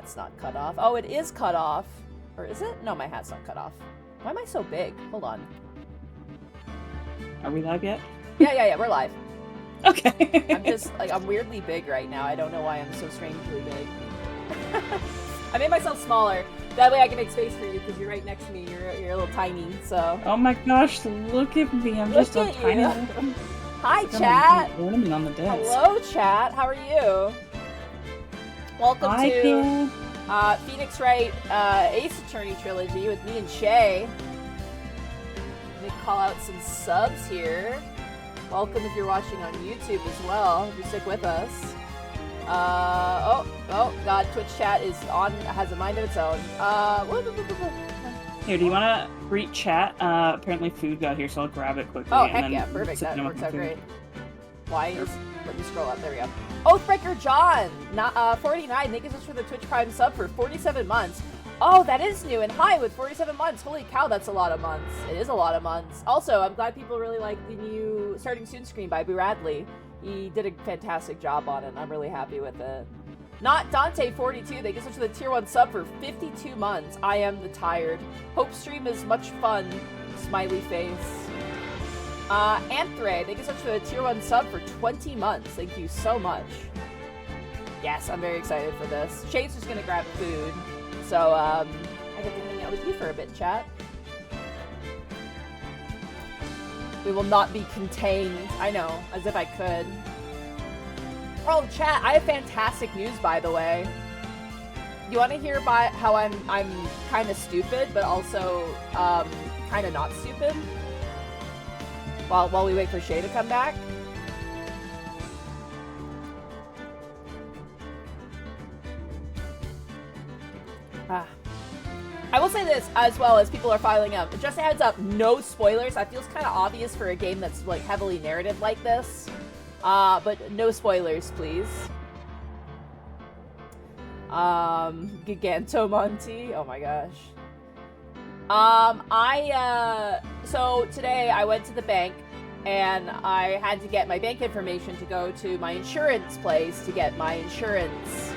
hat's not cut off. Oh, it is cut off. Or is it? No, my hat's not cut off. Why am I so big? Hold on. Are we live yet? Yeah, we're live. Okay. I'm just, like, I'm weirdly big right now. I don't know why I'm so strangely big. I made myself smaller. That way I can make space for you, because you're right next to me. You're a little tiny, so. Oh my gosh, look at me. I'm just a tiny little... Hi, chat. Ornament on the desk. Hello, chat. How are you? Welcome to Phoenix Wright Ace Attorney Trilogy with me and Shay. Let me call out some subs here. Welcome if you're watching on YouTube as well, if you stick with us. Oh god, Twitch chat is on, has a mind of its own. Here, do you want to greet chat? Apparently food got here, so I'll grab it quickly. Oh, heck yeah, perfect. That works out great. Why is... Let me scroll up. There we go. Oathbreaker John! 49, thank you so much for the Twitch Prime sub for 47 months. Oh, that is new, and hi with 47 months. Holy cow, that's a lot of months. It is a lot of months. Also, I'm glad people really like the new Starting Soon screen by Boo Radley. He did a fantastic job on it, and I'm really happy with it. Not Dante 42, thank you so much for the tier 1 sub for 52 months. I am the tired. Hope stream is much fun. Smiley face. Anthray, thank you so much for the tier 1 sub for 20 months. Thank you so much. Yes, I'm very excited for this. Shade's just gonna grab food. So, I get to hang out with you for a bit, chat. We will not be contained. I know, as if I could. Oh, chat, I have fantastic news, by the way. You want to hear about how I'm kind of stupid, but also kind of not stupid? While we wait for Shay to come back. I will say this as well as people are filing up. Just a heads up, no spoilers. That feels kind of obvious for a game that's like heavily narrative like this. But no spoilers, please. Giganto Monty. Oh my gosh. So today I went to the bank and I had to get my bank information to go to my insurance place to get my insurance,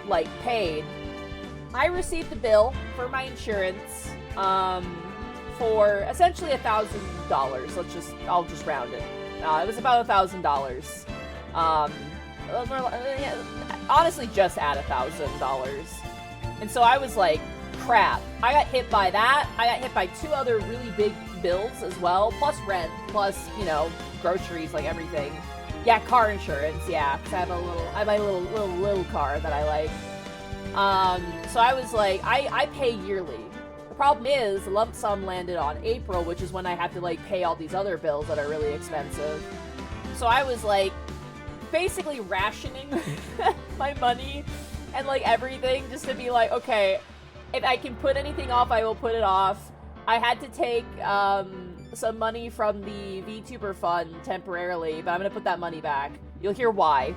like, paid. I received a bill for my insurance, for essentially $1,000. I'll just round it. It was about $1,000. Honestly, just at $1,000. And so I was like, crap. I got hit by that. I got hit by 2 other really big bills as well, plus rent, plus, you know, groceries, like everything. Yeah, car insurance, yeah, because I have my little car that I like. So I was like, I pay yearly. The problem is, the lump sum landed on April, which is when I have to, like, pay all these other bills that are really expensive. So I was, like, basically rationing my money and, like, everything just to be like, okay, if I can put anything off, I will put it off. I had to take, some money from the VTuber fund temporarily, but I'm gonna put that money back. You'll hear why.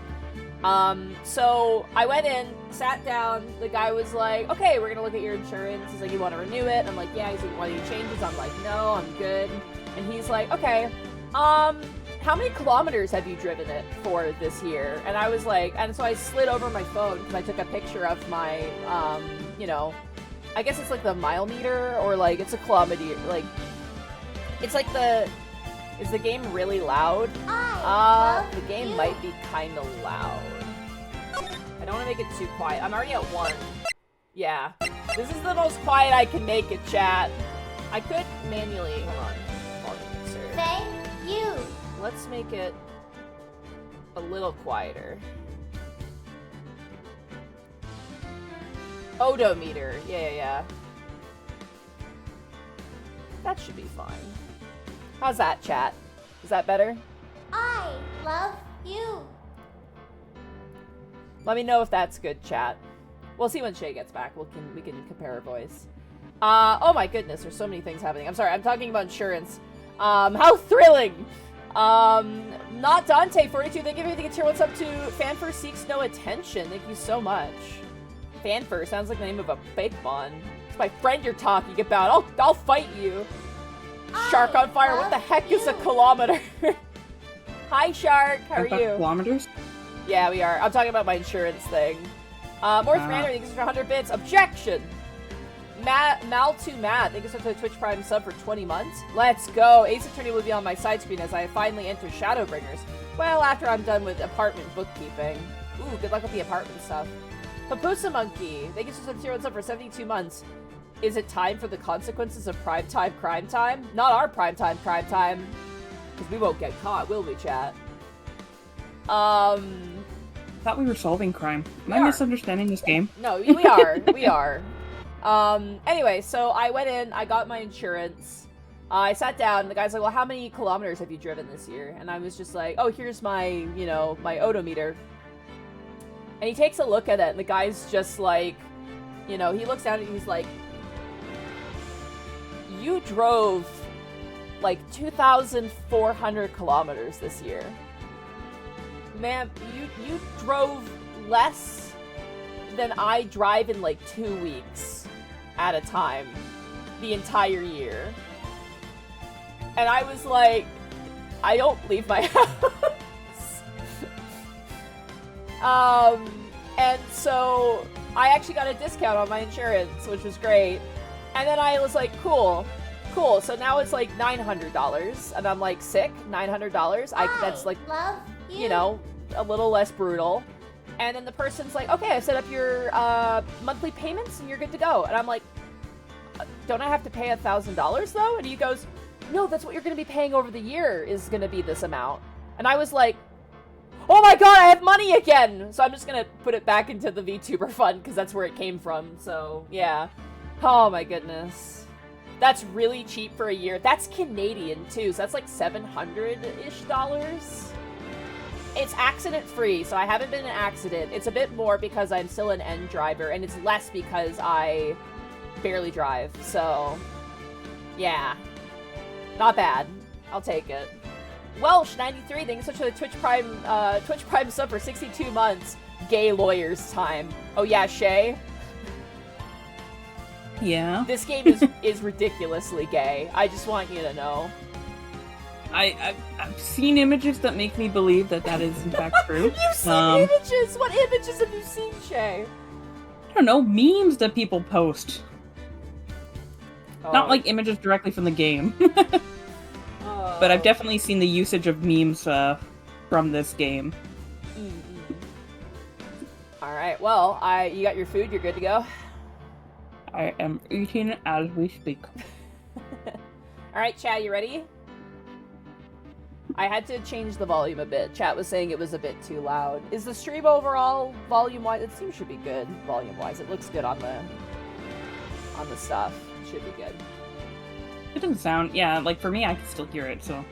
So I went in, sat down, the guy was like, okay, we're gonna look at your insurance. He's like, you want to renew it? I'm like, yeah. He's like, want any changes? I'm like, no, I'm good. And he's like, okay, how many kilometers have you driven it for this year? And I was like, and so I slid over my phone because I took a picture of my, you know, I guess it's like the mile meter, or like it's a kilometer, like, it's like is the game really loud? The game might be kind of loud. I don't want to make it too quiet. I'm already at 1. Yeah. This is the most quiet I can make it, chat. I could manually... Hold on. Volume mixer. Thank you. Let's make it a little quieter. Odometer. Yeah. That should be fine. How's that, chat? Is that better? I love you. Let me know if that's good, chat. We'll see when Shay gets back. We can compare her voice. Oh my goodness, there's so many things happening. I'm sorry, I'm talking about insurance. How thrilling! Not Dante 42. Thank you for the tier 1 sub to Fanfur Seeks No Attention. Thank you so much. Fanfur sounds like the name of a fake bond. It's my friend you're talking about. I'll fight you. Shark on fire. What the heck is a kilometer? Hi, Shark. How are you? Kilometers? Yeah, we are. I'm talking about my insurance thing. More Commander, thank you for 100 bits. Objection! Mal2Matt, thank you for the Twitch Prime sub for 20 months. Let's go! Ace Attorney will be on my side screen as I finally enter Shadowbringers. Well, after I'm done with apartment bookkeeping. Ooh, good luck with the apartment stuff. Papusa Monkey, thank you for the sub for 72 months. Is it time for the consequences of primetime crime time? Not our primetime crime time. Because we won't get caught, will we, chat? Thought we were solving crime. Am I misunderstanding this game? No, we are. We are. Anyway, so I went in, I got my insurance. I sat down, the guy's like, well, how many kilometers have you driven this year? And I was just like, oh, here's my, you know, my odometer. And he takes a look at it, and the guy's just like, you know, he looks down and he's like, you drove like 2,400 kilometers this year. Ma'am, you drove less than I drive in like 2 weeks at a time the entire year. And I was like, I don't leave my house. And so I actually got a discount on my insurance, which was great. And then I was like, cool. So now it's like $900, and I'm like, sick, $900. That's like, love you know, a little less brutal. And then the person's like, okay, I've set up your monthly payments and you're good to go. And I'm like, don't I have to pay $1,000 though? And he goes, no, that's what you're going to be paying over the year is going to be this amount. And I was like, oh my god, I have money again! So I'm just going to put it back into the VTuber fund because that's where it came from. So yeah. Oh my goodness. That's really cheap for a year. That's Canadian too, so that's like $700-ish. It's accident-free, so I haven't been in an accident. It's a bit more because I'm still an N driver, and it's less because I barely drive. So, yeah. Not bad. I'll take it. Welsh93, thanks so much for the Twitch Prime sub for 62 months. Gay lawyers time. Oh yeah, Shay? Yeah. This game is ridiculously gay. I just want you to know. I've seen images that make me believe that is in fact true. You've seen images? What images have you seen, Shay? I don't know, memes that people post. Oh. Not like images directly from the game. But I've definitely seen the usage of memes from this game. Alright, well, you got your food, you're good to go? I am eating as we speak. Alright, chat, you ready? I had to change the volume a bit. Chat was saying it was a bit too loud. Is the stream overall volume-wise? It seems should be good volume-wise. It looks good on the stuff. It should be good. It doesn't sound... Yeah, like for me, I can still hear it, so...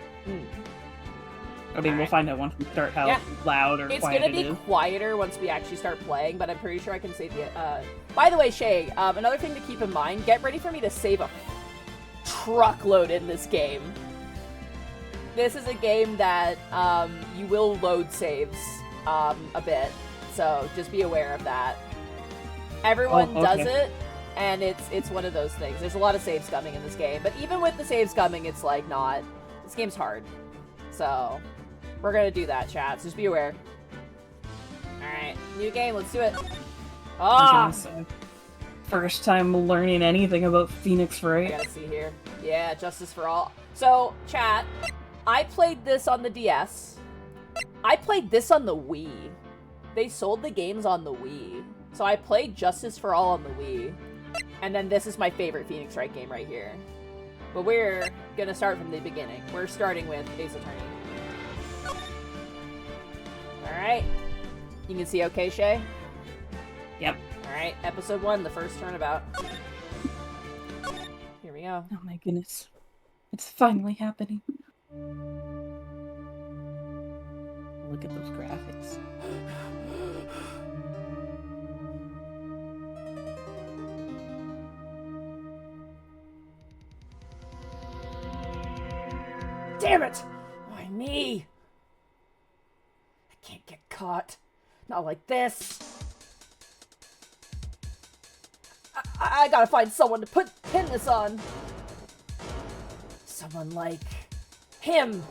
I mean, we'll find out once we start how loud or quiet it is. It's gonna be quieter once we actually start playing, but I'm pretty sure I can save the... By the way, Shay, another thing to keep in mind, get ready for me to save a truckload in this game. This is a game that you will load saves a bit, so just be aware of that. Everyone does it, and it's one of those things. There's a lot of saves coming in this game, but even with the saves coming, it's like not. This game's hard, so we're gonna do that, chat. So just be aware. All right, new game. Let's do it. First time learning anything about Phoenix Wright. I gotta see here. Yeah, Justice for All. So, chat. I played this on the DS. I played this on the Wii. They sold the games on the Wii. So I played Justice for All on the Wii. And then this is my favorite Phoenix Wright game right here. But we're gonna start from the beginning. We're starting with Ace Attorney. Alright. You can see okay, Shay? Yep. Alright, episode 1, the first turnabout. Here we go. Oh my goodness. It's finally happening. Look at those graphics. Damn it! My knee! I can't get caught. Not like this. I gotta find someone to pin this on. Someone like him.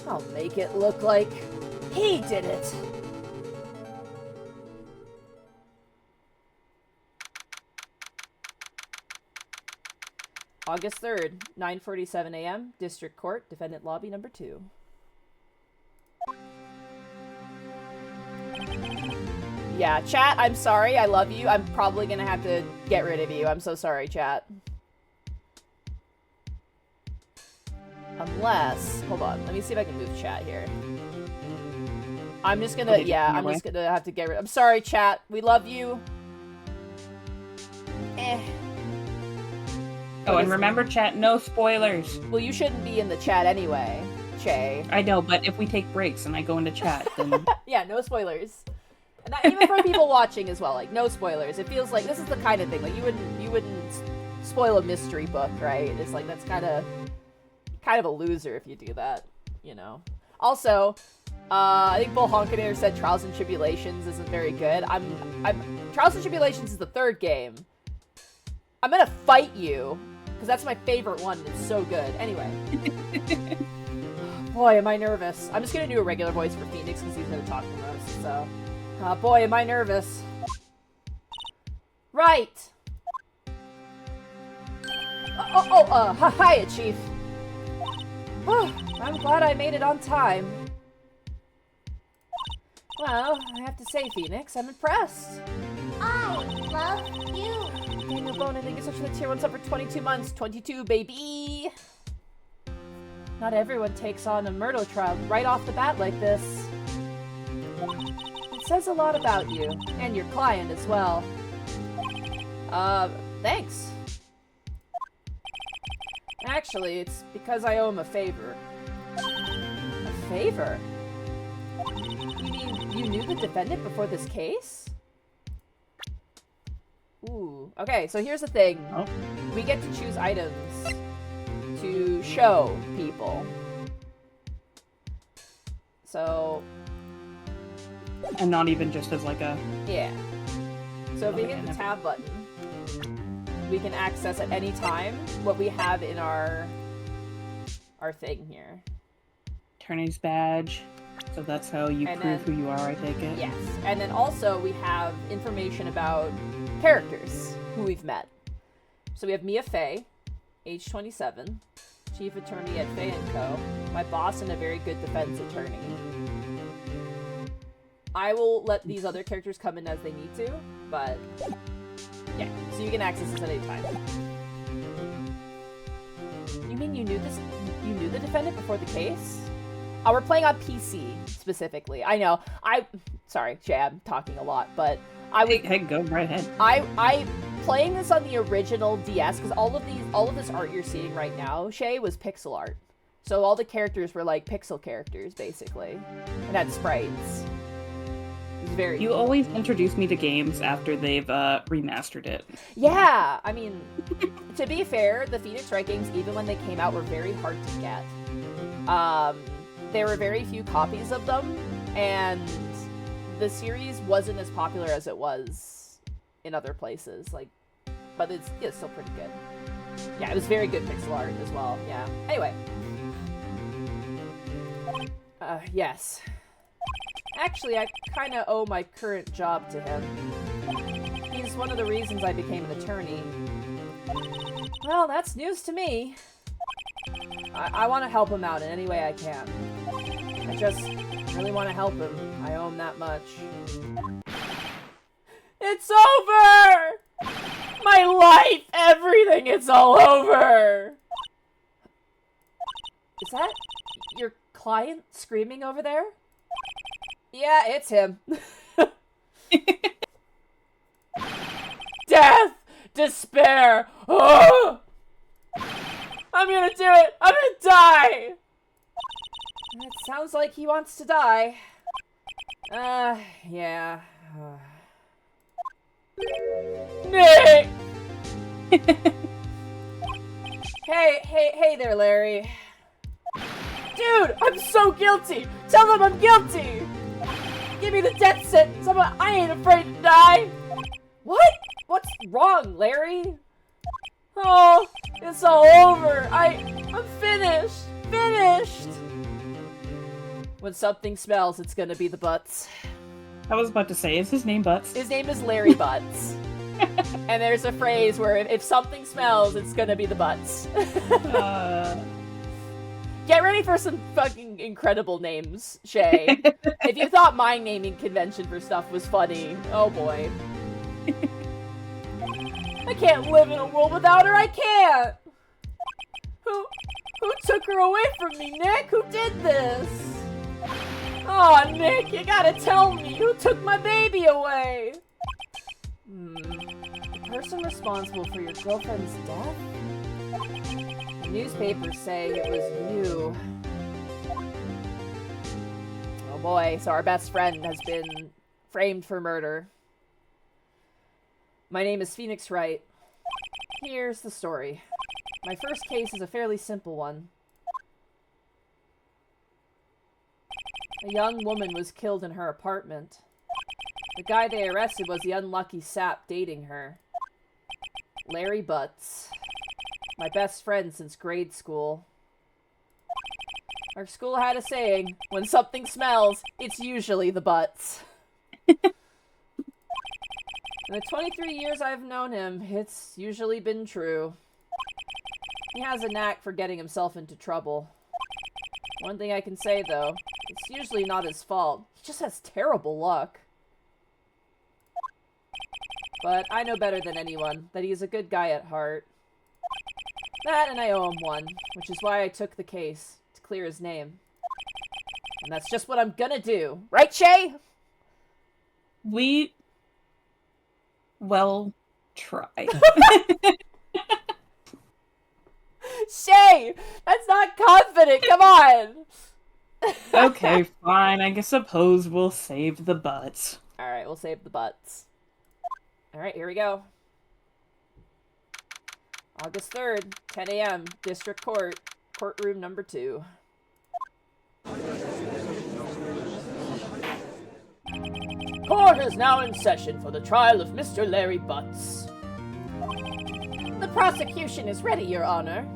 I'll make it look like he did it. August 3rd, 9:47 a.m., District Court, Defendant Lobby number 2. Yeah, chat, I'm sorry. I love you. I'm probably gonna have to get rid of you. I'm so sorry, chat. Unless... Hold on. Let me see if I can move chat here. I'm just gonna... Yeah, I'm just gonna have to get rid... I'm sorry, chat. We love you. Oh, and remember, chat, no spoilers. Well, you shouldn't be in the chat anyway, Che. I know, but if we take breaks and I go into chat, then... Yeah, no spoilers. And that, even for people watching as well, like, no spoilers. It feels like this is the kind of thing, like, you wouldn't spoil a mystery book, right? It's like, that's kind of a loser if you do that, you know? Also, I think Bull Honkadator said Trials and Tribulations isn't very good. Trials and Tribulations is the 3rd game. I'm gonna fight you, because that's my favorite one, and it's so good. Anyway. Boy, am I nervous. I'm just gonna do a regular voice for Phoenix, because he's gonna talk the most, so... boy, am I nervous. Right! Hiya, Chief. I'm glad I made it on time. Well, I have to say, Phoenix, I'm impressed. I love you. Daniel Bonin, thank you so much for the tier 1 sub for 22 months. 22, baby! Not everyone takes on a murder trial right off the bat like this. It says a lot about you, and your client as well. Thanks. Actually, it's because I owe him a favor. A favor? You mean you knew the defendant before this case? Ooh. Okay, so here's the thing. Oh. We get to choose items to show people. So... And not even just as like a... Yeah. So if we hit the tab button, we can access at any time what we have in our thing here. Attorney's badge. So that's how you prove who you are, I take it? Yes. And then also we have information about characters who we've met. So we have Mia Fey, age 27, chief attorney at Fey & Co., my boss and a very good defense attorney. I will let these other characters come in as they need to, but yeah, so you can access this at any time. You mean you knew the defendant before the case? We're playing on PC, specifically. I know. Sorry, Jay, I'm talking a lot, but I would... Hey, go right ahead. I playing this on the original DS, because all of this art you're seeing right now, Shay, was pixel art. So all the characters were like pixel characters, basically. And had sprites. It was very cool. Always introduce me to games after they've remastered it. Yeah! I mean, to be fair, the Phoenix Wright games, even when they came out, were very hard to get. There were very few copies of them, and the series wasn't as popular as it was in other places. But it's still pretty good. Yeah, it was very good pixel art as well. Yeah. Anyway. Yes. Actually, I kind of owe my current job to him. He's one of the reasons I became an attorney. Well, that's news to me. I want to help him out in any way I can. I just really want to help him. I owe him that much. It's over! My life! Everything! It's all over! Is that your client screaming over there? Yeah, it's him. Death! Despair! Oh! I'm gonna do it! I'm gonna die! It sounds like he wants to die. Yeah. Nick! Hey there, Larry. Dude, I'm so guilty! Tell them I'm guilty! Give me the death sentence! I ain't afraid to die! What? What's wrong, Larry? Oh, it's all over! I'm finished! Finished! When something smells, it's gonna be the Butts. I was about to say, is his name Butts? His name is Larry Butts. And there's a phrase where if something smells, it's gonna be the butts. Get ready for some fucking incredible names, Shay. If you thought my naming convention for stuff was funny, oh boy. I can't live in a world without her, I can't! Who took her away from me, Nick? Who did this? Aw, Nick, you gotta tell me, who took my baby away? The person responsible for your girlfriend's death? The newspapers say it was you. Oh boy, so our best friend has been framed for murder. My name is Phoenix Wright. Here's the story. My first case is a fairly simple one. A young woman was killed in her apartment. The guy they arrested was the unlucky sap dating her. Larry Butts. My best friend since grade school. Our school had a saying, when something smells, it's usually the butts. In the 23 years I've known him, it's usually been true. He has a knack for getting himself into trouble. One thing I can say, though, it's usually not his fault. He just has terrible luck. But I know better than anyone that he's a good guy at heart. That and I owe him one, which is why I took the case, to clear his name. And that's just what I'm gonna do. Right, Shay? Well, try. Shay! That's not confident, come on! Okay, fine. I suppose we'll save the butts. Alright, we'll save the butts. Alright, here we go. August 3rd, 10 a.m., District Court, courtroom number 2. Court is now in session for the trial of Mr. Larry Butts. The prosecution is ready, Your Honor.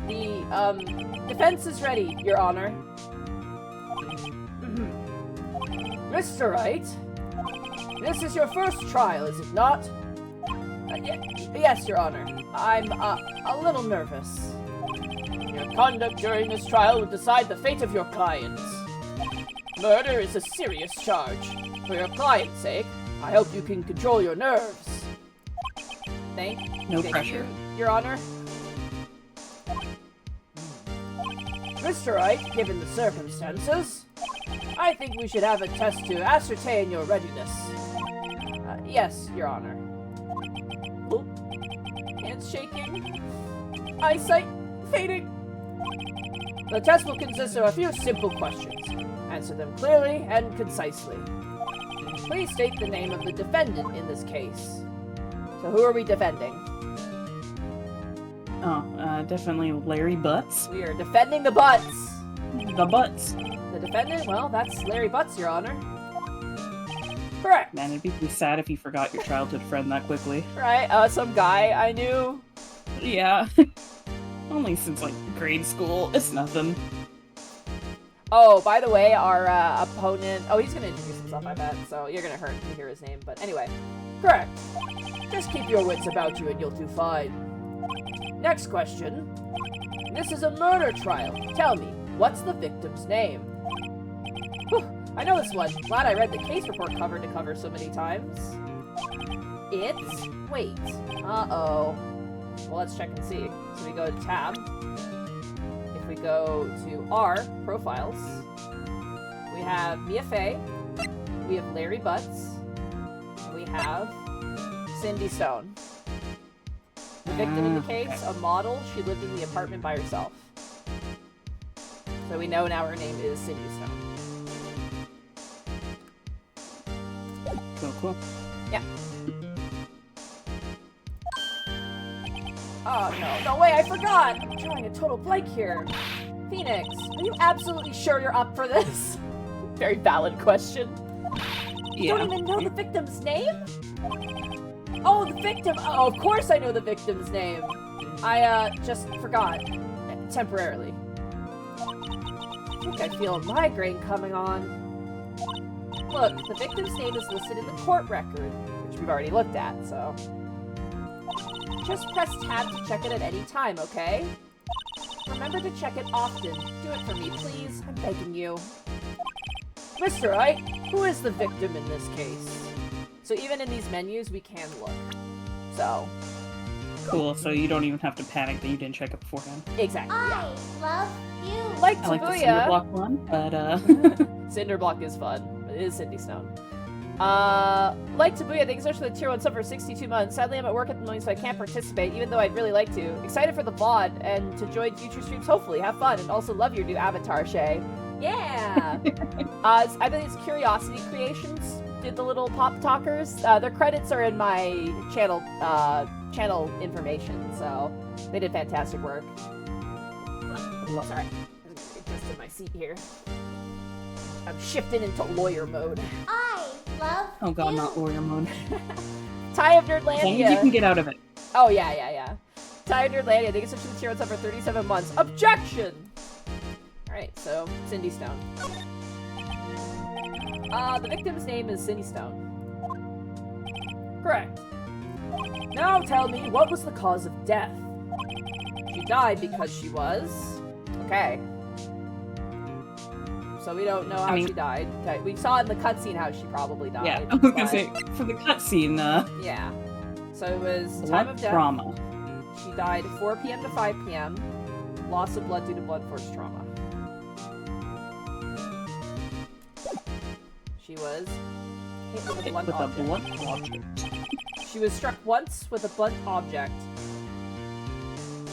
The, defense is ready, Your Honor. Mr. Wright, this is your first trial, is it not? Yes, Your Honor. I'm, a little nervous. Your conduct during this trial will decide the fate of your clients. Murder is a serious charge. For your client's sake, I hope you can control your nerves. Thank pressure. you, Your Honor. Mr. Wright, given the circumstances, I think we should have a test to ascertain your readiness. Yes, Your Honor. Oh, hands shaking. Eyesight fading. The test will consist of a few simple questions. Answer them clearly and concisely. Please state the name of the defendant in this case. So who are we defending? Definitely Larry Butts. We are defending the Butts. The Butts. The defendant? Well, that's Larry Butts, Your Honor. Correct. Man, it'd be sad if you forgot your childhood friend that quickly. Right, some guy I knew. Yeah. Only since, like, grade school. It's nothing. Oh, by the way, our opponent... Oh, he's gonna introduce himself, I bet, so you're gonna hurt to hear his name, but anyway. Correct. Just keep your wits about you and you'll do fine. Next question. This is a murder trial. Tell me, what's the victim's name? Whew, I know this one. Glad I read the case report cover to cover so many times. It's... Wait. Uh-oh. Well, let's check and see. So we go to tab. If we go to our profiles, we have Mia Fey, we have Larry Butts, and we have Cindy Stone. The victim in the case, a model, she lived in the apartment by herself. So we know now her name is Cindy Stone. Cool. Yeah. Oh, no, wait, I forgot! I'm drawing a total blank here. Phoenix, are you absolutely sure you're up for this? Very valid question. You don't even know the victim's name? Oh, the victim! Oh, of course I know the victim's name. I, just forgot. Temporarily. I think I feel a migraine coming on. Look, the victim's name is listed in the court record. which we've already looked at, so. Just press tab to check it at any time, okay? Remember to check it often. Do it for me, please. I'm begging you. Mr. Wright, who is the victim in this case? So even in these menus, we can look. So. Cool, so you don't even have to panic that you didn't check it beforehand. Exactly, yeah. I love you. Like I like the Touche. Cinderblock one, but Cinderblock is fun. It is Cindy Stone. Like Toupée, thanks so much for the tier 1 sub for 62 months. Sadly, I'm at work at the moment, so I can't participate, even though I'd really like to. Excited for the VOD and to join future streams, hopefully. Have fun, and also love your new avatar, Shai. Yeah! I believe it's Curiosity Creations did the little pop talkers. Their credits are in my channel information, so they did fantastic work. Sorry. Adjusted my seat here. I'm shifting into lawyer mode. I love oh god, you. not lawyer mode. Tie of As long as Nerdlandia. you can get out of it. Oh, yeah. Tie of Nerdlandia. Thank you so much for the tier 1 sub for 37 months. Objection! Alright, so, Cindy Stone. The victim's name is Cindy Stone. Correct. Now tell me, what was the cause of death? She died because she was... Okay. So we don't know how she died. Okay, we saw in the cutscene how she probably died. Yeah, I was gonna say, for the cutscene, Yeah. So it was time blood of death. trauma. She died 4 p.m. to 5 p.m. Loss of blood due to blood force trauma. She was hit with a blunt object. She was struck once with a blunt object.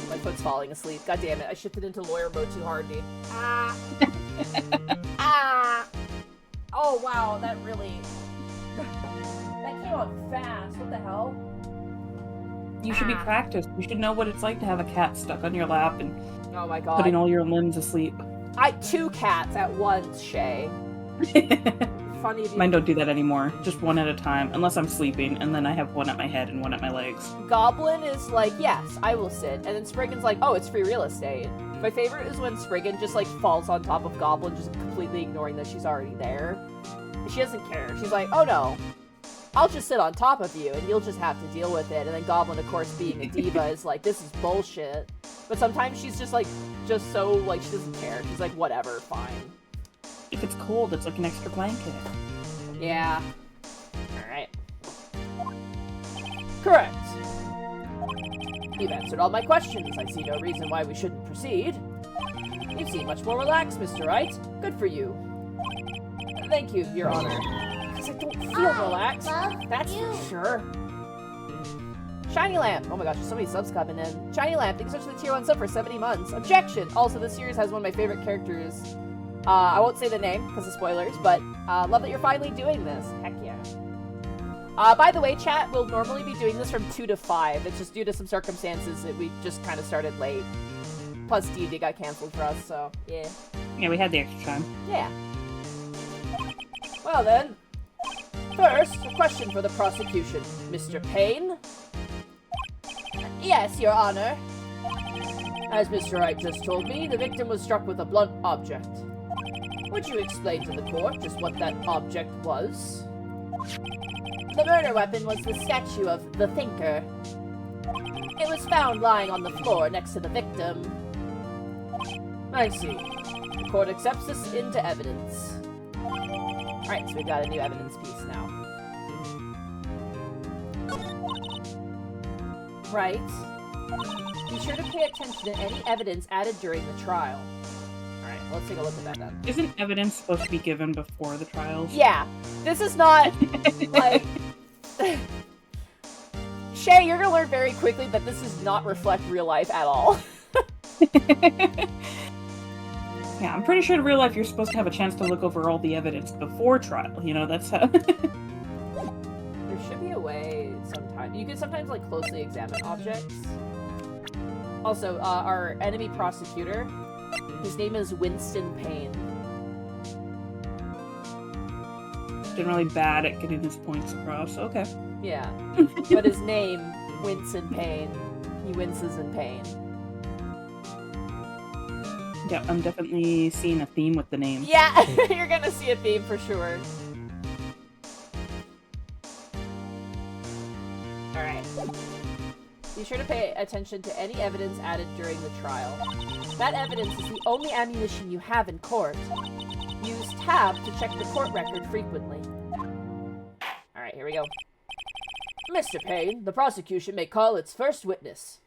My foot's falling asleep. God damn it, I shifted into lawyer mode too hard, dude. Ah! Ah! Oh wow, that really... That came out fast. What the hell? You should be practiced. You should know what it's like to have a cat stuck on your lap and Oh my god. putting all your limbs asleep. I had 2 cats at once, Shai. Funny if you... Mine don't do that anymore. Just one at a time, unless I'm sleeping, and then I have one at my head and one at my legs. Goblin is like, yes, I will sit. And then Spriggan's like, oh, it's free real estate. My favorite is when Spriggan just like falls on top of Goblin, just completely ignoring that she's already there. She doesn't care. She's like, oh no, I'll just sit on top of you and you'll just have to deal with it. And then Goblin, of course, being a diva, is like, this is bullshit. But sometimes she's just like, just so like, she doesn't care. She's like, whatever, fine. If it's cold, it's like an extra blanket. Yeah. Alright. Correct. You've answered all my questions. I see no reason why we shouldn't proceed. You seem much more relaxed, Mr. Wright. Good for you. Thank you, Your Honor. Because I don't feel relaxed. That's for sure. Shiny Lamp. Oh my gosh, there's so many subs coming in. Shiny Lamp, thanks so much for the tier 1 sub for 70 months. Objection! Also, this series has one of my favorite characters. I won't say the name because of spoilers, but love that you're finally doing this. Heck yeah. By the way, chat, we'll normally be doing this from 2 to 5. It's just due to some circumstances that we just kind of started late. Plus, D&D got canceled for us, so yeah. Yeah, we had the extra time. Yeah. Well then, first, a question for the prosecution. Mr. Payne? Yes, Your Honor. As Mr. Wright just told me, the victim was struck with a blunt object. Would you explain to the court just what that object was? The murder weapon was the statue of the Thinker. It was found lying on the floor next to the victim. I see. The court accepts this into evidence. Alright, so we've got a new evidence piece now. Right. Be sure to pay attention to any evidence added during the trial. Alright, let's take a look at that then. Isn't evidence supposed to be given before the trials? Yeah. This is not, like... Shai, you're gonna learn very quickly that this does not reflect real life at all. Yeah, I'm pretty sure in real life you're supposed to have a chance to look over all the evidence before trial. You know, that's how... There should be a way sometimes. You can sometimes, like, closely examine objects. Also, our enemy prosecutor, his name is Winston Payne. Generally bad at getting his points across. Okay. Yeah. But his name, Winston Payne. He winces in pain. Yeah, I'm definitely seeing a theme with the name. Yeah, you're gonna see a theme for sure. Alright. Be sure to pay attention to any evidence added during the trial. That evidence is the only ammunition you have in court. Use tab to check the court record frequently. Alright, here we go. Mr. Payne, the prosecution may call its first witness.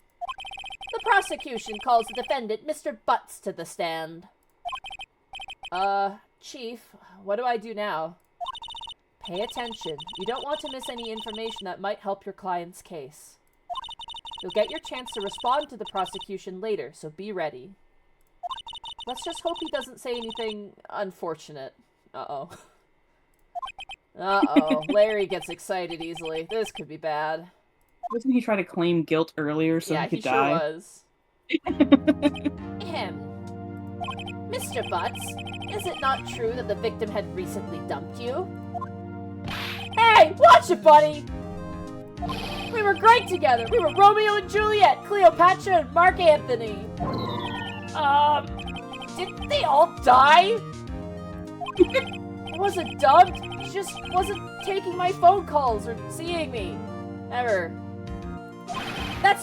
The prosecution calls the defendant, Mr. Butts, to the stand. Chief, what do I do now? Pay attention. You don't want to miss any information that might help your client's case. You'll get your chance to respond to the prosecution later, so be ready. Let's just hope he doesn't say anything unfortunate. Uh-oh. Uh-oh. Larry gets excited easily. This could be bad. Wasn't he trying to claim guilt earlier so he could die? Yeah, he sure was. Mr. Butts, is it not true that the victim had recently dumped you? Hey, watch it, buddy! We were great together! We were Romeo and Juliet, Cleopatra and Mark Anthony! Didn't they all die? I wasn't dumped, she just wasn't taking my phone calls or seeing me. Ever.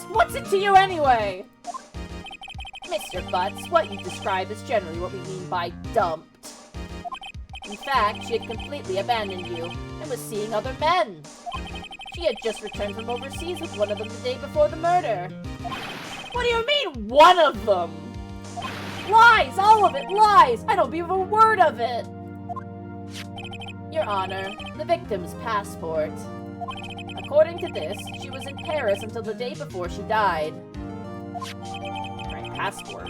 What's it to you anyway? Mr. Butts, what you describe is generally what we mean by dumped. In fact, she had completely abandoned you and was seeing other men. She had just returned from overseas with one of them the day before the murder. What do you mean, one of them? Lies! All of it! Lies! I don't believe a word of it! Your Honor, the victim's passport. According to this, she was in Paris until the day before she died. Right, passport.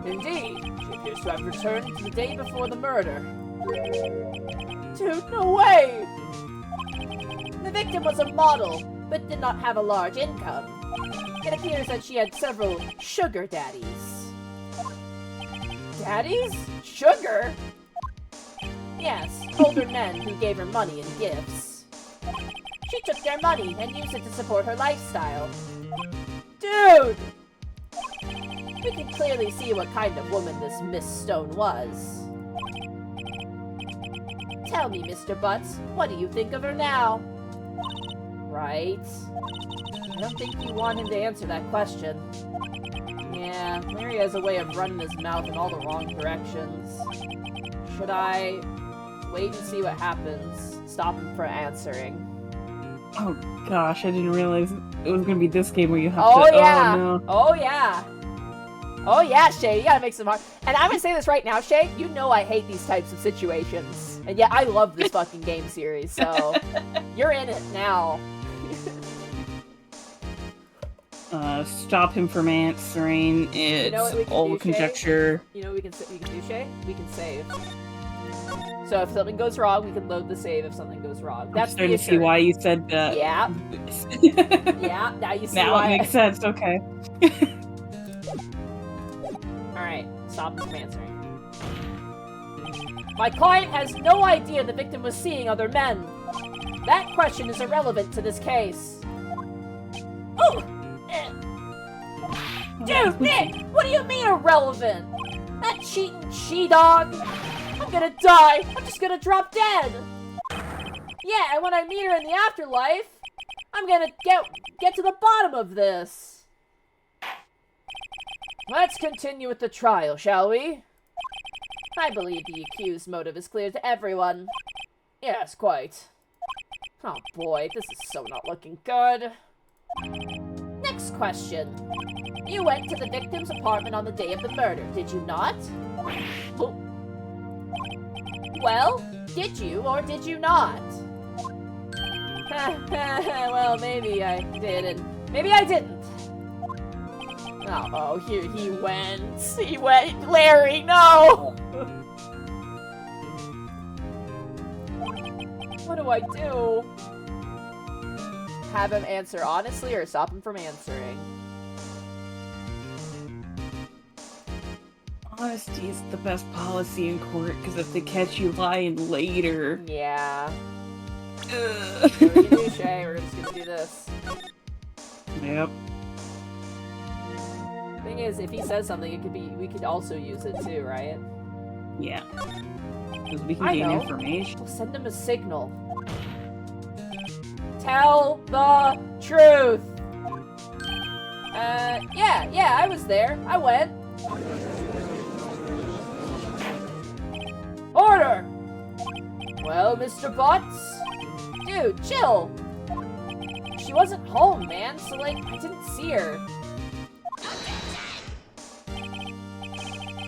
Indeed, she appears to have returned the day before the murder. Dude, no way! The victim was a model, but did not have a large income. It appears that she had several sugar daddies. Daddies? Sugar? Yes, older men who gave her money and gifts. She took their money and used it to support her lifestyle. Dude! We can clearly see what kind of woman this Miss Stone was. Tell me, Mr. Butts, what do you think of her now? Right. I don't think you want him to answer that question. Yeah, Larry has a way of running his mouth in all the wrong directions. Should I wait and see what happens? Stop him from answering. Oh gosh, I didn't realize it was gonna be this game where you have to- yeah! Oh no. Oh yeah! Oh yeah, Shay, you gotta make some hard- And I'm gonna say this right now, Shay, you know I hate these types of situations. And yet I love this fucking game series, so... You're in it now. Stop him from answering. It's all conjecture. You know what we can do, Shay? We can save. So if something goes wrong, we can load the save if something goes wrong. That's I'm starting to see why you said that. Yeah. Yeah, now you see now why. Now it makes sense, okay. Alright, stop him from answering. My client has no idea the victim was seeing other men. That question is irrelevant to this case. Oh! Dude, Nick! What do you mean irrelevant? That cheating she-dog? I'm gonna die! I'm just gonna drop dead! Yeah, and when I meet her in the afterlife, I'm gonna get to the bottom of this. Let's continue with the trial, shall we? I believe the accused's motive is clear to everyone. Yes, quite. Oh boy, this is so not looking good. Next question. You went to the victim's apartment on the day of the murder, did you not? Well, did you or did you not? Well, maybe I did and maybe I didn't. Oh, here he went. He went. Larry, no! What do I do? Have him answer honestly or stop him from answering? Honesty is the best policy in court, because if they catch you lying later... Yeah. What are we gonna do, Shay? We're just gonna do this. Yep. Thing is, if he says something, it could be we could also use it too, right? Yeah. Because we can gain information. We'll send him a signal. Tell the truth. Yeah, I was there. I went. Order! Well, Mr. Butts? Dude, chill. She wasn't home, man, so, like, I didn't see her.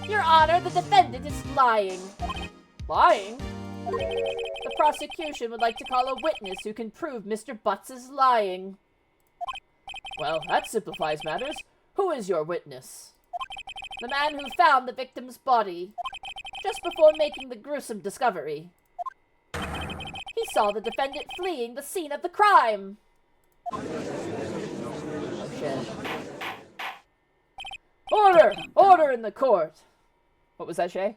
Your Honor, the defendant is lying. Lying? The prosecution would like to call a witness who can prove Mr. Butts is lying. Well, that simplifies matters. Who is your witness? The man who found the victim's body, just before making the gruesome discovery. He saw the defendant fleeing the scene of the crime. Oh, shit. Order! Order in the court! What was that, Shay?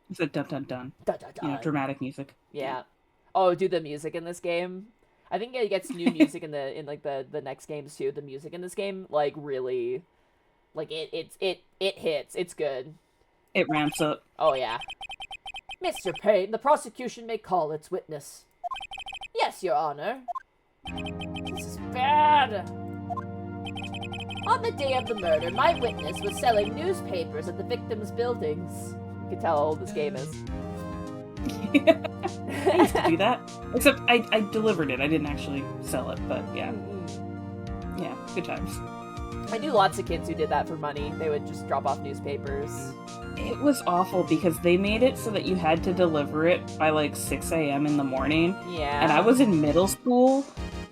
It's a dun dun dun. Dun, dun, dun. You know, dramatic music. Yeah. Oh, dude, the music in this game. I think it gets new music in the next games too. The music in this game, like, really, like, it hits. It's good. It ramps up. Oh yeah. Mr. Payne, the prosecution may call its witness. Yes, Your Honor. This is bad. On the day of the murder, my witness was selling newspapers at the victim's buildings. You can tell how old this game is. I used to do that. Except I delivered it. I didn't actually sell it, but yeah. Yeah, good times. I knew lots of kids who did that for money. They would just drop off newspapers. It was awful because they made it so that you had to deliver it by like 6 a.m. in the morning. Yeah. And I was in middle school,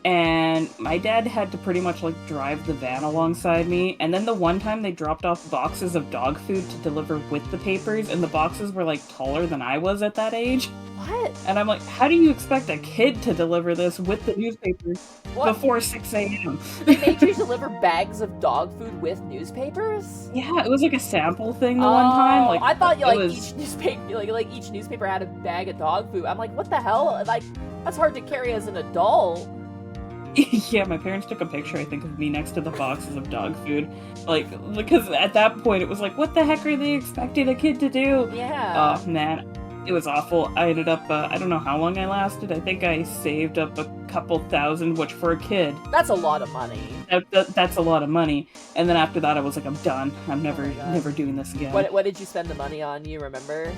and my dad had to pretty much like drive the van alongside me. And then the one time they dropped off boxes of dog food to deliver with the papers, and the boxes were like taller than I was at that age. What? And I'm like, how do you expect a kid to deliver this with the newspapers before 6 a.m.? They made you deliver bags of dog food with newspapers? Yeah, it was like a sample thing the one time. Like, I thought was... each newspaper, like each newspaper had a bag of dog food. I'm like, what the hell? Like, that's hard to carry as an adult. Yeah, my parents took a picture, I think, of me next to the boxes of dog food. Like, because at that point it was like, what the heck are they expecting a kid to do? Yeah. Oh, man. It was awful. I ended up, I don't know how long I lasted. I think I saved up a couple thousand, which for a kid... That's a lot of money. That's a lot of money. And then after that, I was like, I'm done. I'm never doing this again. What did you spend the money on? You remember?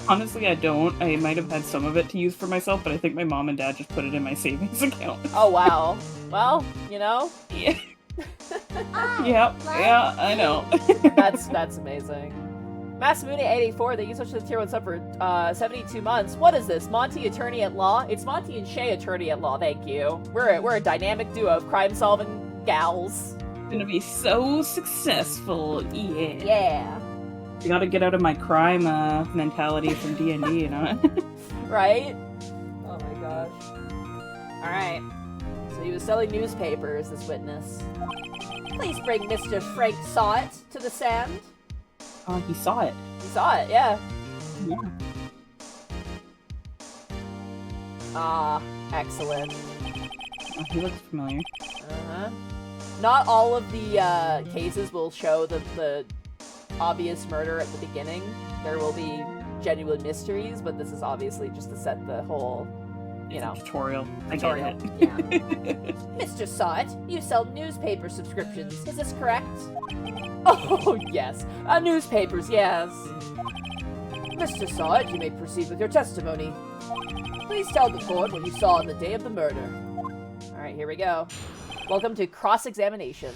Honestly, I don't. I might have had some of it to use for myself, but I think my mom and dad just put it in my savings account. Oh, wow. Well, you know? Yeah. Yeah, I know. That's amazing. Masamune84, thank you so much for the tier 1 sub for 72 months. What is this? Monty, attorney at law? It's Monty and Shay, attorney at law, thank you. We're a dynamic duo of crime-solving gals. Gonna be so successful, yeah. Yeah. You gotta get out of my crime mentality from D&D, you know? Right? Oh my gosh. Alright. So he was selling newspapers, this witness. Please bring Mr. Frank Sawit to the stand. Oh, he saw it. He saw it, yeah. Yeah. Ah, excellent. Oh, he looks familiar. Uh-huh. Not all of the cases will show the obvious murder at the beginning. There will be genuine mysteries, but this is obviously just to set the whole, you know... Tutorial. I get it. Yeah. Mr. Sawit, you sell newspaper subscriptions, is this correct? Oh, yes. Newspapers, yes. Mr. Sawit, you may proceed with your testimony. Please tell the court what you saw on the day of the murder. Alright, here we go. Welcome to cross-examination.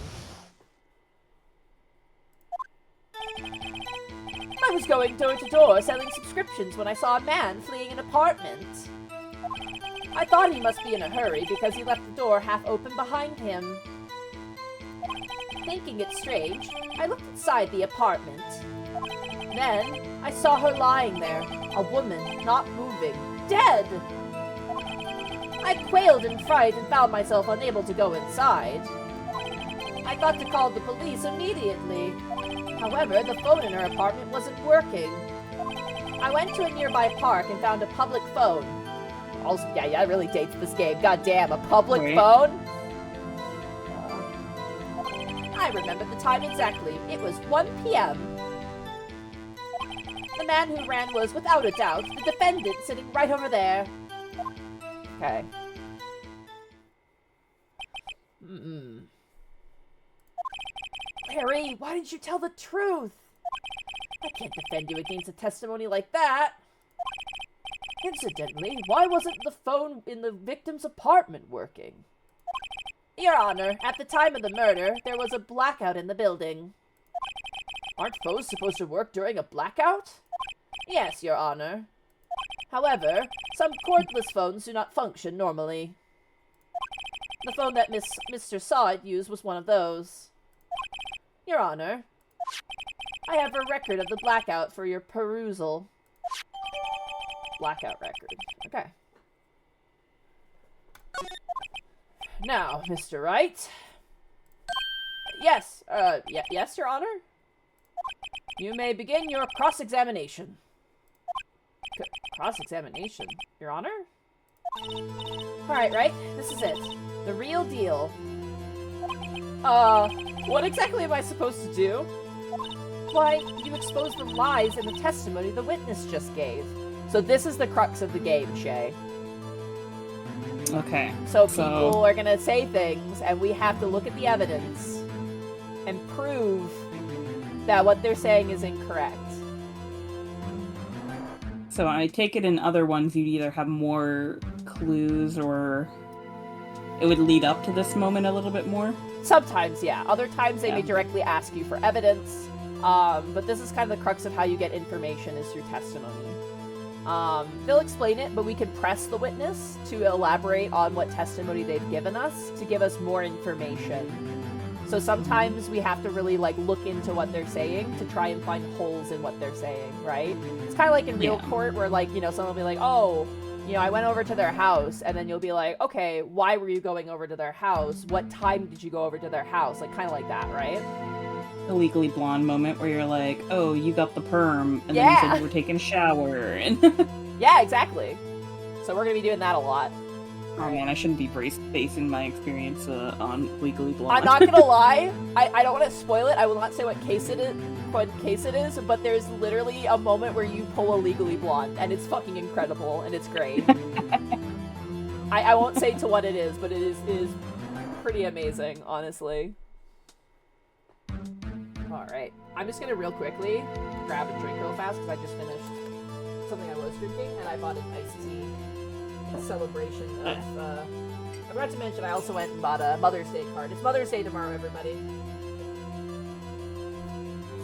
I was going door to door selling subscriptions when I saw a man fleeing an apartment. I thought he must be in a hurry because he left the door half open behind him. Thinking it strange, I looked inside the apartment. Then, I saw her lying there, a woman, not moving, dead! I quailed in fright and found myself unable to go inside. I thought to call the police immediately. However, the phone in her apartment wasn't working. I went to a nearby park and found a public phone. Also, yeah, that really dates this game. God damn, a public phone? I remember the time exactly. It was 1 p.m. The man who ran was, without a doubt, the defendant sitting right over there. Okay. Harry, why didn't you tell the truth? I can't defend you against a testimony like that. Incidentally, why wasn't the phone in the victim's apartment working? Your Honor, at the time of the murder, there was a blackout in the building. Aren't phones supposed to work during a blackout? Yes, Your Honor. However, some cordless phones do not function normally. The phone that Mr. Sod used was one of those. Your Honor, I have a record of the blackout for your perusal. Blackout record. Okay. Now, Mr. Wright. Yes, yes, Your Honor? You may begin your cross-examination. Cross-examination? Your Honor? Alright, right? This is it. The real deal. What exactly am I supposed to do? Why, you exposed the lies in the testimony the witness just gave. So this is the crux of the game, Shai. Okay. So people are gonna say things, and we have to look at the evidence and prove that what they're saying is incorrect. So I take it in other ones you'd either have more clues or it would lead up to this moment a little bit more? Sometimes, yeah. Other times they may directly ask you for evidence. But this is kind of the crux of how you get information is through testimony. They'll explain it, but we can press the witness to elaborate on what testimony they've given us to give us more information. So sometimes we have to really, like, look into what they're saying to try and find holes in what they're saying, right? It's kind of like in real court where, like, you know, someone will be like, oh, you know, I went over to their house, and then you'll be like, okay, why were you going over to their house? What time did you go over to their house? Like, kind of like that, right? A Legally Blonde moment where you're like, oh, you got the perm, and then you said you were taking a shower, and... Yeah, exactly. So we're gonna be doing that a lot. Oh man, I shouldn't be basing my experience on Legally Blonde. I'm not gonna lie, I don't want to spoil it. I will not say what case it is, but there's literally a moment where you pull a Legally Blonde, and it's fucking incredible, and it's great. I won't say to what it is, but it is pretty amazing, honestly. Alright, I'm just gonna real quickly grab a drink real fast, because I just finished something I was drinking, and I bought an iced tea in celebration of, I forgot to mention I also went and bought a Mother's Day card. It's Mother's Day tomorrow, everybody.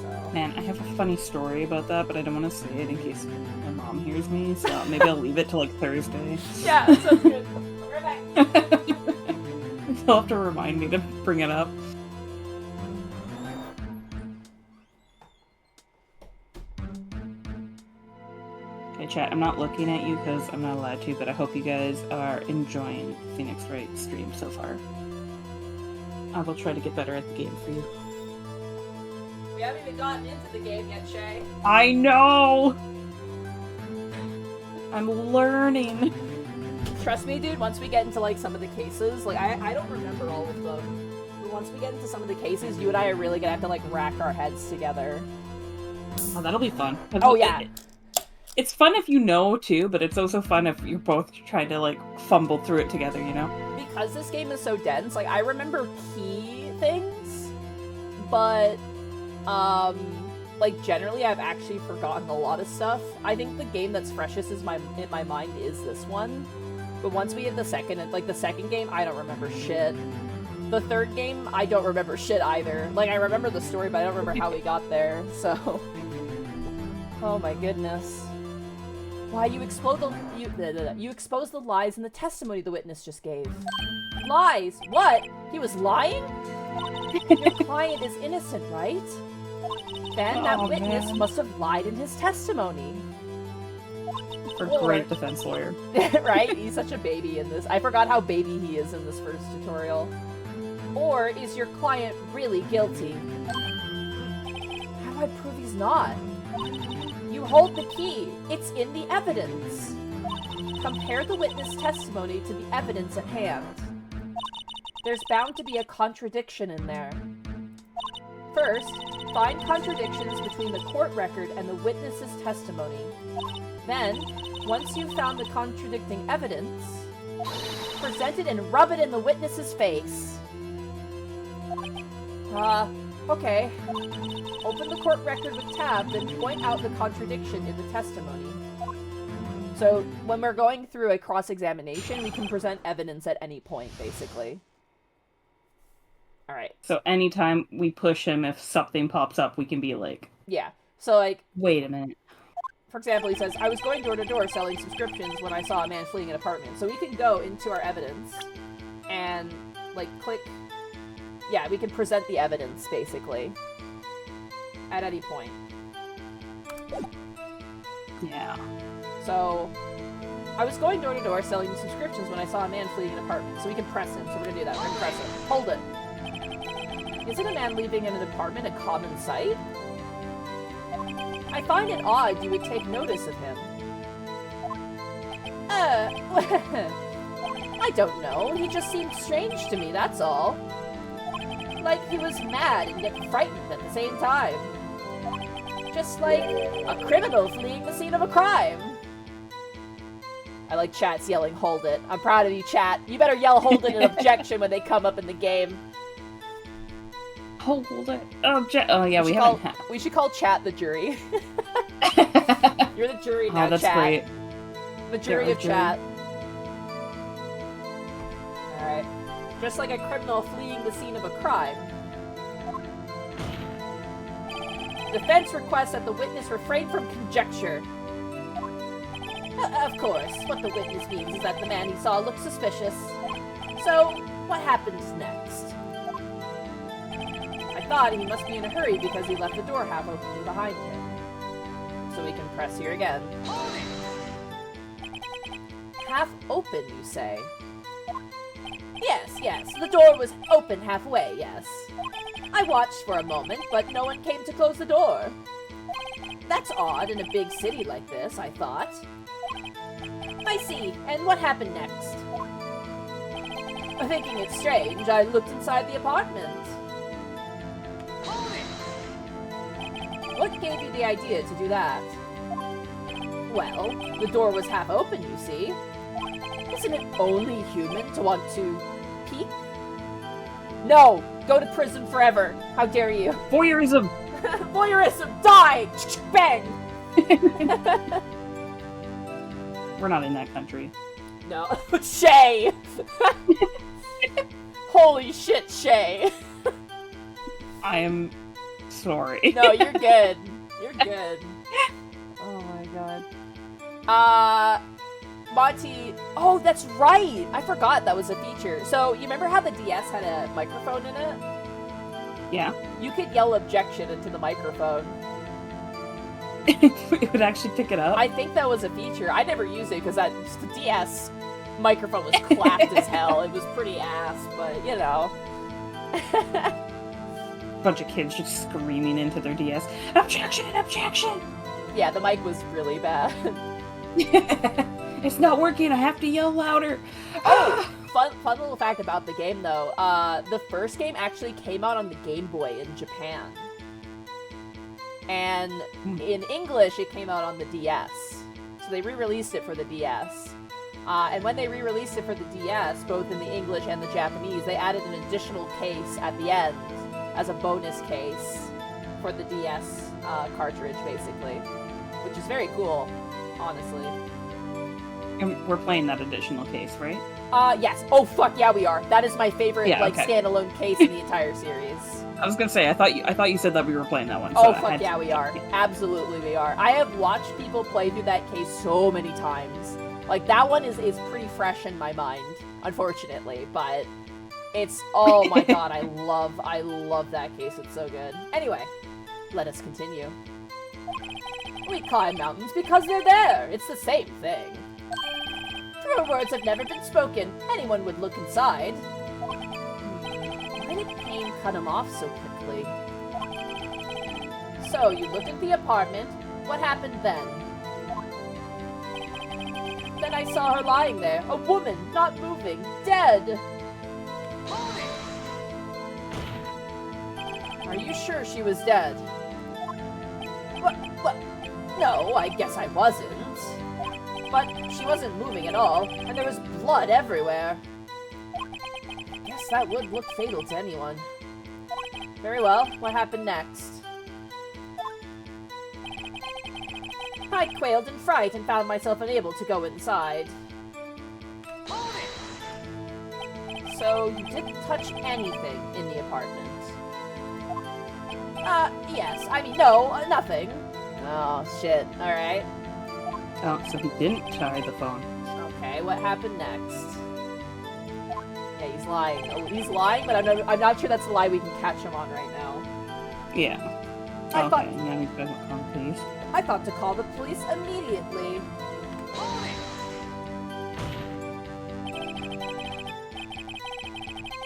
So. Man, I have a funny story about that, but I don't want to say it in case my mom hears me, so maybe I'll leave it till, like, Thursday. Yeah, that sounds good. I'll be right back. You'll have to remind me to bring it up. Okay, chat, I'm not looking at you because I'm not allowed to, but I hope you guys are enjoying Phoenix Wright stream so far. I will try to get better at the game for you. We haven't even gotten into the game yet, Shai. I know! I'm learning. Trust me, dude, once we get into, like, some of the cases, like, I don't remember all of them. But once we get into some of the cases, you and I are really gonna have to, like, rack our heads together. Oh, that'll be fun. Oh, yeah. It's fun if you know, too, but it's also fun if you're both trying to, like, fumble through it together, you know? Because this game is so dense, like, I remember key things, but, like, generally I've actually forgotten a lot of stuff. I think the game that's freshest in my mind is this one. But once we hit the second game, I don't remember shit. The third game, I don't remember shit either. Like, I remember the story, but I don't remember how we got there, so... Oh my goodness. Why, you exposed the lies in the testimony the witness just gave. Lies? What? He was lying? Your client is innocent, right? Then that witness must have lied in his testimony. For a great defense lawyer. Right? He's such a baby in this. I forgot how baby he is in this first tutorial. Or is your client really guilty? How do I prove he's not? You hold the key. It's in the evidence. Compare the witness testimony to the evidence at hand. There's bound to be a contradiction in there. First, find contradictions between the court record and the witness's testimony. Then, once you've found the contradicting evidence, present it and rub it in the witness's face. Okay. Open the court record with tab, then point out the contradiction in the testimony. So, when we're going through a cross-examination, we can present evidence at any point, basically. Alright. So anytime we push him, if something pops up, we can be like... Yeah. So, like... Wait a minute. For example, he says, I was going door to door selling subscriptions when I saw a man fleeing an apartment. So we can go into our evidence and, like, click... Yeah, we can present the evidence, basically. At any point. Yeah. So, I was going door to door selling subscriptions when I saw a man fleeing an apartment. So we can press him. So we're gonna do that. We're gonna press him. Hold it. Isn't a man leaving in an apartment a common sight? I find it odd you would take notice of him. I don't know. He just seemed strange to me, that's all. Like he was mad and yet frightened at the same time. Just like a criminal fleeing the scene of a crime. I like chat's yelling, hold it. I'm proud of you, chat. You better yell hold it in objection when they come up in the game. Hold it. Oh yeah, we haven't had... We should call chat the jury. You're the jury now, that's chat. Great. The jury of chat. Alright. Just like a criminal fleeing the scene of a crime. Defense requests that the witness refrain from conjecture. Of course, what the witness means is that the man he saw looked suspicious. So, what happens next? I thought he must be in a hurry because he left the door half open behind him. So we can press here again. Half open, you say? Yes, the door was open halfway, yes. I watched for a moment, but no one came to close the door. That's odd in a big city like this, I thought. I see, and what happened next? Thinking it strange, I looked inside the apartment. What gave you the idea to do that? Well, the door was half open, you see. Isn't it only human to want to peek? No! Go to prison forever! How dare you! Voyeurism! Voyeurism! Die! Bang! We're not in that country. No. Shay! Holy shit, Shay! I am sorry. No, you're good. You're good. Oh my god. Monty... Oh, that's right! I forgot that was a feature. So, you remember how the DS had a microphone in it? Yeah. You could yell objection into the microphone. It would actually pick it up? I think that was a feature. I never used it because the DS microphone was clapped as hell. It was pretty ass, but, you know. Bunch of kids just screaming into their DS. Objection! Objection! Yeah, the mic was really bad. It's not working, I have to yell louder. Oh, fun little fact about the game, though. The first game actually came out on the Game Boy in Japan. And in English, it came out on the DS. So they re-released it for the DS. And when they re-released it for the DS, both in the English and the Japanese, they added an additional case at the end as a bonus case for the DS cartridge, basically. Which is very cool, honestly. And we're playing that additional case, right? Yes. Oh, fuck yeah, we are. That is my favorite, standalone case in the entire series. I was gonna say, I thought you said that we were playing that one. So fuck yeah, we are. Absolutely, we are. I have watched people play through that case so many times. Like, that one is pretty fresh in my mind, unfortunately, but it's, oh my god, I love that case. It's so good. Anyway, let us continue. We climb mountains because they're there. It's the same thing. True words have never been spoken. Anyone would look inside. Why did pain cut him off so quickly? So, you looked at the apartment. What happened then? Then I saw her lying there. A woman, not moving. Dead. Are you sure she was dead? What? No, I guess I wasn't. But she wasn't moving at all, and there was blood everywhere. Guess that would look fatal to anyone. Very well. What happened next? I quailed in fright and found myself unable to go inside. So, you didn't touch anything in the apartment? Yes. I mean, no, nothing. Oh, shit. Alright. Oh, so he didn't try the phone. Okay, what happened next? Yeah, he's lying. Oh, he's lying, but I'm not sure that's the lie we can catch him on right now. Yeah. I thought- now he's going to call the police. I thought to call the police immediately.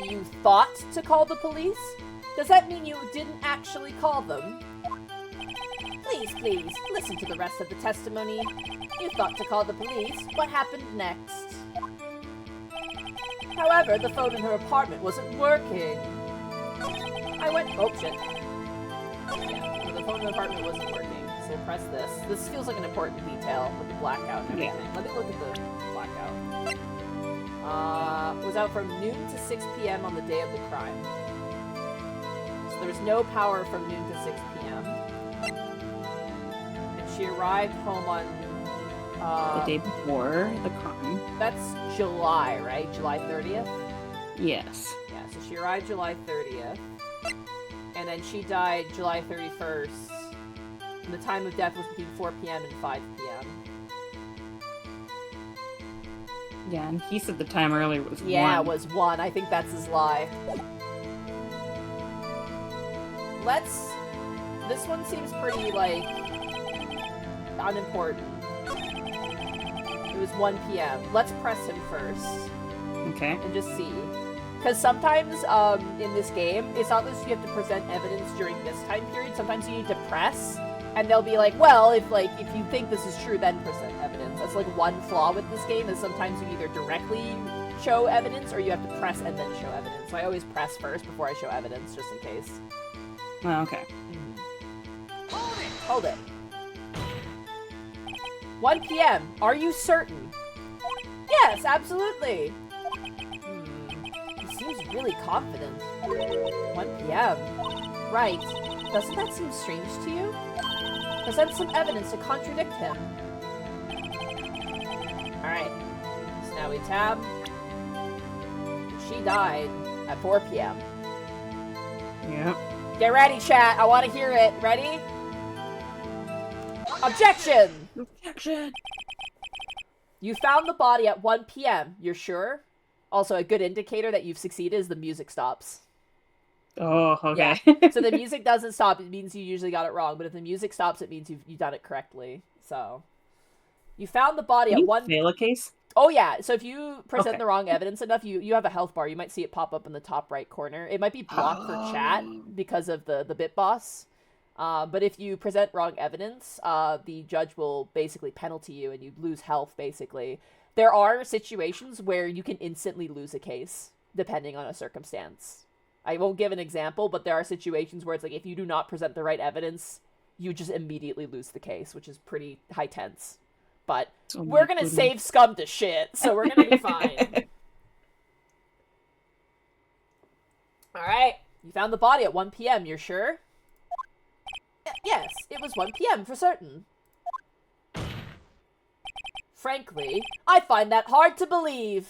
You thought to call the police? Does that mean you didn't actually call them? Please, listen to the rest of the testimony. You thought to call the police. What happened next? However, the phone in her apartment wasn't working. I went- oh shit. Yeah, the phone in her apartment wasn't working. So we'll press this. This feels like an important detail with the blackout and everything. Yeah. Let me look at the blackout. Was out from noon to 6 p.m. on the day of the crime. So there was no power from noon to 6 p.m. And she arrived home on... The day before the crime. That's July, right? July 30th? Yes. Yeah, so she arrived July 30th. And then she died July 31st. And the time of death was between 4 p.m. and 5 p.m. Yeah, and he said the time earlier was 1. Yeah, it was 1. I think that's his lie. This one seems pretty, like, unimportant. It was 1 p.m. Let's press him first. Okay. And just see. Because sometimes, in this game, it's not that you have to present evidence during this time period. Sometimes you need to press, and they'll be like, well, if you think this is true, then present evidence. That's, like, one flaw with this game, is sometimes you either directly show evidence, or you have to press and then show evidence. So I always press first before I show evidence, just in case. Oh, okay. Hold it. 1 p.m. Are you certain? Yes, absolutely. He seems really confident. 1 p.m. Right. Doesn't that seem strange to you? Present some evidence to contradict him. Alright. So now we tab. She died at 4 p.m. Yep. Get ready, chat. I want to hear it. Ready? Objection! Objection! You found the body at 1 p.m. You're sure? Also, a good indicator that you've succeeded is the music stops. Oh, okay. Yeah. So the music doesn't stop. It means you usually got it wrong. But if the music stops, it means you've done it correctly. So, you found the body Can at you 1... fail a case? Oh, yeah. So if you present Okay. the wrong evidence enough, you have a health bar. You might see it pop up in the top right corner. It might be blocked for chat because of the bit boss. But if you present wrong evidence, the judge will basically penalty you and you lose health, basically. There are situations where you can instantly lose a case, depending on a circumstance. I won't give an example, but there are situations where it's like, if you do not present the right evidence, you just immediately lose the case, which is pretty high tense. But Oh my we're gonna goodness. save scum to shit, so we're gonna be fine. Alright, you found the body at 1 p.m., you're sure? Yes, it was 1 p.m. for certain. Frankly, I find that hard to believe.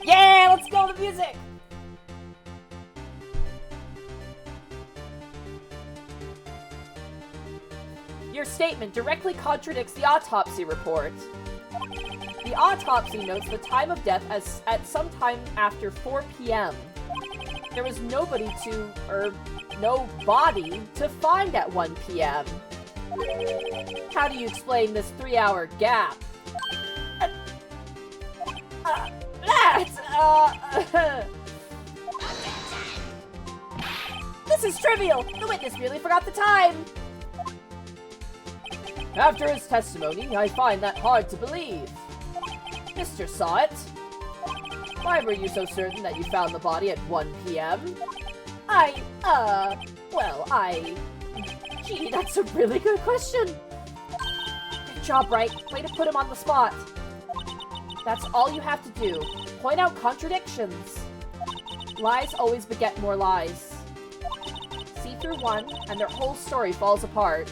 Yeah, let's go to music! Your statement directly contradicts the autopsy report. The autopsy notes the time of death as at some time after 4 p.m. There was no body to find at 1 p.m. How do you explain this 3-hour gap? This is trivial! The witness merely forgot the time! After his testimony, I find that hard to believe. Mr. Saw It. Why were you so certain that you found the body at 1 p.m.? Gee, that's a really good question. Good job, Wright. Way to put him on the spot. That's all you have to do. Point out contradictions. Lies always beget more lies. through one, and their whole story falls apart.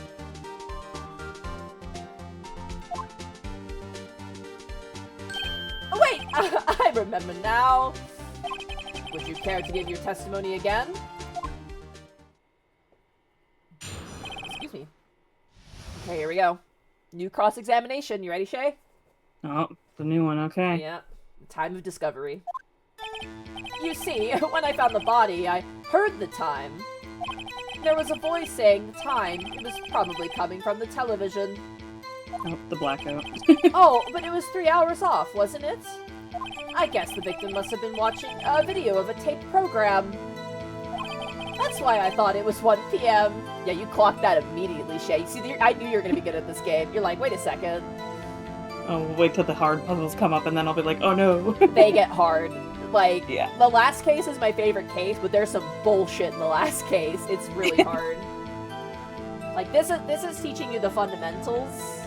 Oh wait! I remember now! Would you care to give your testimony again? Excuse me. Okay, here we go. New cross-examination. You ready, Shay? Oh, the new one, okay. Yeah. Time of discovery. You see, when I found the body, I heard the time. There was a voice saying the time. It was probably coming from the television. Oh, the blackout. Oh, but it was 3 hours off, wasn't it? I guess the victim must have been watching a video of a taped program. That's why I thought it was 1 p.m. Yeah, you clocked that immediately, Shay. See, I knew you were going to be good at this game. You're like, wait a second. Oh, we'll wait till the hard puzzles come up, and then I'll be like, oh no. They get hard. Like, yeah. The last case is my favorite case, but there's some bullshit in the last case. It's really hard. Like, this is teaching you the fundamentals.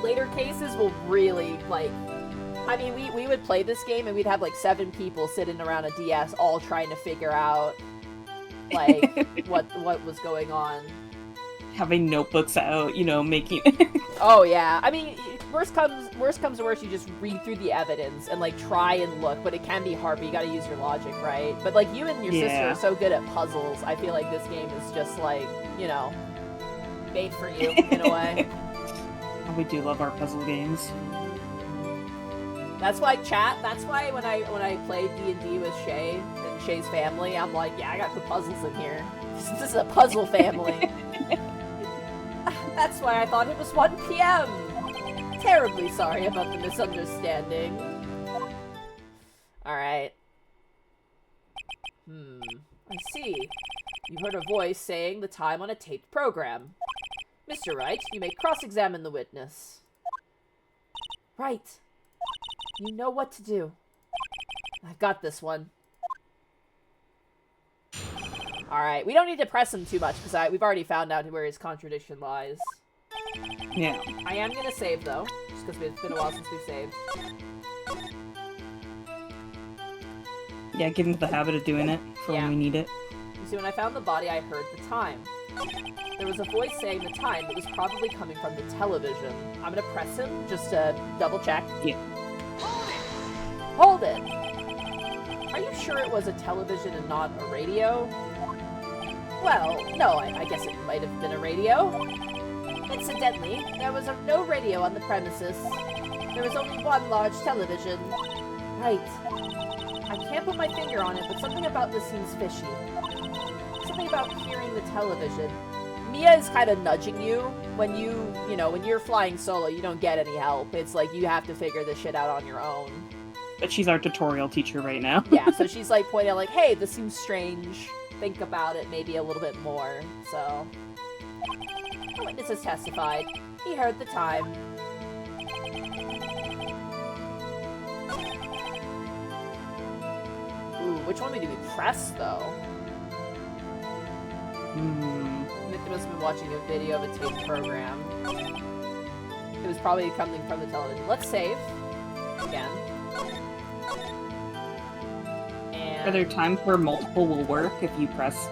Later cases will really, like... I mean, we would play this game and we'd have, like, 7 people sitting around a DS all trying to figure out, like, what was going on. Having notebooks out, you know, making... Oh, yeah. I mean, worst comes to worst, you just read through the evidence and, like, try and look, but it can be hard, but you gotta use your logic, right? But, like, you and your sister are so good at puzzles, I feel like this game is just, like, you know, made for you, in a way. We do love our puzzle games. That's why, chat, that's why when I played D&D with Shay and Shay's family, I'm like, yeah, I gotta put puzzles in here. This is a puzzle family. That's why I thought it was 1 p.m. Terribly sorry about the misunderstanding. Alright. I see. You heard a voice saying the time on a taped program. Mr. Wright, you may cross-examine the witness. Right. You know what to do. I've got this one. Alright, we don't need to press him too much, because we've already found out where his contradiction lies. Yeah. I am gonna save, though, just because it's been a while since we've saved. Yeah, get into the habit of doing it for when we need it. You see, when I found the body, I heard the time. There was a voice saying the time that was probably coming from the television. I'm gonna press him, just to double-check. Yeah. Hold it! Are you sure it was a television and not a radio? Well, no, I guess it might have been a radio. Incidentally, there was no radio on the premises. There was only one large television. Right. I can't put my finger on it, but something about this seems fishy. Something about hearing the television. Mia is kind of nudging you. When when you're flying solo, you don't get any help. It's like you have to figure this shit out on your own. But she's our tutorial teacher right now. Yeah, so she's like pointing out like, hey, this seems strange. Think about it maybe a little bit more, so... The witness has testified. He heard the time. Ooh, which one do we press, though? Victim must have been watching a video of a taped program. It was probably coming from the television. Let's save. Again. Are there times where multiple will work if you press,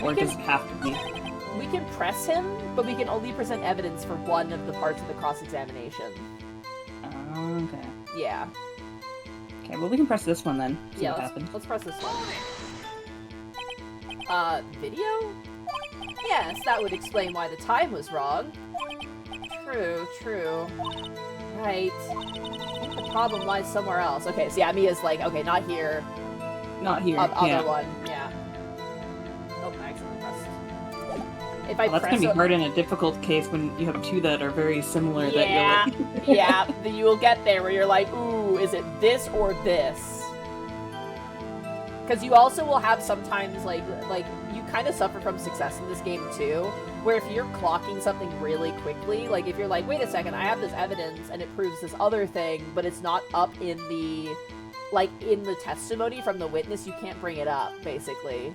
or does it have to be? We can press him, but we can only present evidence for one of the parts of the cross-examination. Okay. Yeah. Okay, well we can press this one then. See what Yeah, happens. let's press this one. Video? Yes, that would explain why the time was wrong. True. Right. I think the problem lies somewhere else. Okay, so yeah, Mia's like, okay, not here. Not here, Other one, yeah. Oh, I accidentally pressed. If I that's press gonna be hard in a difficult case when you have two that are very similar. Yeah, that you're like... yeah, then you will get there where you're like, ooh, is it this or this? Because you also will have sometimes, like you kind of suffer from success in this game, too, where if you're clocking something really quickly, like, if you're like, wait a second, I have this evidence, and it proves this other thing, but it's not up in the, like, in the testimony from the witness, you can't bring it up, basically.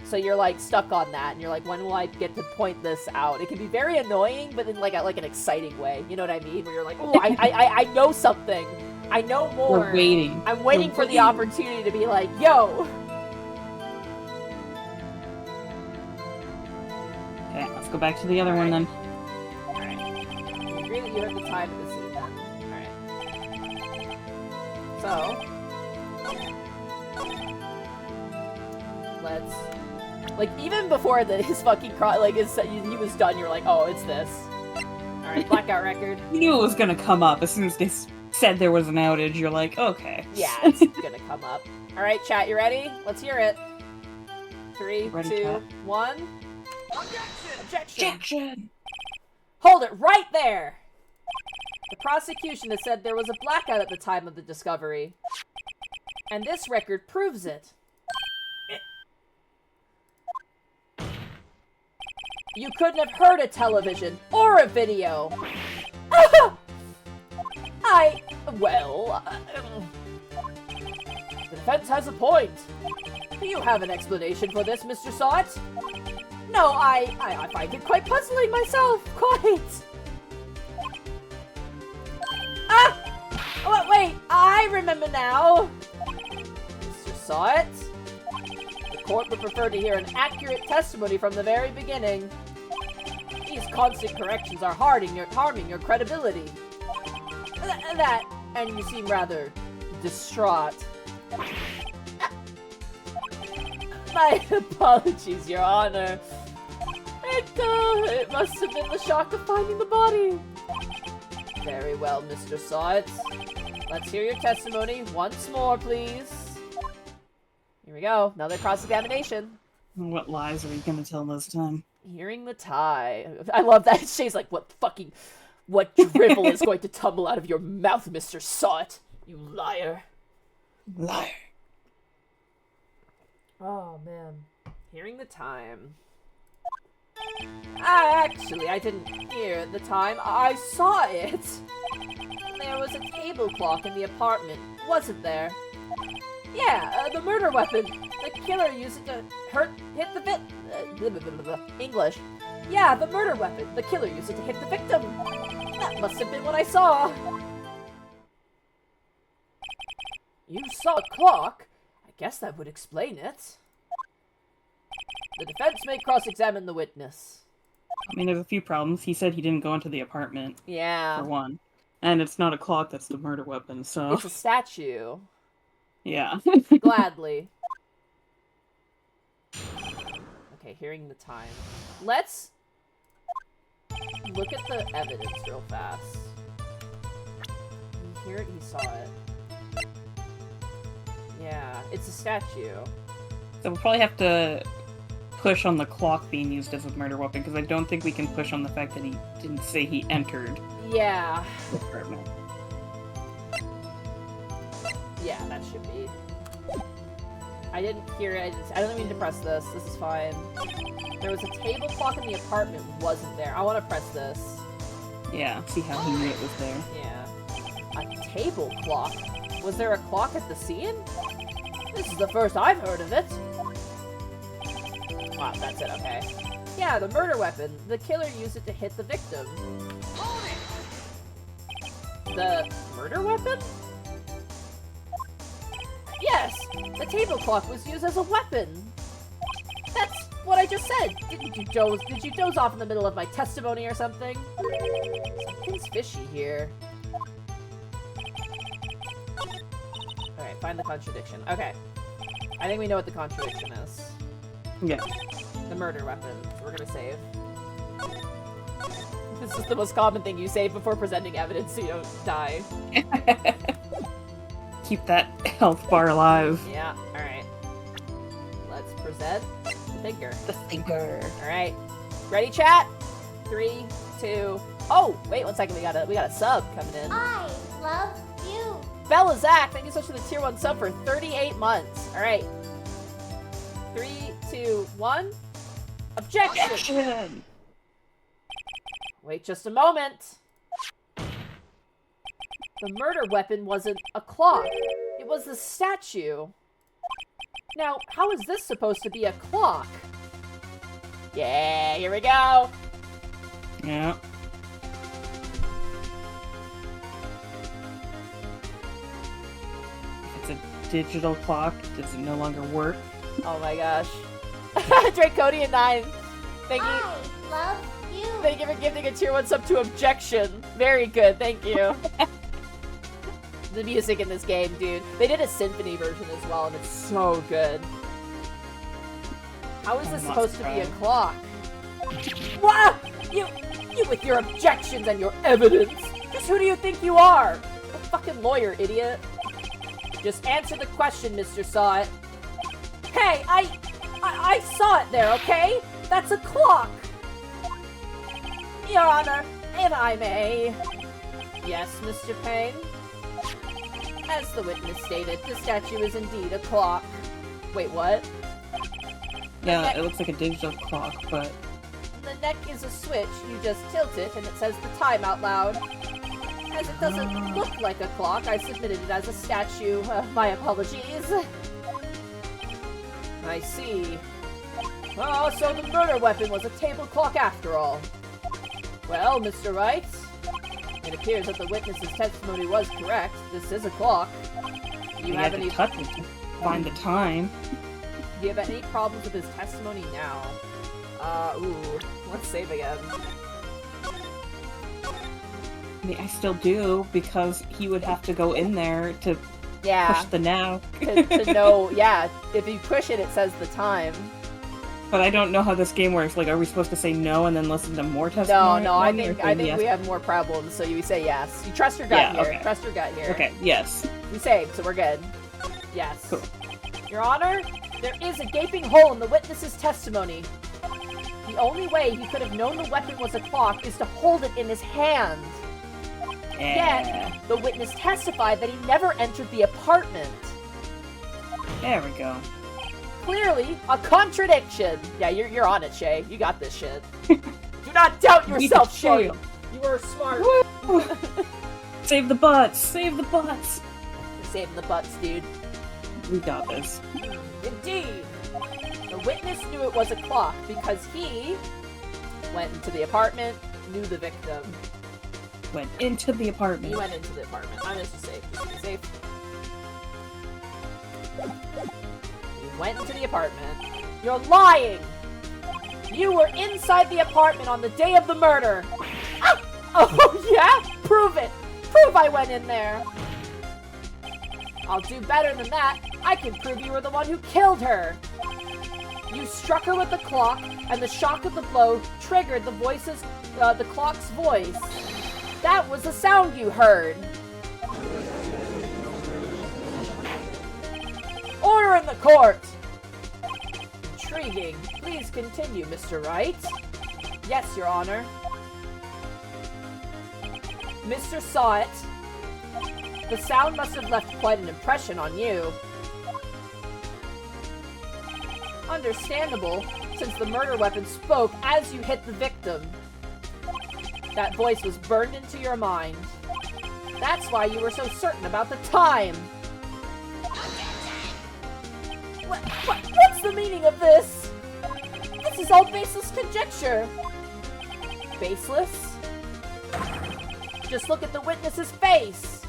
So you're, like, stuck on that, and you're like, when will I get to point this out? It can be very annoying, but in, like, an exciting way, you know what I mean? Where you're like, oh, I know something! I know more! We're waiting. I'm waiting for the opportunity to be like, yo! go back to the other one then. Alright. You agree that you heard the time of the scene then. Alright. So... let's... Like, even before his fucking he was done, you were like, oh, it's this. Alright, blackout record. You knew it was gonna come up as soon as they said there was an outage. You're like, okay. Yeah, it's gonna come up. Alright, chat, you ready? Let's hear it. 3, Ready, 2, chat? 1. Objection! Objection! Hold it right there! The prosecution has said there was a blackout at the time of the discovery. And this record proves it. You couldn't have heard a television or a video. The defense has a point. Do you have an explanation for this, Mr. Sot? No, I find it quite puzzling myself, quite. Ah! Oh, wait, I remember now. Mr. Sot? The court would prefer to hear an accurate testimony from the very beginning. These constant corrections are harming your credibility. And you seem rather distraught. My apologies, Your Honor. It must have been the shock of finding the body. Very well, Mr. Sot. Let's hear your testimony once more, please. Here we go. Another cross-examination. What lies are you gonna tell this time? Hearing the tie. I love that. Shay's like, what drivel is going to tumble out of your mouth, Mr. Sot? You liar. Liar. Oh, man. Hearing the time. Actually, I didn't hear the time. I saw it. There was a table clock in the apartment, wasn't there? Yeah, the murder weapon. The killer used it to hit the English. Yeah, the murder weapon. The killer used it to hit the victim. That must have been what I saw. You saw a clock? I guess that would explain it. The defense may cross-examine the witness. I mean, there's a few problems. He said he didn't go into the apartment, Yeah. for one. And it's not a clock, that's the murder weapon, so... It's a statue. Yeah. Gladly. Okay, hearing the time. Let's look at the evidence real fast. You hear it, he saw it. Yeah, it's a statue. So we'll probably have to push on the clock being used as a murder weapon, because I don't think we can push on the fact that he didn't say he entered Yeah. the apartment. Yeah, that should be. I didn't hear it. I don't mean to press this. This is fine. There was a table clock in the apartment. Wasn't there? I want to press this. Yeah, see how he knew it was there. Yeah. A table clock? Was there a clock at the scene? This is the first I've heard of it. Wow, that's it, okay. Yeah, the murder weapon. The killer used it to hit the victim. The murder weapon? Yes! The table clock was used as a weapon! That's what I just said! Did you doze off in the middle of my testimony or something? Something's fishy here. Alright, find the contradiction. Okay. I think we know what the contradiction is. Yeah. The murder weapon. We're gonna save. This is the most common thing you save before presenting evidence so you don't die. Keep that health bar alive. Yeah, alright. Let's present the thinker. The thinker. Alright. Ready, chat? 3, 2... Oh! Wait 1 second, we got a sub coming in. I love you. Bella Zach, thank you so much for the tier 1 sub for 38 months. Alright. 3, 2, 1. Objection! Objection! Wait just a moment. The murder weapon wasn't a clock. It was the statue. Now, how is this supposed to be a clock? Yeah, here we go. Yeah. It's a digital clock. Does it no longer work? Oh my gosh. Dracodian 9. Thank you. I love you. Thank you for giving a tier 1 sub to Objection. Very good, thank you. The music in this game, dude. They did a symphony version as well, and it's so good. How is this supposed to be a clock? What? You with your objections and your evidence. Just who do you think you are? A fucking lawyer, idiot. Just answer the question, Mr. Saw It. Hey, I saw it there, okay? That's a clock. Your Honor, if I may. Yes, Mr. Payne? As the witness stated, the statue is indeed a clock. Wait, what? Yeah, it looks like a digital clock, but... The neck is a switch, you just tilt it and it says the time out loud. As it doesn't look like a clock, I submitted it as a statue. My apologies. I see. Oh, so the murder weapon was a table clock after all. Well, Mr. Wright, it appears that the witness's testimony was correct. This is a clock. Do you have any... touch it to find the time. Do you have any problems with his testimony now? Ooh. Let's save again. I mean, I still do, because he would have to go in there to push the now. to know, yeah. If you push it, it says the time. But I don't know how this game works. Like, are we supposed to say no and then listen to more testimony? No, I think yes? We have more problems, so you say yes. You trust your gut here. Okay. Trust your gut here. Okay, yes. We saved, so we're good. Yes. Cool. Your Honor, there is a gaping hole in the witness's testimony. The only way he could have known the weapon was a clock is to hold it in his hand. Yet, the witness testified that he never entered the apartment. There we go. Clearly, a contradiction. Yeah, you're on it, Shay. You got this shit. Do not doubt yourself, Shay. You are smart. Save the butts! Save the butts! You're saving the butts, dude. We got this. Indeed. The witness knew it was a clock because he went into the apartment, knew the victim. Went into the apartment. He went into the apartment. I'm just safe. Just be safe. He went into the apartment. You're lying! You were inside the apartment on the day of the murder! Ah! Oh, yeah? Prove it! Prove I went in there! I'll do better than that. I can prove you were the one who killed her! You struck her with the clock, and the shock of the blow triggered the clock's voice. That was the sound you heard! Order in the court! Intriguing. Please continue, Mr. Wright. Yes, Your Honor. Mr. Saw It. The sound must have left quite an impression on you. Understandable, since the murder weapon spoke as you hit the victim. That voice was burned into your mind. That's why you were so certain about the time. What's the meaning of this? This is all baseless conjecture. Baseless? Just look at the witness's face.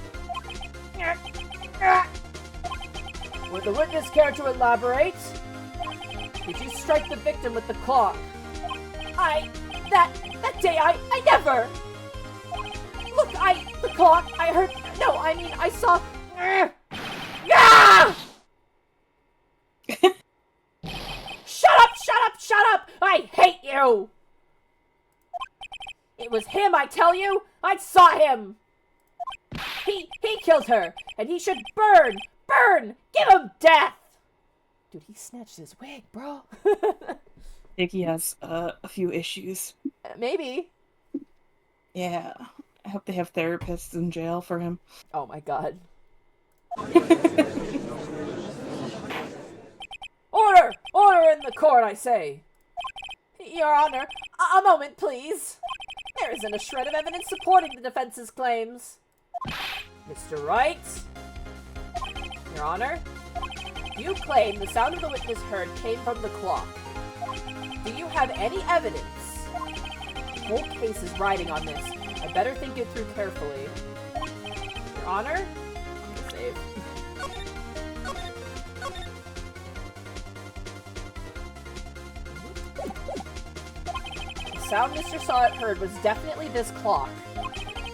Would the witness care to elaborate? Did you strike the victim with the clock? That day, I never! Look, the clock, I heard, no, I mean, I saw, ah! Shut up! I hate you! It was him, I tell you! I saw him! He killed her, and he should burn! Give him death! Dude, he snatched his wig, bro. I think he has a few issues. Maybe. Yeah. I hope they have therapists in jail for him. Oh my god. Order in the court, I say. Your Honor, a moment, please. There isn't a shred of evidence supporting the defense's claims. Mr. Wright? Your Honor? You claim the sound of the witness heard came from the clock. Do you have any evidence? The whole case is riding on this. I better think it through carefully. Your Honor? Save. The sound Mr. Sawit heard was definitely this clock.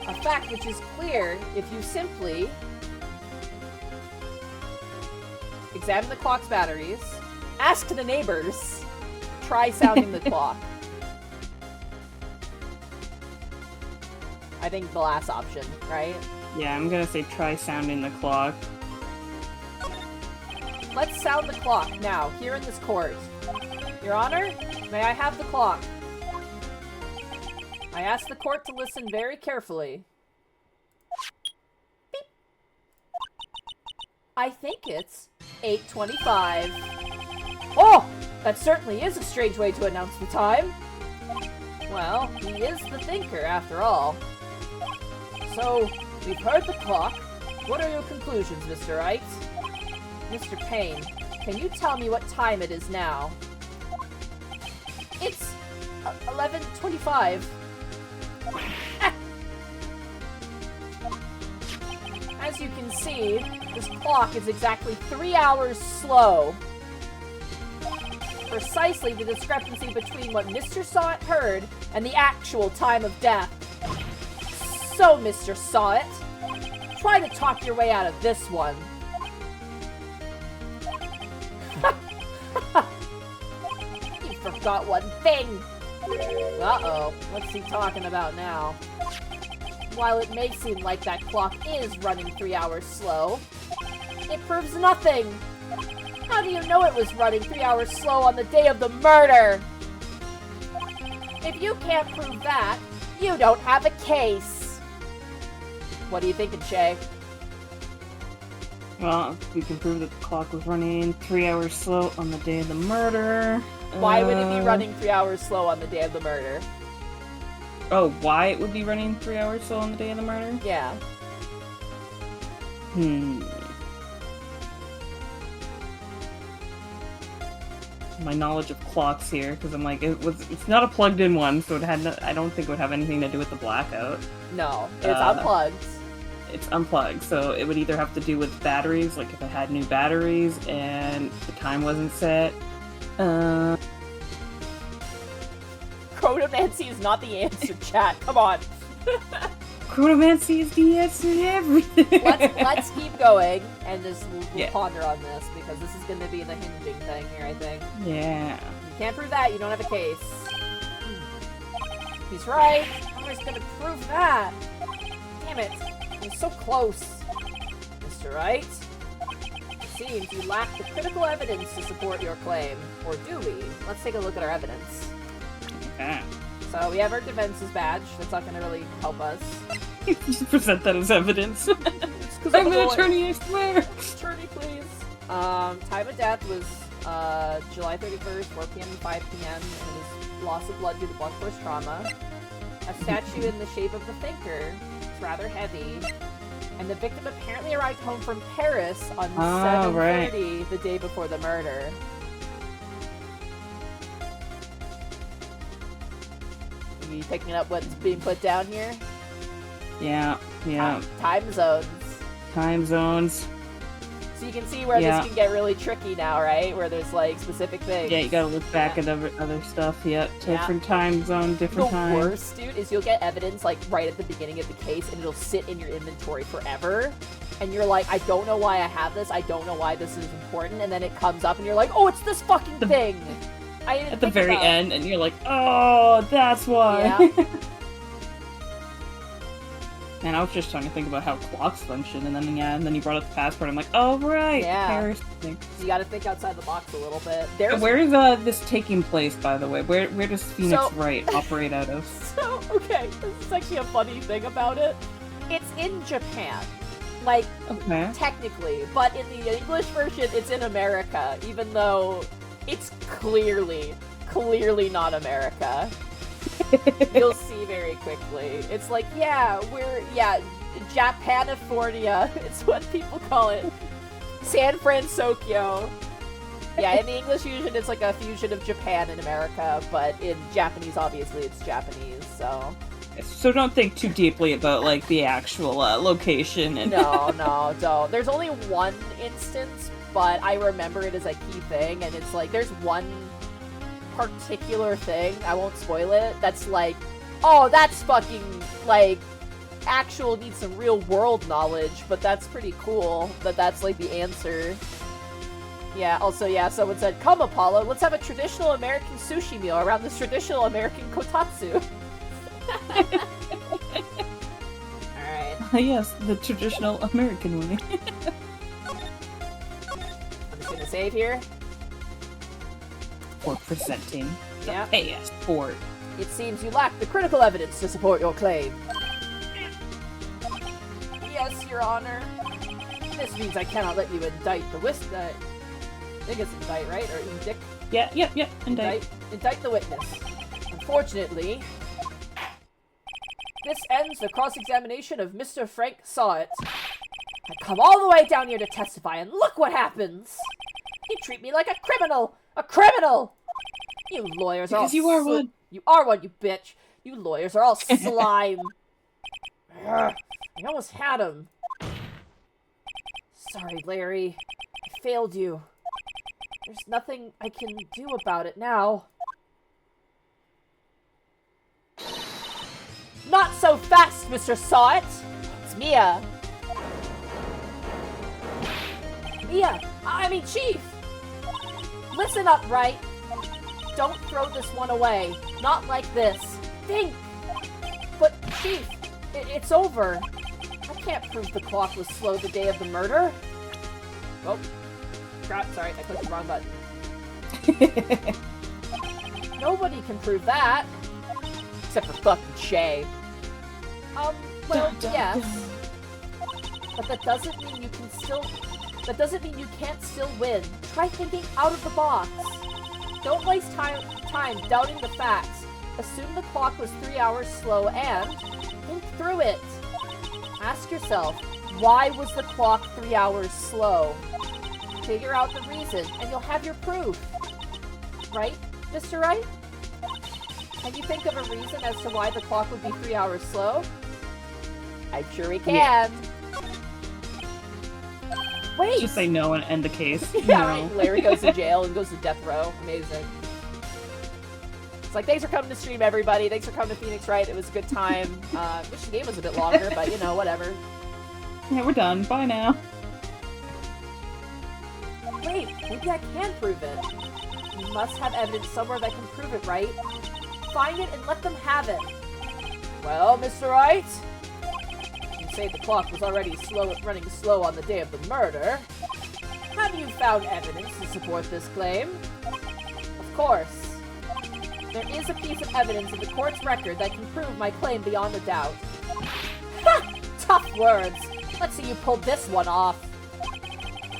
A fact which is clear if you simply examine the clock's batteries, ask the neighbors, try sounding the clock. I think the last option, right? Yeah, I'm gonna say try sounding the clock. Let's sound the clock now, here in this court. Your Honor, may I have the clock? I ask the court to listen very carefully. Beep. I think it's 8:25. Oh! That certainly is a strange way to announce the time. Well, he is the thinker, after all. So, we've heard the clock. What are your conclusions, Mr. Wright? Mr. Payne, can you tell me what time it is now? It's 11:25. As you can see, this clock is exactly 3 hours slow. Precisely the discrepancy between what Mr. Sawit heard and the actual time of death. So, Mr. Sawit, try to talk your way out of this one. You forgot one thing! Uh-oh, what's he talking about now? While it may seem like that clock is running 3 hours slow, it proves nothing! How do you know it was running 3 hours slow on the day of the murder? If you can't prove that, you don't have a case! What are you thinking, Shay? Well, we can prove that the clock was running 3 hours slow on the day of the murder. Why would it be running 3 hours slow on the day of the murder? Oh, why it would be running 3 hours slow on the day of the murder? Yeah. My knowledge of clocks here, because I'm like, it's not a plugged-in one, so it had I don't think it would have anything to do with the blackout. No, it's unplugged. It's unplugged, so it would either have to do with batteries, like if it had new batteries and the time wasn't set. Chronomancy is not the answer, chat. Come on. Chronomancy is the answer to everything. Let's keep going and just we'll ponder on this, because this is going to be the hinging thing here, I think. Yeah. You can't prove that, you don't have a case. He's right. I'm just going to prove that. Damn it. I'm so close. Mr. Wright? It seems you lack the critical evidence to support your claim. Or do we? Let's take a look at our evidence. Okay. So we have our defense's badge. That's not going to really help us. Just present that as evidence. I'm an attorney, I swear. Attorney, please. Time of death was July 31st, 4 p.m. to 5 p.m. and it was loss of blood due to blunt force trauma. A statue in the shape of the thinker. It's rather heavy. And the victim apparently arrived home from Paris on 7:30 the day before the murder. Are you picking up what's being put down here? Yeah. Time zones. Time zones. So you can see where this can get really tricky now, right? Where there's like specific things. Yeah, you gotta look back at other stuff. Yep, different time zone, different time. The worst, dude, is you'll get evidence like right at the beginning of the case, and it'll sit in your inventory forever. And you're like, I don't know why I have this. I don't know why this is important. And then it comes up, and you're like, oh, it's this fucking thing. I didn't at the think very about end, and you're like, oh, that's why. Yeah. Man, I was just trying to think about how clocks function, and then you brought up the passport. I'm like, oh right, Yeah. Paris. You got to think outside the box a little bit. Where is this taking place, by the way? Where does Phoenix Wright operate out of? So, okay, this is actually a funny thing about it. It's in Japan, like technically, but in the English version, it's in America, even though it's clearly not America. You'll see very quickly. It's like, Japanifornia. It's what people call it. San Francisco. Yeah, in the English fusion, it's like a fusion of Japan and America, but in Japanese, obviously, it's Japanese, so... So don't think too deeply about, like, the actual location. And No, don't. There's only one instance, but I remember it as a key thing, and it's like, there's one particular thing, I won't spoil it, that's like, oh, that's fucking, like, actual needs some real world knowledge, but that's pretty cool that that's, like, the answer. Yeah, also, yeah, someone said, come, Apollo, let's have a traditional American sushi meal around this traditional American kotatsu. Alright. Yes, the traditional American way. I'm just gonna save here. For presenting the Yeah. passport. It seems you lack the critical evidence to support your claim. Yes, Your Honor. This means I cannot let you indict the I think it's indict, right? Or indict? Yeah, indict. Indict the witness. Unfortunately, this ends the cross-examination of Mr. Frank Sawit. I come all the way down here to testify, and look what happens! You treat me like a criminal! A criminal! You lawyers are all Because you are one. You are one, you bitch! You lawyers are all slime! Ugh, I almost had him. Sorry, Larry. I failed you. There's nothing I can do about it now. Not so fast, Mr. Sawit! It's Mia. Chief! Listen up, Wright. Don't throw this one away. Not like this. Think! But, Chief, it's over. I can't prove the clock was slow the day of the murder. Oh. Crap, sorry, I clicked the wrong button. Nobody can prove that. Except for fucking Shay. Well, yes. But that doesn't mean you can still... That doesn't mean you can't still win. Try thinking out of the box. Don't waste time doubting the facts. Assume the clock was 3 hours slow and think through it. Ask yourself, why was the clock 3 hours slow? Figure out the reason, and you'll have your proof. Right, Mr. Wright? Can you think of a reason as to why the clock would be 3 hours slow? I'm sure we can. Yeah. Wait! Just say no and end the case. Yeah, No. right. Larry goes to jail and goes to death row. Amazing. It's like, thanks for coming to stream, everybody. Thanks for coming to Phoenix Wright. It was a good time. Wish the game was a bit longer, but, you know, whatever. Yeah, we're done. Bye now. Wait, maybe I can prove it. You must have evidence somewhere that can prove it, right? Find it and let them have it. Well, Mr. Wright? You say the clock was already running slow on the day of the murder. Have you found evidence to support this claim? Of course. There is a piece of evidence in the court's record that can prove my claim beyond a doubt. Ha! Tough words. Let's see you pull this one off.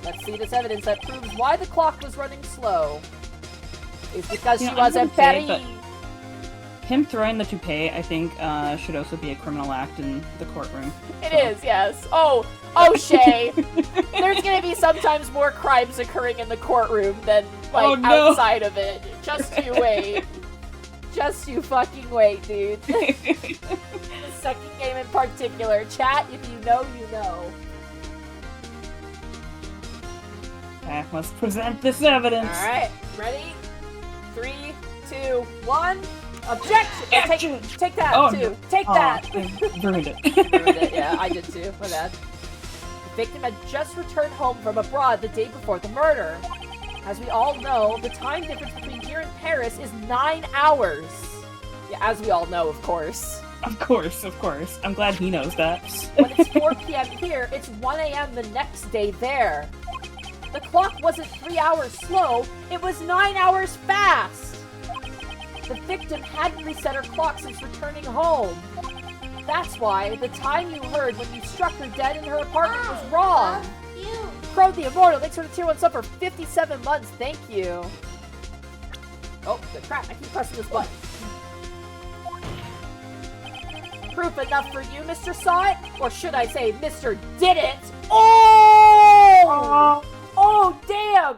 Let's see this evidence that proves why the clock was running slow. It's because she was in Paris. Him throwing the toupee, I think, should also be a criminal act in the courtroom. It is, yes. Oh, Shay. There's gonna be sometimes more crimes occurring in the courtroom than, like, outside of it. Just you wait. Just you fucking wait, dude. The second game in particular. Chat, if you know, you know. I must present this evidence. Alright, ready? 3, 2, 1. Objection! Take that, too. Take that! I ruined it. Ruined it, yeah, I did too. My bad. The victim had just returned home from abroad the day before the murder. As we all know, the time difference between here and Paris is 9 hours. Yeah, as we all know, of course. Of course. I'm glad he knows that. When it's 4 p.m. here, it's 1 a.m. the next day there. The clock wasn't 3 hours slow, it was 9 hours fast! The victim hadn't reset her clock since returning home. That's why the time you heard when you struck her dead in her apartment was wrong. Crow the Immortal, thanks for the tier 1 sub for 57 months, thank you. Oh, the crap, I keep pressing this button. Proof enough for you, Mr. Sawit? Or should I say, Mr. Did It? Oh! Oh, damn!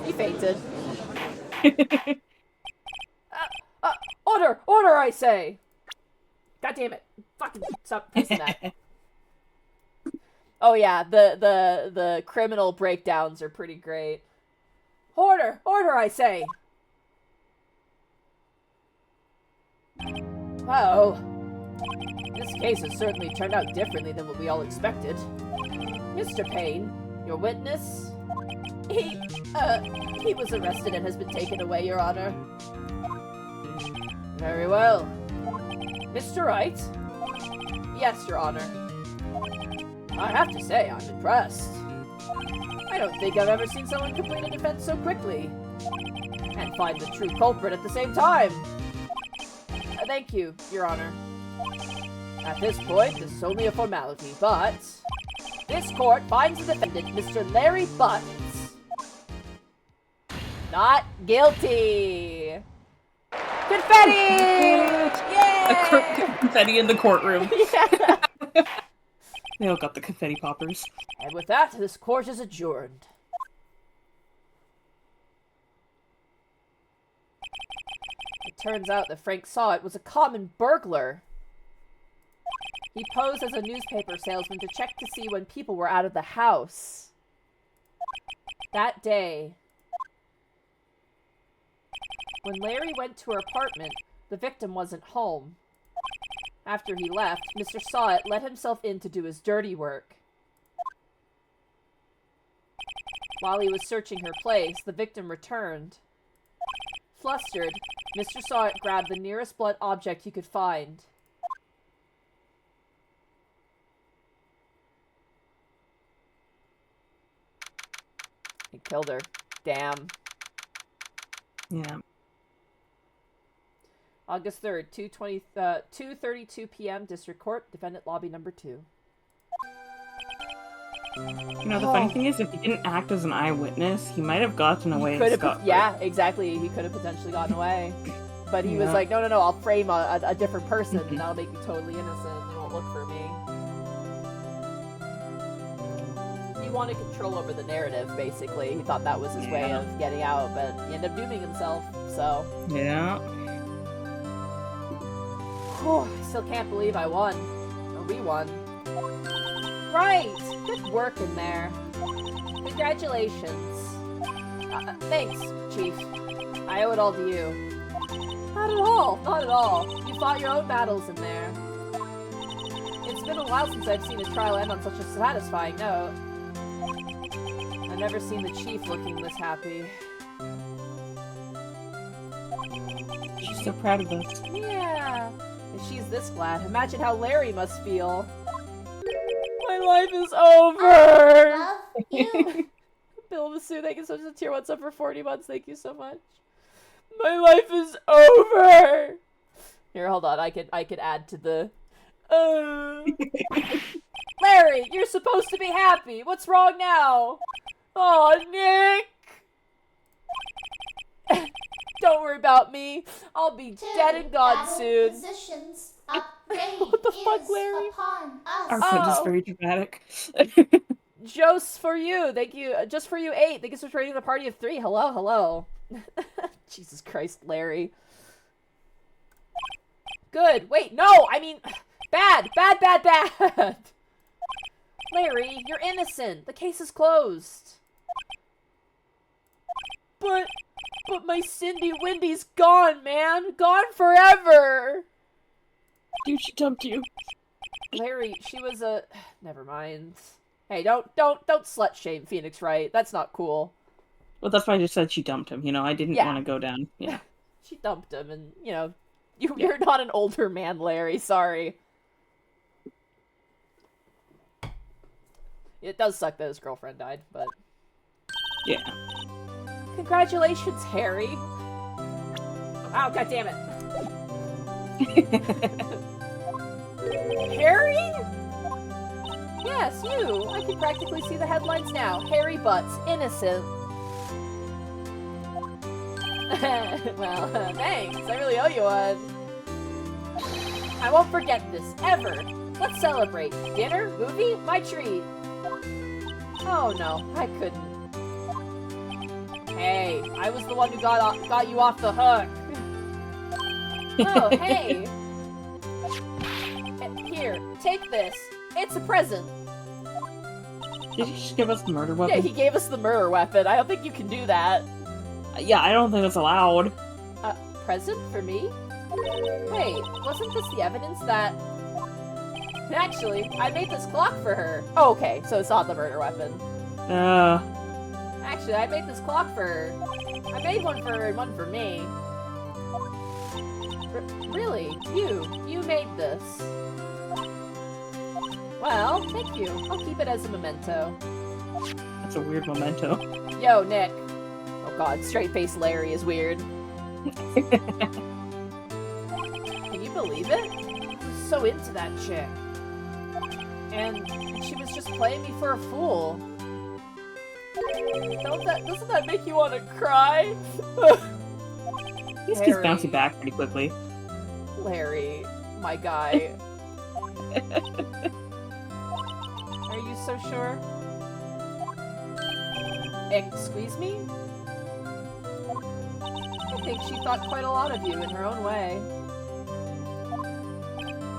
He fainted. Order, I say! God damn it. Fucking stop pressing that. Oh yeah, the criminal breakdowns are pretty great. Order! Order, I say! Oh, this case has certainly turned out differently than what we all expected. Mr. Payne, your witness? He was arrested and has been taken away, Your Honor. Very well. Mr. Wright? Yes, Your Honor. I have to say, I'm impressed. I don't think I've ever seen someone complete a defense so quickly. And find the true culprit at the same time. Thank you, Your Honor. At this point, this is only a formality, but... this court finds the defendant, Mr. Larry Butts, not guilty! Confetti! Yay! Confetti in the courtroom. Yeah. They all got the confetti poppers. And with that, this court is adjourned. It turns out that Frank saw it was a common burglar. He posed as a newspaper salesman to check to see when people were out of the house. That day, when Larry went to her apartment, the victim wasn't home. After he left, Mr. Sawit let himself in to do his dirty work. While he was searching her place, the victim returned. Flustered, Mr. Sawit grabbed the nearest blunt object he could find. He killed her. Damn. Yeah. August 3rd, 2:32 p.m. District Court, Defendant Lobby Number 2. You know, the funny thing is, if he didn't act as an eyewitness, he might have gotten away scot-free. Yeah, exactly. He could have potentially gotten away. But he was Yeah. like, no, I'll frame a different person, and that'll make me totally innocent. They won't look for me. He wanted control over the narrative, basically. He thought that was his way of getting out, but he ended up dooming himself, so... Yeah. Whew, I still can't believe I won. Or we won. Right! Good work in there. Congratulations. Thanks, Chief. I owe it all to you. Not at all, not at all. You fought your own battles in there. It's been a while since I've seen a trial end on such a satisfying note. I've never seen the Chief looking this happy. She's so proud of us. Yeah. If she's this glad, imagine how Larry must feel. My life is over! Love you. Bill Masu, thank you so much for tier 1 sub for 40 months. Thank you so much. My life is over! Here, hold on. I could add to the... Larry, you're supposed to be happy. What's wrong now? Aw, Nick! Don't worry about me. I'll be dead and gone soon. Positions. Upgrade What the fuck, is Larry? upon us. Our friend is very dramatic. Just for you. Thank you. Just for you, 8. Thank you so much for joining the party of 3. Hello, hello. Jesus Christ, Larry. Good. Wait, no! I mean, bad. Larry, you're innocent. The case is closed. But my Cindy Wendy's gone, man. Gone forever. Dude, she dumped you. Larry, she was a... Never mind. Hey, don't slut shame Phoenix Wright. That's not cool. Well, that's why I just said she dumped him. You know, I didn't want to go down. Yeah. She dumped him, and, you know, you're not an older man, Larry. Sorry. It does suck that his girlfriend died, but... Yeah. Congratulations, Harry. Oh, God damn it. Harry? Yes, you. I can practically see the headlines now. Harry Butts, innocent. Well, thanks. I really owe you one. I won't forget this, ever. Let's celebrate. Dinner? Movie? My treat. Oh, no. I couldn't. Hey, I was the one who got you off the hook. Oh, hey. Here, take this. It's a present. Did he just give us the murder Yeah, weapon? he gave us the murder weapon. I don't think you can do that. Yeah, I don't think that's allowed. Present for me? Wait, wasn't this the evidence that... Actually, I made this clock for her. Oh, okay, so it's not the murder weapon. Actually, I made this clock for her. I made one for her and one for me. Really? You made this. Well, thank you. I'll keep it as a memento. That's a weird memento. Yo, Nick. Oh god, straight-faced Larry is weird. Can you believe it? I was so into that chick. And she was just playing me for a fool. Doesn't that make you want to cry? He's just bouncing back pretty quickly. Larry, my guy. Are you so sure? Excuse me? I think she thought quite a lot of you in her own way.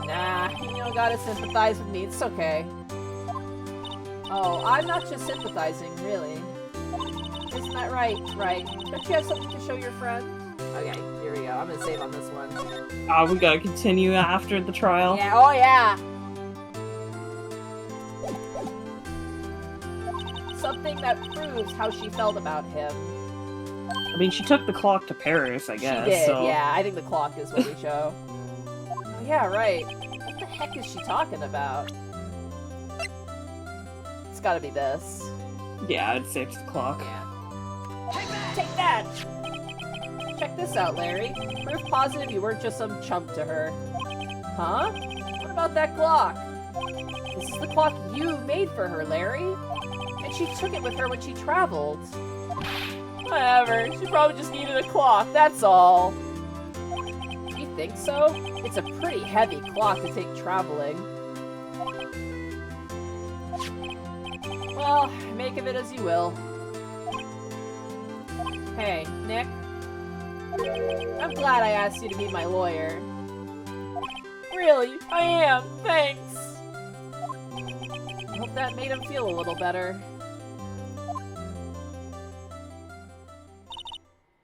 Nah, you don't gotta sympathize with me, it's okay. Oh, I'm not just sympathizing, really. Isn't that right? Right. Don't you have something to show your friend? Okay, here we go. I'm gonna save on this one. Oh, we gotta continue after the trial. Yeah, oh yeah! Something that proves how she felt about him. I mean, she took the clock to Paris, I guess. She did, so... yeah. I think the clock is what we show. Oh, yeah, right. What the heck is she talking about? It's gotta be this. Yeah, I'd say it's the clock. Yeah. Take that! Check this out, Larry. Proof positive you weren't just some chump to her. Huh? What about that clock? This is the clock you made for her, Larry. And she took it with her when she traveled. Whatever. She probably just needed a clock, that's all. You think so? It's a pretty heavy clock to take traveling. Well, make of it as you will. Hey, Nick. I'm glad I asked you to be my lawyer. Really, I am. Thanks. I hope that made him feel a little better.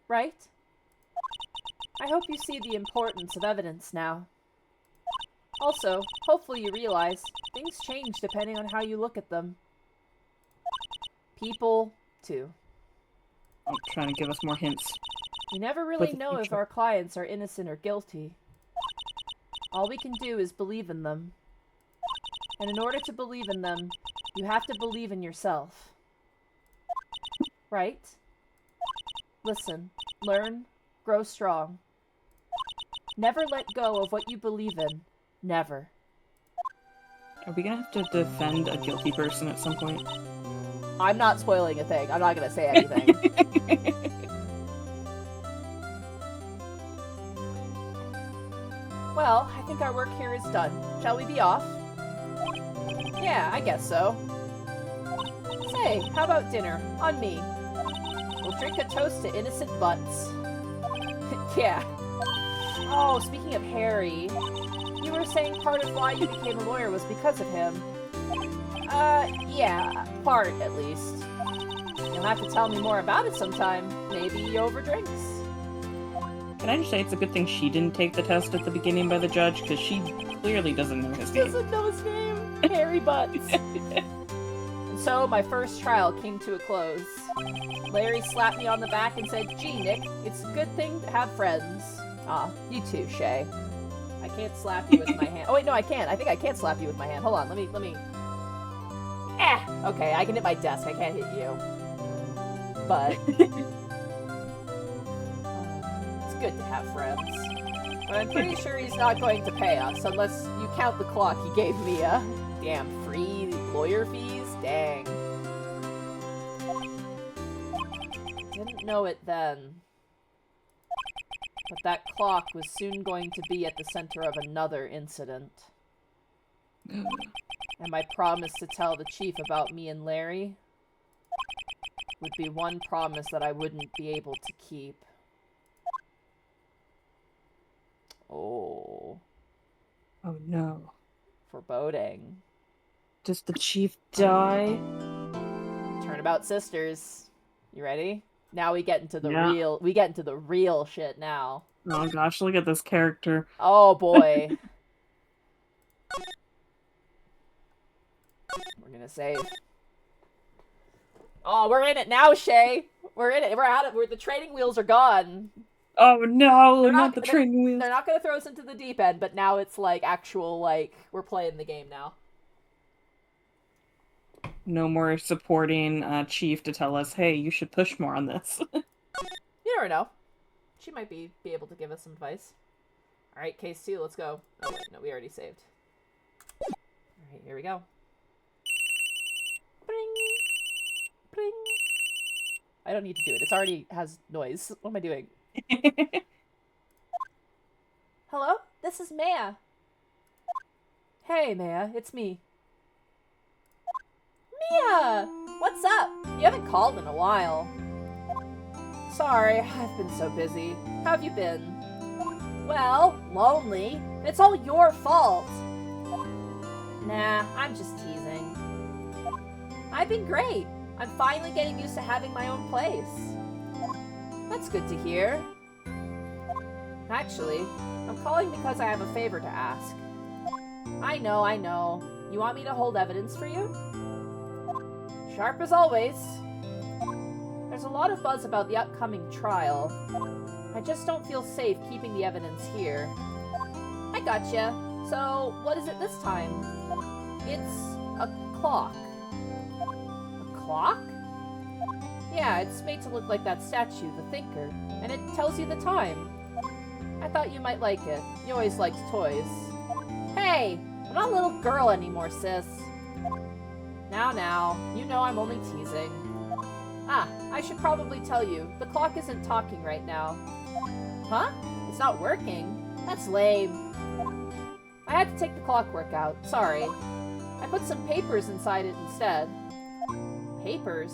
Right? I hope you see the importance of evidence now. Also, hopefully you realize things change depending on how you look at them. People, too. I'm trying to give us more hints. We never really know if our clients are innocent or guilty. All we can do is believe in them. And in order to believe in them, you have to believe in yourself. Right? Listen, learn, grow strong. Never let go of what you believe in. Never. Are we gonna have to defend a guilty person at some point? I'm not spoiling a thing. I'm not gonna say anything. Well, I think our work here is done. Shall we be off? Yeah, I guess so. Say, how about dinner? On me. We'll drink a toast to innocent butts. Yeah. Oh, speaking of Harry, you were saying part of why you became a lawyer was because of him. Yeah, part at least. You'll have to tell me more about it sometime. Maybe over drinks. Can I just say it's a good thing she didn't take the test at the beginning by the judge, because she clearly doesn't know his name. Doesn't know his name. Harry Butts. And so my first trial came to a close. Larry slapped me on the back and said, "Gee, Nick, it's a good thing to have friends." Ah, you too, Shay. I can't slap you with my hand. Oh wait, no, I can't. I think I can't slap you with my hand. Hold on, let me. Okay, I can hit my desk. I can't hit you. But it's good to have friends. But I'm pretty sure he's not going to pay us unless you count the clock he gave me. Damn free lawyer fees. Dang. Didn't know it then. But that clock was soon going to be at the center of another incident. And my promise to tell the chief about me and Larry would be one promise that I wouldn't be able to keep. Oh. Oh no. Foreboding. Does the chief die? Turnabout sisters. You ready? Now we get into the Yeah. real shit now. Oh gosh, look at this character. Oh boy. We're gonna save. Oh, we're in it now, Shay. We're in it. We're out of. The training wheels are gone. Oh no, They're not the training wheels. They're not gonna throw us into the deep end, but now it's like actual we're playing the game now. No more supporting Chief to tell us, hey, you should push more on this. You never know. She might be able to give us some advice. All right, case 2, let's go. Oh wait, no, we already saved. All right, here we go. Bring, bring. I don't need to do it. It's already has noise. What am I doing? Hello? This is Maya. Hey, Maya. It's me. Mia! What's up? You haven't called in a while. Sorry, I've been so busy. How have you been? Well, lonely. It's all your fault. Nah, I'm just teasing. I've been great. I'm finally getting used to having my own place. That's good to hear. Actually, I'm calling because I have a favor to ask. I know. You want me to hold evidence for you? Sharp as always. There's a lot of buzz about the upcoming trial. I just don't feel safe keeping the evidence here. I gotcha. So, what is it this time? It's a clock. A clock? Yeah, it's made to look like that statue, the Thinker, and it tells you the time. I thought you might like it. You always liked toys. Hey! I'm not a little girl anymore, sis. Now, you know I'm only teasing. Ah, I should probably tell you, the clock isn't talking right now. Huh? It's not working? That's lame. I had to take the clockwork out, sorry. I put some papers inside it instead. Papers?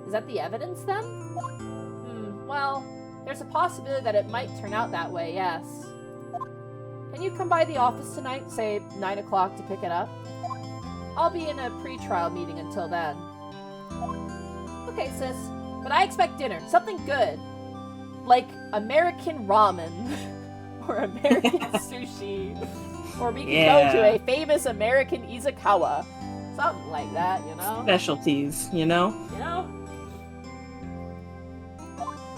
Is that the evidence then? Well, there's a possibility that it might turn out that way, yes. Can you come by the office tonight, say 9 o'clock, to pick it up? I'll be in a pre-trial meeting until then. Okay, sis. But I expect dinner. Something good. Like American ramen. Or American sushi. Or we can go to a famous American izakawa. Something like that, you know? Specialties, you know? You know?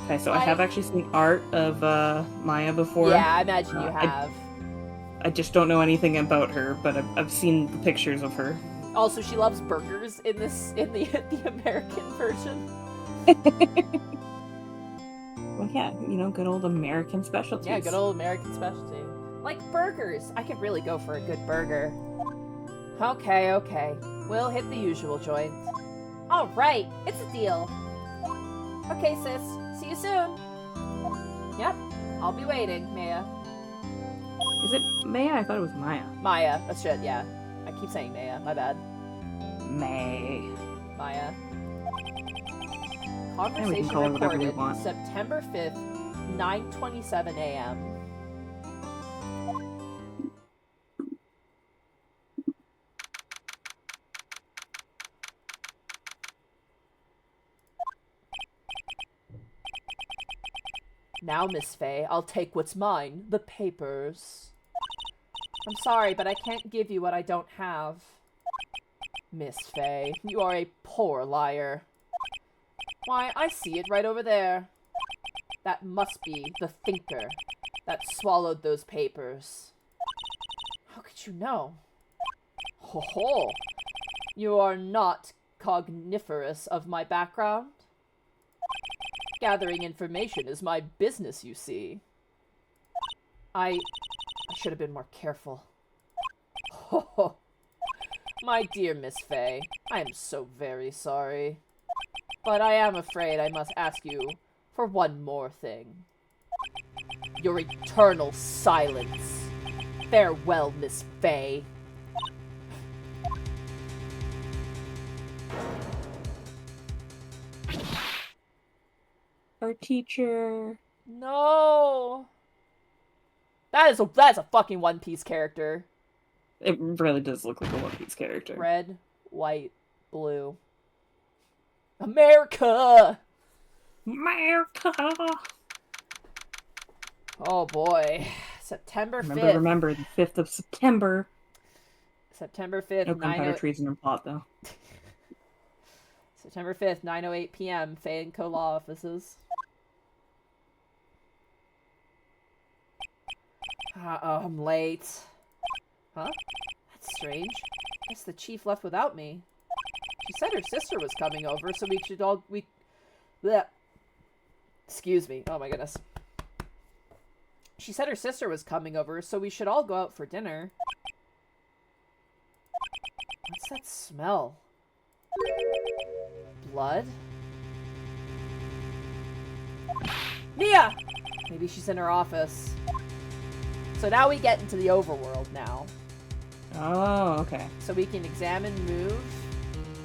Okay, so I have actually seen art of Maya before. Yeah, I imagine you have. I just don't know anything about her, but I've seen the pictures of her. Also, she loves burgers in the American version. Well, yeah, you know, good old American specialties. Yeah, good old American specialty. Like burgers. I could really go for a good burger. Okay. We'll hit the usual joint. All right, it's a deal. Okay, sis. See you soon. Yep, I'll be waiting, Maya. Is it Maya? I thought it was Maya. Maya. That's shit, yeah. I keep saying Maya. My bad. Maya. Conversation call her whatever we recorded want. September 5th, 9:27 a.m. Now, Miss Faye, I'll take what's mine, the papers. I'm sorry, but I can't give you what I don't have. Miss Faye, you are a poor liar. Why, I see it right over there. That must be the Thinker that swallowed those papers. How could you know? Ho ho! You are not cogniferous of my background? Gathering information is my business, you see. I should have been more careful. Ho ho! My dear Miss Faye, I am so very sorry. But I am afraid I must ask you for one more thing. Your eternal silence. Farewell, Miss Faye. Our teacher. No. That's a fucking One Piece character. It really does look like a One Piece character. Red, white, blue. America! America! Oh boy. September 5th. Remember, the 5th of September. September 5th, No gunpowder treason or plot, though. September 5th, 9:08 p.m., Faye & Co. Law Offices. Oh, I'm late. Huh? That's strange. Guess the chief left without me. She said her sister was coming over, so we should all... Blech. Excuse me. Oh my goodness. She said her sister was coming over, so we should all go out for dinner. What's that smell? Blood? Mia! Maybe she's in her office. So now we get into the overworld now. Oh, okay. So we can examine, move.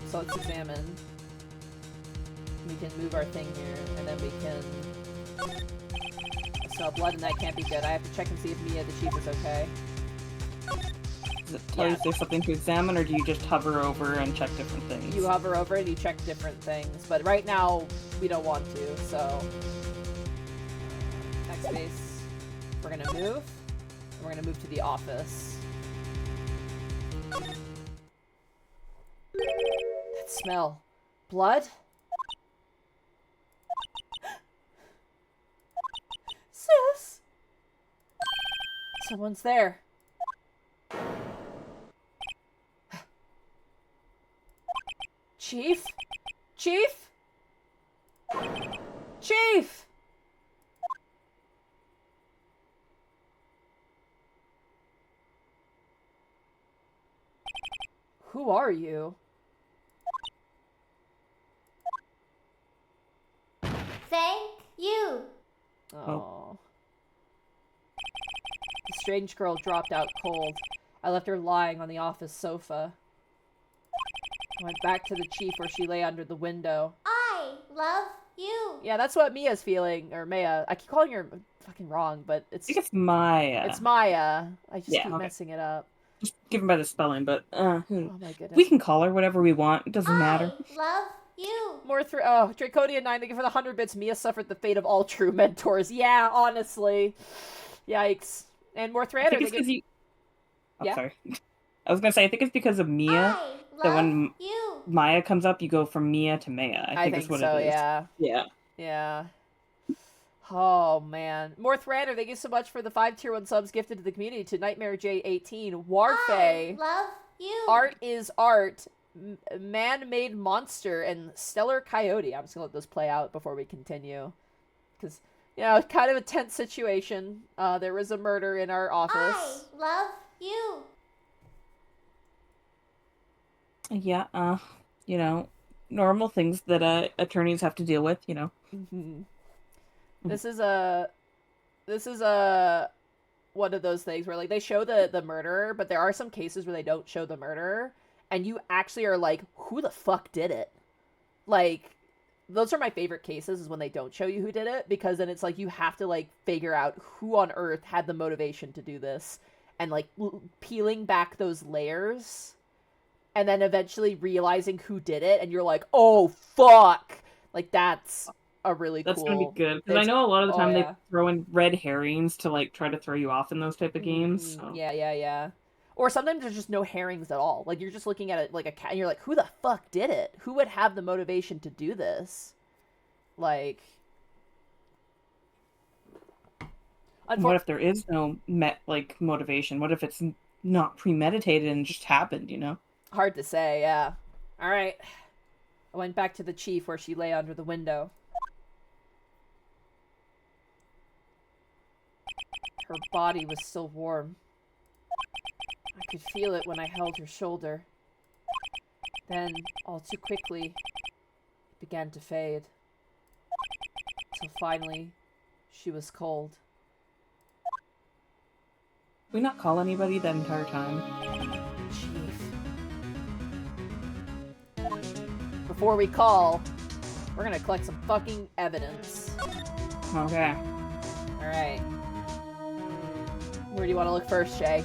So let's examine. We can move our thing here, and then we can... I smell blood, and that can't be good. I have to check and see if Mia, the chief, is okay. Does it tell you if there's something to examine, or do you just hover over and check different things? You hover over and you check different things, but right now we don't want to, so... Next space. We're gonna move. We're gonna move to the office. That smell. Blood? Sis! Someone's there. Chief? Chief? Chief! Who are you? Thank you. Oh. The strange girl dropped out cold. I left her lying on the office sofa. I went back to the chief where she lay under the window. I love you. Yeah, that's what Mia's feeling. Or Maya. I keep calling her fucking wrong, but I think it's Maya. It's Maya. I just Yeah, keep okay. messing it up. Just given by the spelling, but Oh my goodness. we can call her whatever we want. It doesn't matter. I love you. More Draconia 9, thank you for the 100 bits. Mia suffered the fate of all true mentors. Yeah, honestly. Yikes. And more I Thrander, think it's because you... Oh, Yeah? sorry. I was gonna say, I think it's because of Mia. I So love when you. Maya comes up, you go from Mia to Maya. I think is what so, it is. yeah. Yeah. Yeah. Oh, man. More Thrander, thank you so much for the 5 tier 1 subs gifted to the community to Nightmare J18. Warfay. I love you. Art is art. Man-made monster and stellar coyote. I'm just gonna let those play out before we continue. Because, you know, kind of a tense situation. There was a murder in our office. I love you. Yeah, you know, normal things that attorneys have to deal with, you know. Mm-hmm. This is one of those things where, like, they show the murderer, but there are some cases where they don't show the murderer, and you actually are like, who the fuck did it? Like, those are my favorite cases, is when they don't show you who did it, because then it's like you have to, like, figure out who on earth had the motivation to do this, and, like, peeling back those layers, and then eventually realizing who did it, and you're like, oh, fuck! Like, that's a really That's cool... gonna be good. Because I know a lot of the time yeah. they throw in red herrings to, like, try to throw you off in those type of games. So. Yeah. Or sometimes there's just no herrings at all. Like, you're just looking at it like a cat, and you're like, who the fuck did it? Who would have the motivation to do this? Like... What if there is no motivation? What if it's not premeditated and just happened, you know? Hard to say, yeah. Alright. I went back to the chief where she lay under the window. Her body was still warm. I could feel it when I held her shoulder. Then, all too quickly, it began to fade. Till finally, she was cold. We not call anybody that entire time. Chief. Before we call, we're gonna collect some fucking evidence. Okay. Alright. Where do you want to look first, Shay?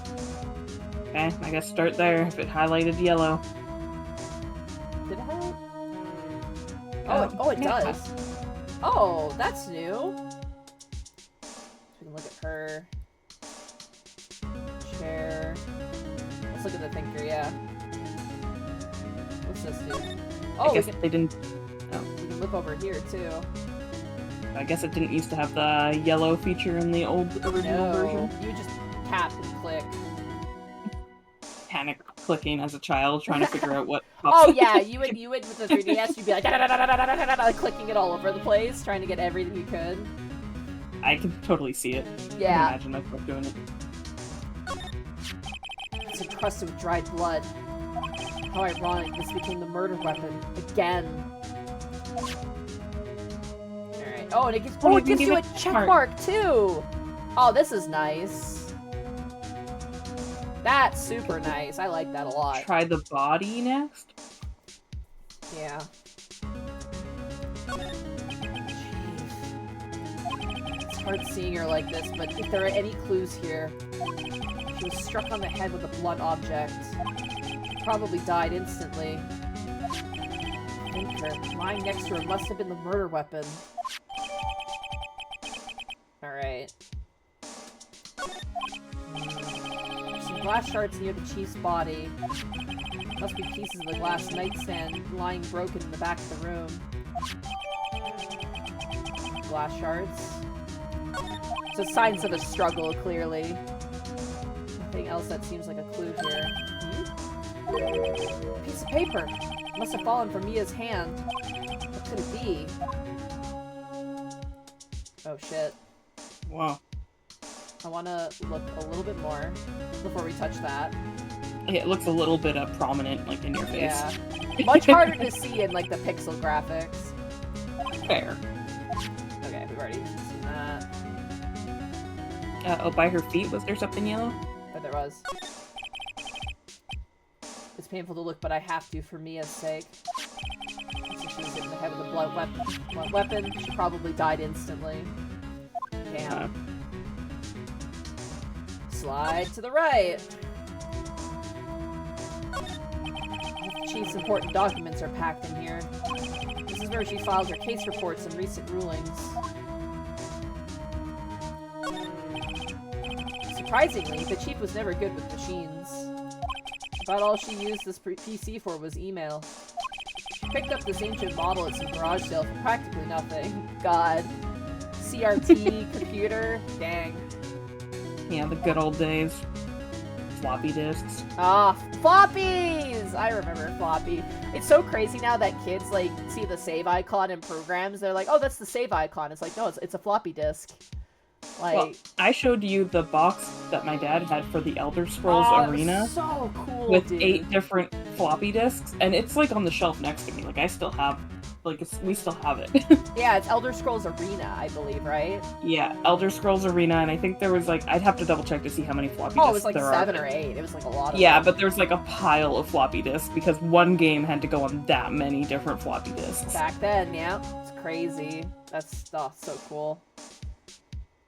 Okay, I guess start there if it highlighted yellow. Did it highlight? Oh, it yeah. does. Oh, that's new. We can look at her. Chair. Let's look at the thinker, yeah. What's this do? Oh, I guess they didn't... we can look over here, too. I guess it didn't used to have the yellow feature in the old original version. You would just tap and click. Panic clicking as a child, trying to figure out what... Oh yeah, you would with the 3DS, you'd be like, like clicking it all over the place, trying to get everything you could. I can totally see it. Yeah. I can imagine myself doing it. It's encrusted with dried blood. How ironic, this became the murder weapon. Again. Alright. Oh, and it gives you a check mark, too! Oh, this is nice. That's super nice. I like that a lot. Try the body next? Yeah. Jeez. It's hard seeing her like this, but if there are any clues here, she was struck on the head with a blunt object. Probably died instantly. Thinker. Lying next to her must have been the murder weapon. Alright. Some glass shards near the chief's body. Must be pieces of the glass nightstand lying broken in the back of the room. Glass shards. So signs of a struggle, clearly. Nothing else that seems like a clue here. Piece of paper! Must have fallen from Mia's hand. What could it be? Oh shit. Wow. I want to look a little bit more before we touch that. It looks a little bit prominent, like, in your face. Yeah. Much harder to see in, like, the pixel graphics. Fair. Okay, we've already seen that. Oh, by her feet, was there something yellow? But there was. It's painful to look, but I have to for Mia's sake. So she was hit in the head with a blunt weapon. She probably died instantly. Damn. Slide to the right. The chief's important documents are packed in here. This is where she files her case reports and recent rulings. Surprisingly, the chief was never good with machines. About all she used this PC for was email. She picked up this ancient model at some garage sale for practically nothing. God. CRT, computer, dang. Yeah, the good old days. Floppy disks. Ah, floppies! I remember floppy. It's so crazy now that kids, like, see the save icon in programs. They're like, oh, that's the save icon. It's like, no, it's a floppy disk. Like, well, I showed you the box that my dad had for the Elder Scrolls Arena. So cool, with dude. 8 different floppy disks, and it's, like, on the shelf next to me. Like, I still have... Like, we still have it. Yeah, it's Elder Scrolls Arena, I believe, right? Yeah, Elder Scrolls Arena, and I think there was, like, I'd have to double check to see how many floppy disks Oh, it was like there 7 are. or 8. It was like a lot of Yeah, them. but there's, like, a pile of floppy disks, because one game had to go on that many different floppy disks. Back then, yeah. It's crazy. That's so cool.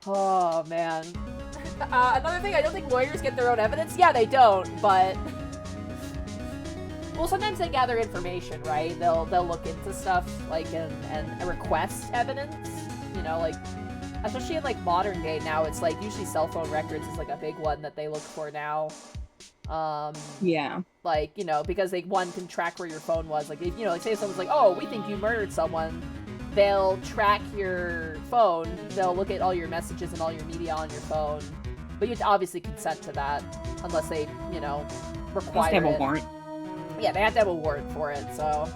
Oh, man. Another thing, I don't think lawyers get their own evidence. Yeah, they don't, but... Well, sometimes they gather information, right? They'll look into stuff, like, and request evidence. You know, like, especially in, like, modern day now, it's, like, usually cell phone records is, like, a big one that they look for now. Yeah. Like, you know, because they, one, can track where your phone was. Like, if, you know, like, say someone's like, oh, we think you murdered someone. They'll track your phone. They'll look at all your messages and all your media on your phone. But you'd obviously consent to that, unless they, you know, require Must have it. a warrant. Yeah, they have to have a warrant for it, so...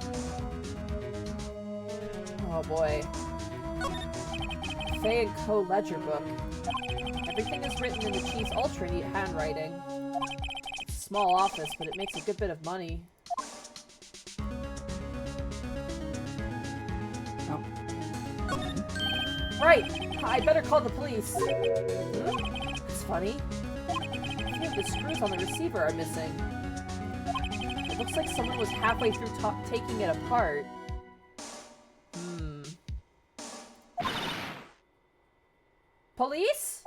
Oh boy. Faye & Co. ledger book. Everything is written in the chief's ultra-neat handwriting. It's a small office, but it makes a good bit of money. Oh. Right! I'd better call the police. It's funny. A few of the screws on the receiver are missing. It looks like someone was halfway through taking it apart. Police?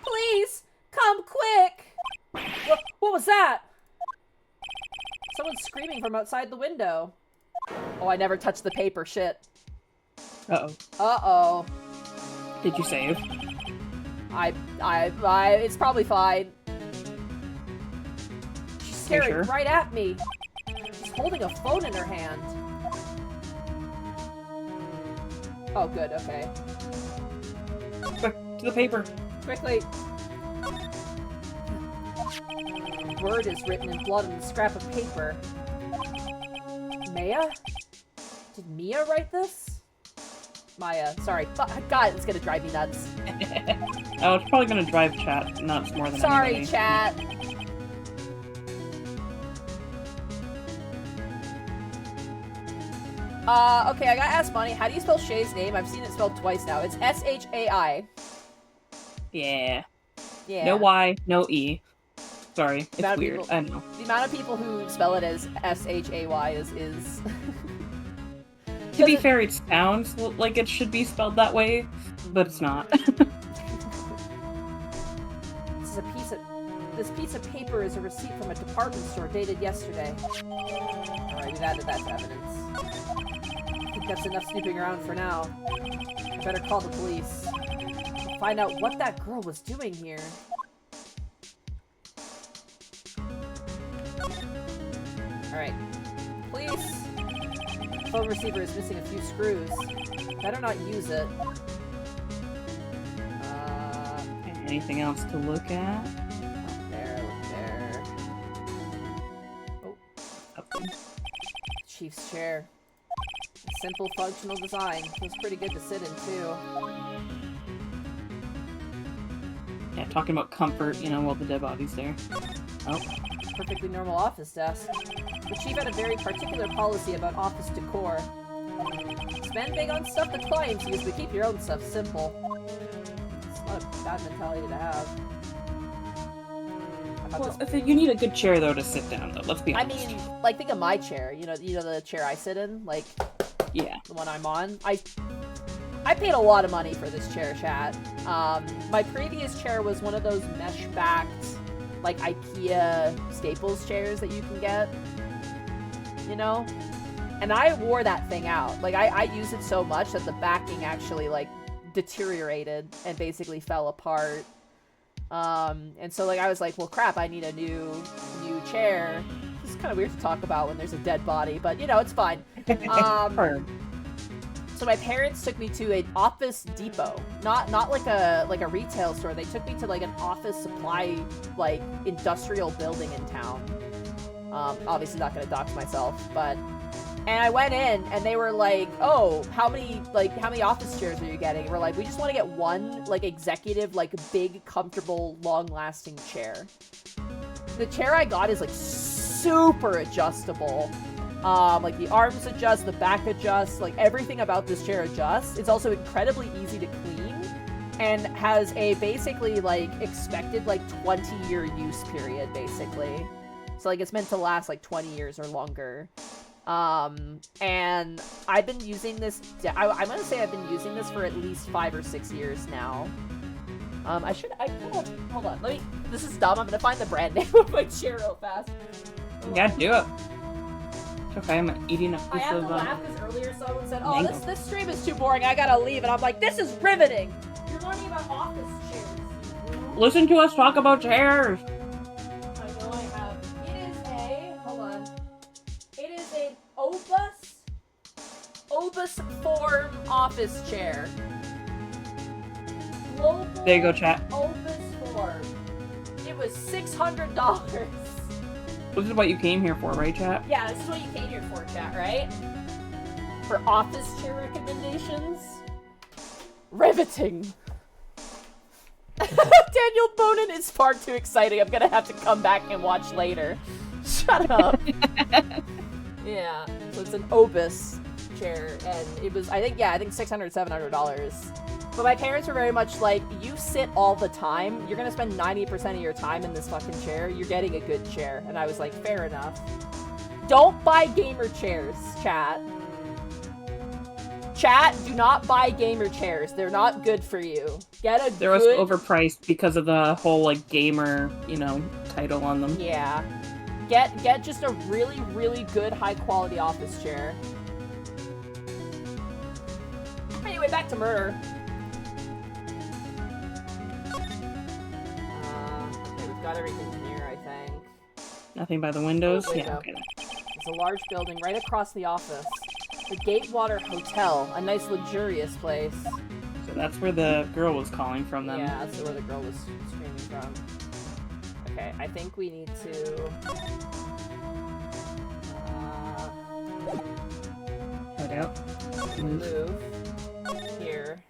Please! Come quick! What was that? Someone's screaming from outside the window. Oh, I never touched the paper. Shit. Uh-oh. Uh-oh. Did you save? It's probably fine. She's staring sure? right at me. She's holding a phone in her hand. Oh, good, okay. Quick, to the paper. Quickly. A word is written in blood on a scrap of paper. Maya? Did Mia write this? Maya, sorry. God, it's gonna drive me nuts. Oh, it's probably gonna drive chat nuts more than Sorry, anybody. chat. Okay, I gotta ask Monty, how do you spell Shai's name? I've seen it spelled twice now. It's S-H-A-I. Yeah. Yeah. No Y, no E. Sorry, it's weird. People, I know. the amount of people who spell it as S-H-A-Y is... To be fair, it sounds like it should be spelled that way, but it's not. This piece of paper is a receipt from a department store dated yesterday. Alright, we've added that to evidence. I think that's enough snooping around for now. I better call the police. Find out what that girl was doing here. Alright. Police! Phone receiver is missing a few screws. Better not use it. Anything else to look at? Look there. Oh. Up there. Chief's chair. Simple functional design. Feels pretty good to sit in, too. Yeah, talking about comfort, you know, while the dead body's there. Oh. Perfectly normal office desk. The chief had a very particular policy about office decor. Spend big on stuff that clients use, but keep your own stuff simple. It's not a bad mentality to have. Well, you need a good chair, though, to sit down, though. Let's be honest. I mean, like, think of my chair. You know the chair I sit in? Like, yeah. The one I'm on? I paid a lot of money for this chair, chat. My previous chair was one of those mesh-backed, like, IKEA Staples chairs that you can get. You know? And I wore that thing out. Like, I used it so much that the backing actually, like, deteriorated and basically fell apart. And so, like, I was like, well, crap, I need a new chair. This is kind of weird to talk about when there's a dead body, but, you know, it's fine. So my parents took me to an Office Depot, not like a retail store. They took me to like an office supply, like, industrial building in town. Obviously not gonna dox myself, but, and I went in and they were like, oh, how many office chairs are you getting? And we're like, we just want to get one, like, executive, like, big, comfortable, long-lasting chair. The chair I got is, like, super adjustable. Like, the arms adjust, the back adjusts, like, everything about this chair adjusts. It's also incredibly easy to clean, and has a basically, like, expected, like, 20-year use period, basically. So, like, it's meant to last, like, 20 years or longer. And I've been using this, I'm gonna say I've been using this for at least 5 or 6 years now. Hold on, this is dumb, I'm gonna find the brand name of my chair real fast. Yeah, do it. Okay, I'm eating a piece I have of, to laugh because earlier someone said, oh, mango. this stream is too boring, I gotta leave, and I'm like, this is riveting! You're learning about office chairs. Listen to us talk about chairs! I know I have. It is an Obus form office chair. Global There you go, chat. Obus form. It was $600. This is what you came here for, right, chat? Yeah, this is what you came here for, chat, right? For office chair recommendations? Riveting. Daniel Bonin is far too exciting. I'm gonna have to come back and watch later. Shut up. Yeah, so it's an Obus chair, and it was, I think $600, $700. But my parents were very much like, you sit all the time, you're gonna spend 90% of your time in this fucking chair, you're getting a good chair. And I was like, fair enough. Don't buy gamer chairs, chat. Chat, do not buy gamer chairs. They're not good for you. They're also overpriced because of the whole, like, gamer, you know, title on them. Yeah. Get just a really, really good high quality office chair. Anyway, back to murder. Okay, we've got everything here, I think. Nothing by the windows? Oh, Yeah, window. okay. It's a large building right across the office. The Gatewater Hotel, a nice luxurious place. So that's where the girl was calling from then. Yeah, that's where the girl was screaming from. Okay, I think we need to... Head out. move. Here.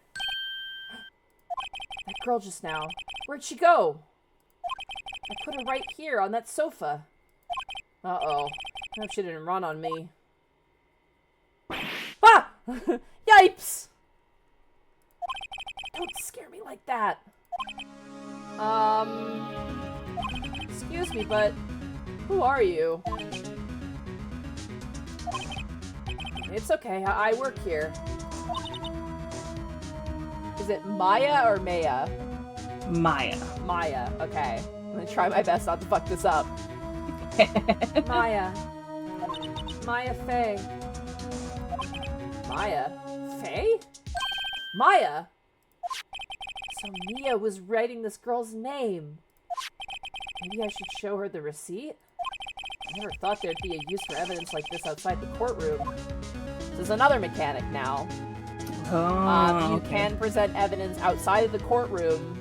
That girl just now. Where'd she go? I put her right here on that sofa. Uh-oh. I hope she didn't run on me. Ah! Yipes! Don't scare me like that. Excuse me, but who are you? It's okay, I work here. Is it Maya or Maya? Maya. Maya, okay. I'm gonna try my best not to fuck this up. Maya. Maya Faye. Maya? Faye? Maya! So Mia was writing this girl's name. Maybe I should show her the receipt? I never thought there'd be a use for evidence like this outside the courtroom. This is another mechanic now. You can present evidence outside of the courtroom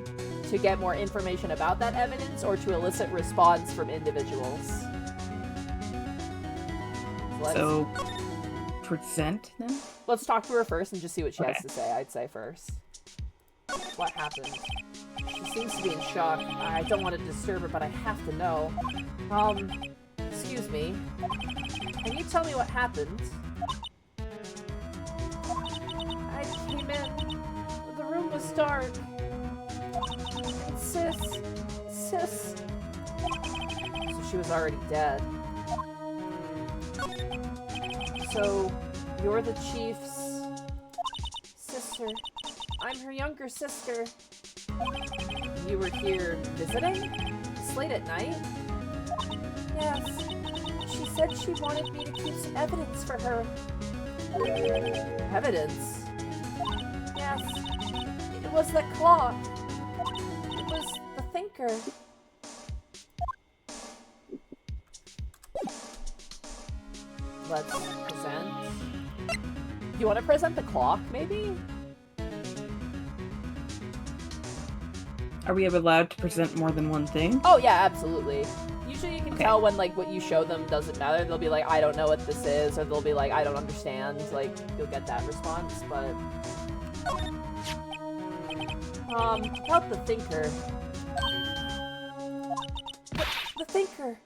to get more information about that evidence or to elicit response from individuals. So, present them? Let's talk to her first and just see what she has to say, I'd say first. What happened? She seems to be in shock. I don't want to disturb her, but I have to know. Excuse me. Can you tell me what happened? I came in. The room was dark. And Sis. So she was already dead. So, you're the chief's sister. I'm her younger sister. You were here visiting? It's late at night? Yes. She said she wanted me to keep some evidence for her. Evidence? Yes. It was the clock. It was the thinker. Let's present. You want to present the clock, maybe? Are we ever allowed to present more than one thing? Oh yeah, absolutely. Usually you can tell when like what you show them doesn't matter. They'll be like, I don't know what this is, or they'll be like, I don't understand. Like, you'll get that response, but... about the thinker. The thinker!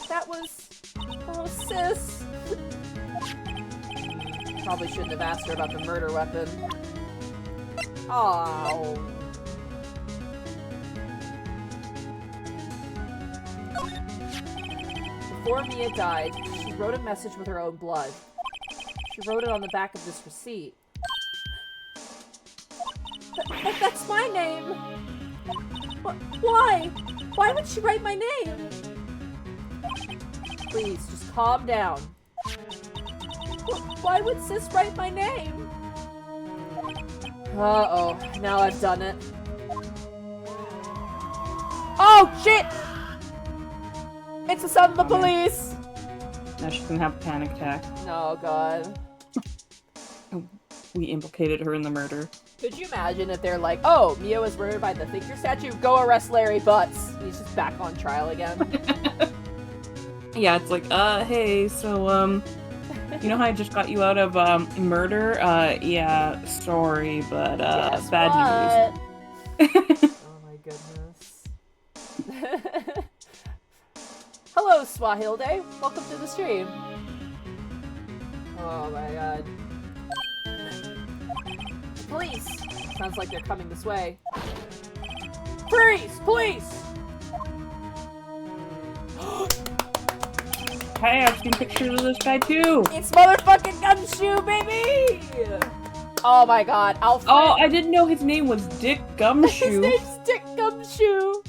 That was... Oh, sis! Probably shouldn't have asked her about the murder weapon. Oh. Before Mia died, she wrote a message with her own blood. She wrote it on the back of this receipt. That's my name! Why? Why would she write my name? Please, just calm down. Why would Sis write my name? Uh-oh, now I've done it. Oh, shit! It's the son of the police! Now she's gonna have a panic attack. Oh, God. We implicated her in the murder. Could you imagine if they're like, oh, Mia was murdered by the Thinker statue, go arrest Larry Butts. He's just back on trial again. Yeah, it's like, hey, so, you know how I just got you out of, murder? Yeah, sorry, but, bad news. Oh my goodness. Hello, Swahilde. Welcome to the stream. Oh my god. Police! Sounds like they're coming this way. Freeze! Police! Hey, I've seen pictures of this guy too! It's motherfucking Gumshoe, baby! Oh my god, Alfred! Oh, I didn't know his name was Dick Gumshoe. His name's Dick Gumshoe!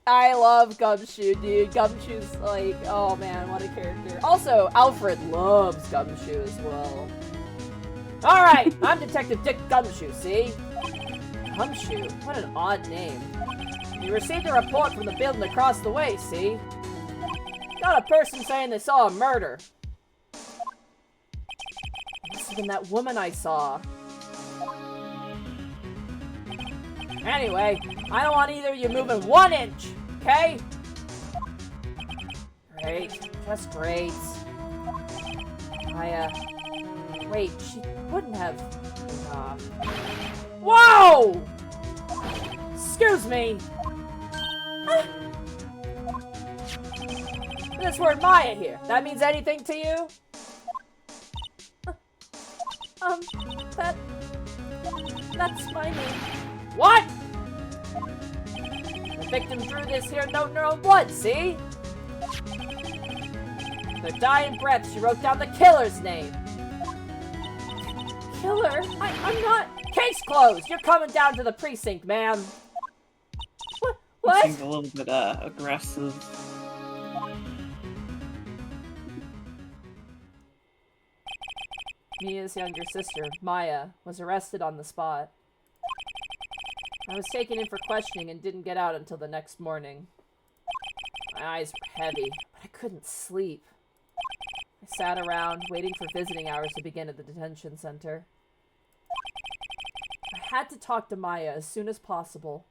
I love Gumshoe, dude. Gumshoe's like, oh man, what a character. Also, Alfred loves Gumshoe as well. Alright, I'm Detective Dick Gumshoe, see? Gumshoe? What an odd name. We received a report from the building across the way, see? Got a person saying they saw a murder. Must have been that woman I saw. Anyway, I don't want either of you moving 1 inch, okay? Great. Just great. Wait, she wouldn't have... Whoa! Excuse me! This word Maya here. That means anything to you? That's my name. What? The victim drew this here note in her own blood, see? In her dying breath, she wrote down the killer's name. Killer? I'm not... Case closed! You're coming down to the precinct, ma'am. What? Seems a little bit, aggressive. Mia's younger sister, Maya, was arrested on the spot. I was taken in for questioning and didn't get out until the next morning. My eyes were heavy, but I couldn't sleep. I sat around, waiting for visiting hours to begin at the detention center. I had to talk to Maya as soon as possible.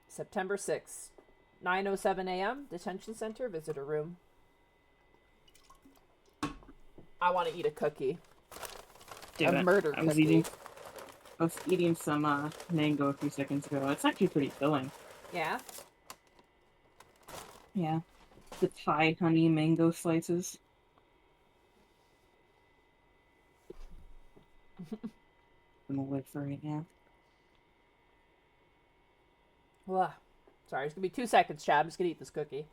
September 6th, 9:07 a.m., detention center, visitor room. I want to eat a cookie. A murder cookie. I was eating some mango a few seconds ago. It's actually pretty filling. Yeah? Yeah. The Thai honey mango slices. I'm away for right now. Ugh. Sorry, it's gonna be 2 seconds, Chad. I'm just gonna eat this cookie.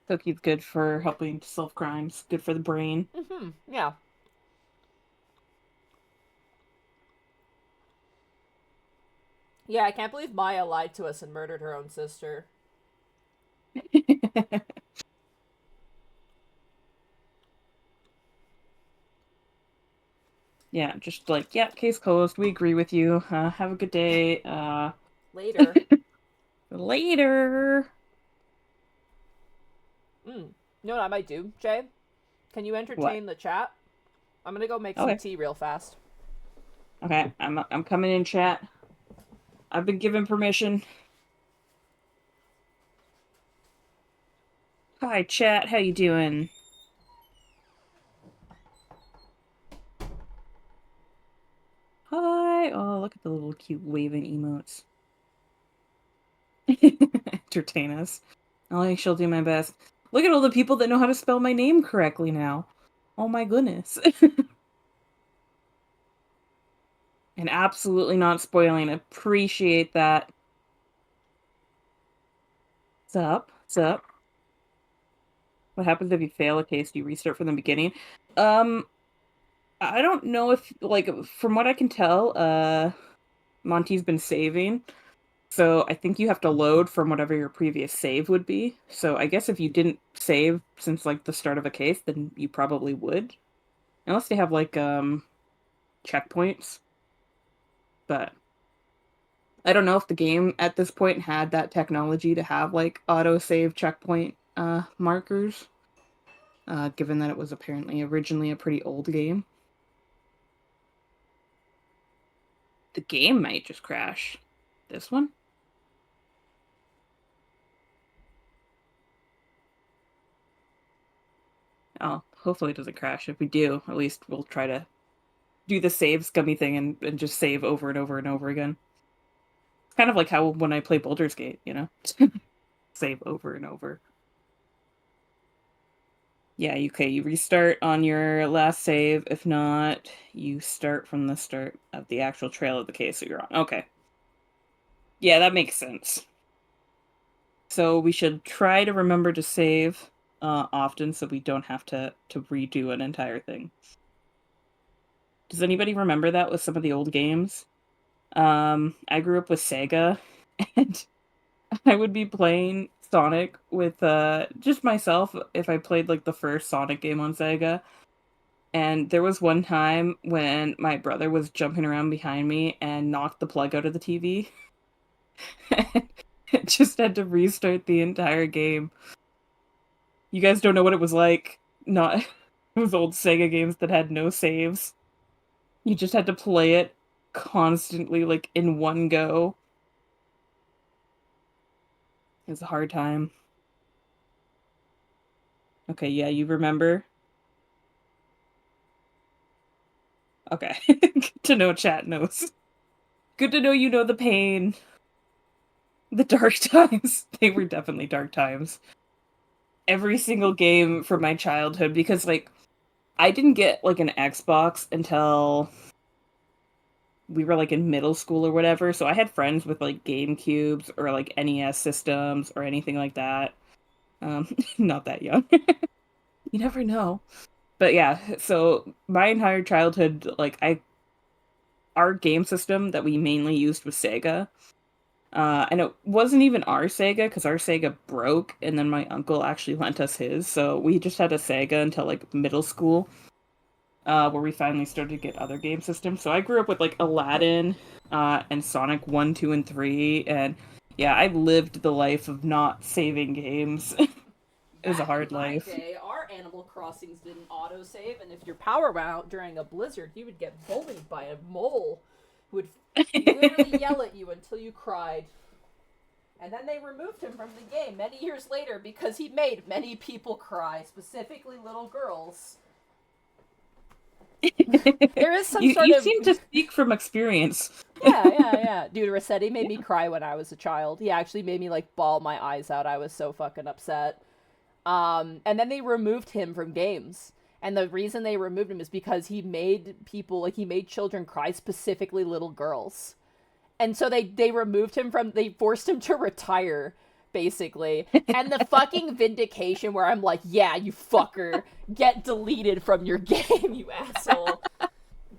Cookie's good for helping to solve crimes. Good for the brain. Mm-hmm. Yeah. Yeah, I can't believe Maya lied to us and murdered her own sister. Yeah, just like, yeah, case closed. We agree with you. Have a good day. Later. Later. You know what I might do, Jay? Can you entertain the chat? I'm gonna go make some tea real fast. Okay, I'm coming in, chat. I've been given permission. Hi, chat. How you doing? Hi. Oh, look at the little cute waving emotes. Entertain us. I shall do my best. Look at all the people that know how to spell my name correctly now. Oh my goodness. And absolutely not spoiling. Appreciate that. What's up? What's up? What happens if you fail a case? Do you restart from the beginning? I don't know if, like, from what I can tell, Monty's been saving. So I think you have to load from whatever your previous save would be. So I guess if you didn't save since, like, the start of a case, then you probably would. Unless they have, like, checkpoints. But I don't know if the game at this point had that technology to have, like, auto-save checkpoint markers. Given that it was apparently originally a pretty old game. The game might just crash. This one? Oh, hopefully it doesn't crash. If we do, at least we'll try to do the save scummy thing and just save over and over and over again. It's kind of like how when I play Baldur's Gate, you know? Save over and over. Yeah, you restart on your last save. If not, you start from the start of the actual trail of the case that you're on. Okay. Yeah, that makes sense. So we should try to remember to save often so we don't have to redo an entire thing. Does anybody remember that with some of the old games? I grew up with Sega, and I would be playing Sonic with just myself if I played like the first Sonic game on Sega. And there was one time when my brother was jumping around behind me and knocked the plug out of the TV. And it just had to restart the entire game. You guys don't know what it was like. Not those old Sega games that had no saves. You just had to play it constantly, like in one go. It was a hard time. Okay, yeah, you remember? Okay. Good to know chat knows. Good to know you know the pain. The dark times. They were definitely dark times. Every single game from my childhood, because, like, I didn't get, like, an Xbox until we were, like, in middle school or whatever, so I had friends with, like, GameCubes or, like, NES systems or anything like that. Not that young. You never know. But yeah, so my entire childhood, like, our game system that we mainly used was Sega. And it wasn't even our Sega, because our Sega broke, and then my uncle actually lent us his, so we just had a Sega until, like, middle school, where we finally started to get other game systems. So I grew up with, like, Aladdin, and Sonic 1, 2, and 3, and yeah, I lived the life of not saving games. It was a hard life. Back in my day, our Animal Crossings didn't autosave, and if your power went out during a blizzard, you would get bullied by a mole who would literally yell at you until you cried. And then they removed him from the game many years later because he made many people cry, specifically little girls. There is some sort you of... seem to speak from experience. Yeah. Dude, Rossetti made me cry when I was a child. He actually made me, like, bawl my eyes out. I was so fucking upset. And then they removed him from games. And the reason they removed him is because he made people, like, he made children cry, specifically little girls. And so they removed him from, they forced him to retire, basically. And the fucking vindication where I'm like, yeah, you fucker, get deleted from your game, you asshole.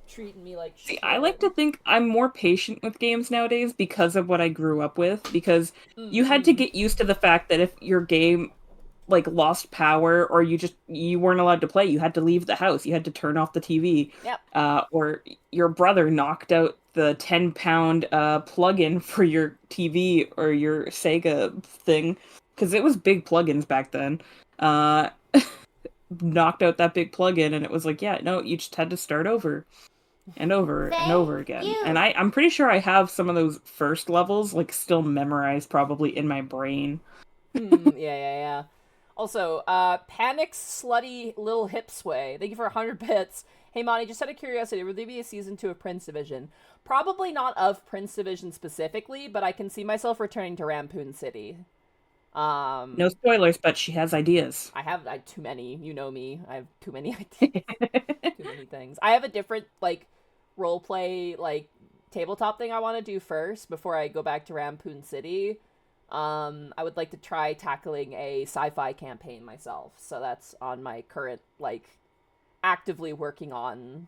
Treating me like shit. See, I like to think I'm more patient with games nowadays because of what I grew up with, because you had to get used to the fact that if your game, like, lost power, or you weren't allowed to play, you had to leave the house, you had to turn off the TV. Yep. Or your brother knocked out the 10-pound plug-in for your TV or your Sega thing, because it was big plug-ins back then. Knocked out that big plug-in, and it was like, yeah, no, you just had to start over and over and over again. And I'm pretty sure I have some of those first levels, like, still memorized probably in my brain. Yeah. Also, Panic's Slutty Little Hip Sway. Thank you for 100 bits. Hey, Monty, just out of curiosity, will there be a season 2 of Prince Division? Probably not of Prince Division specifically, but I can see myself returning to Rampoon City. No spoilers, but she has ideas. I have too many. You know me. I have too many ideas. Too many things. I have a different, like, roleplay, like, tabletop thing I want to do first before I go back to Rampoon City. I would like to try tackling a sci-fi campaign myself. So that's on my current, like, actively working on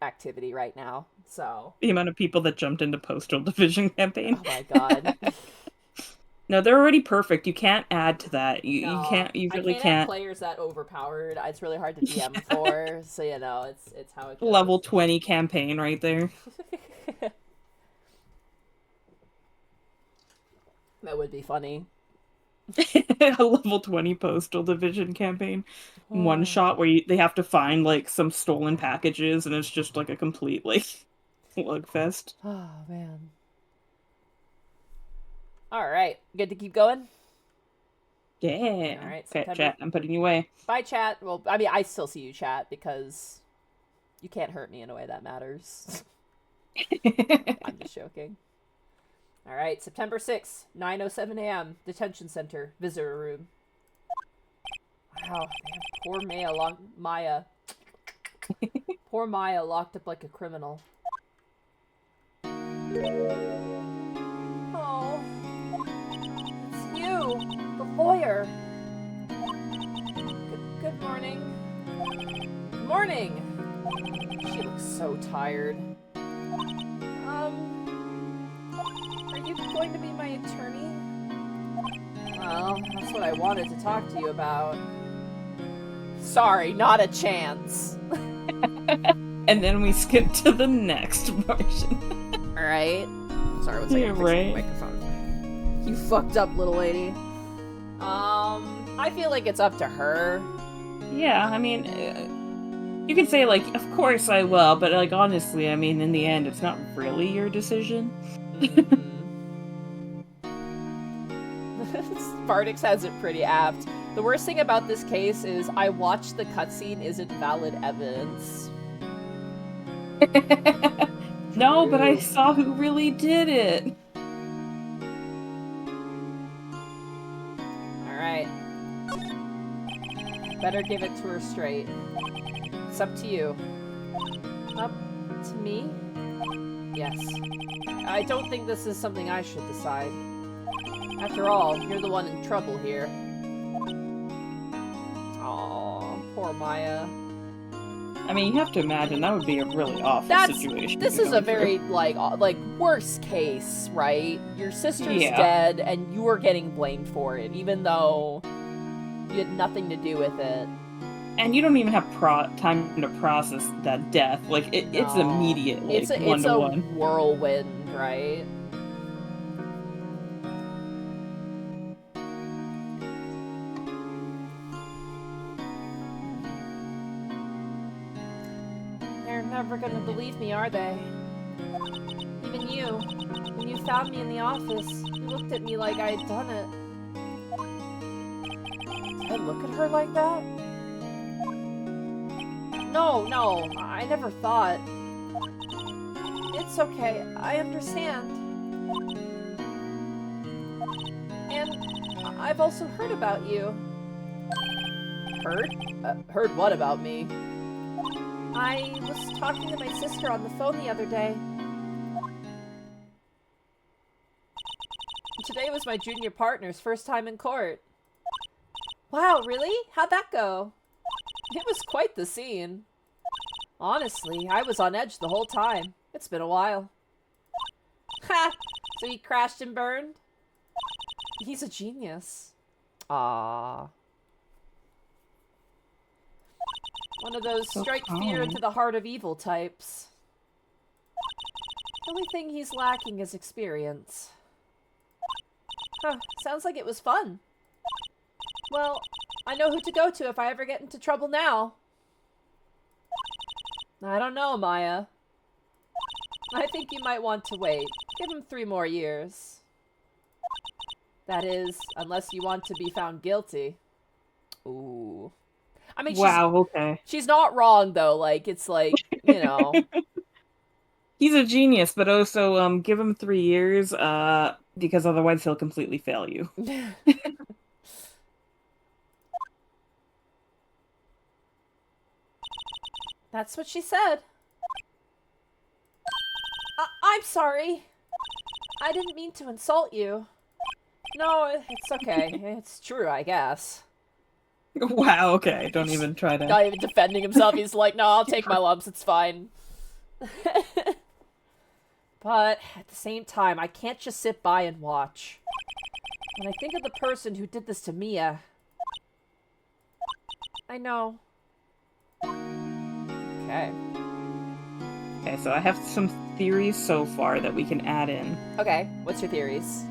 activity right now. So The amount of people that jumped into Postal Division campaign. oh my god. No, they're already perfect. You can't add to that. You can't. You really I can't can't. have players that overpowered. It's really hard to DM for. So you know, it's how it goes. Level 20 campaign right there. That would be funny. A level 20 Postal Division campaign. One shot where they have to find, like, some stolen packages, and it's just like a complete, like, slugfest. Oh man. All right, good to keep going. Yeah. All right, Okay, chat. I'm putting you away. Bye, chat. Well, I mean, I still see you, chat, because you can't hurt me in a way that matters. I'm just joking. All right, September 6th, 9:07 a.m. Detention Center, visitor room. Wow, poor Maya. Poor Maya locked up like a criminal. Oh, it's you, the lawyer. Good morning. Good morning. She looks so tired. Are you going to be my attorney? Well, that's what I wanted to talk to you about. Sorry, not a chance. And then we skip to the next portion. Alright. Sorry, one second. Yeah, I'm fixing right. the microphone. You fucked up, little lady. I feel like it's up to her. Yeah, I mean, you can say, like, of course I will, but, like, honestly, I mean, in the end, it's not really your decision. Spartix has it pretty apt. The worst thing about this case is I watched the cutscene isn't valid evidence. No, but I saw who really did it. Alright. Better give it to her straight. It's up to you. Up to me? Yes. I don't think this is something I should decide. After all, you're the one in trouble here. Aw, poor Maya. I mean, you have to imagine that would be a really awful situation. This is a very, like worst case, right? Your sister's dead, and you are getting blamed for it, even though you had nothing to do with it. And you don't even have time to process that death. Like, it's immediate, like, one-to-one. It's a whirlwind, right? They're never gonna believe me, are they? Even you. When you found me in the office, you looked at me like I had done it. Did I look at her like that? No, I never thought. It's okay, I understand. And I've also heard about you. Heard? Heard what about me? I was talking to my sister on the phone the other day. Today was my junior partner's first time in court. Wow, really? How'd that go? It was quite the scene. Honestly, I was on edge the whole time. It's been a while. Ha! So he crashed and burned? He's a genius. Ah. One of those strike fear into the heart of evil types. The only thing he's lacking is experience. Huh, sounds like it was fun. Well, I know who to go to if I ever get into trouble now. I don't know, Maya. I think you might want to wait. Give him 3 more years. That is, unless you want to be found guilty. Ooh. I mean, she's not wrong, though. Like, it's like, you know. He's a genius, but also, give him 3 years, because otherwise he'll completely fail you. That's what she said. I'm sorry. I didn't mean to insult you. No, it's okay. It's true, I guess. Wow, okay. Don't even try to... Not even defending himself. He's like, no, I'll take my lumps. It's fine. But at the same time, I can't just sit by and watch. When I think of the person who did this to Mia... I know. Okay. Okay, so I have some theories so far that we can add in. Okay, what's your theories?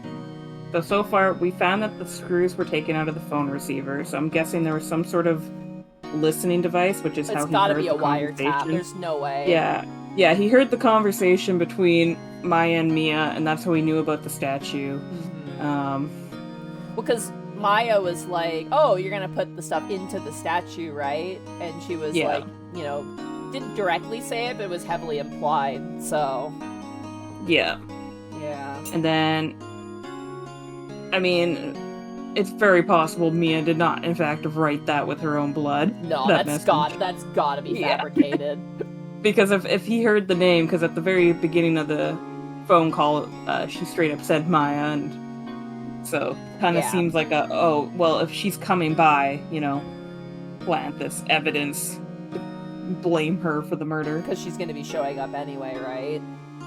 So far, we found that the screws were taken out of the phone receiver, so I'm guessing there was some sort of listening device, which is how he heard the conversation. It's gotta be a wiretap, there's no way. Yeah, he heard the conversation between Maya and Mia, and that's how he knew about the statue. Well, because Maya was like, oh, you're gonna put the stuff into the statue, right? And she was like, you know, didn't directly say it, but it was heavily implied, so... Yeah. And then... I mean, it's very possible Mia did not, in fact, write that with her own blood. No, that's gotta be fabricated. Because if he heard the name, because at the very beginning of the phone call, she straight up said Maya, and so kind of seems like if she's coming by, you know, plant this evidence to blame her for the murder. Because she's gonna be showing up anyway, right?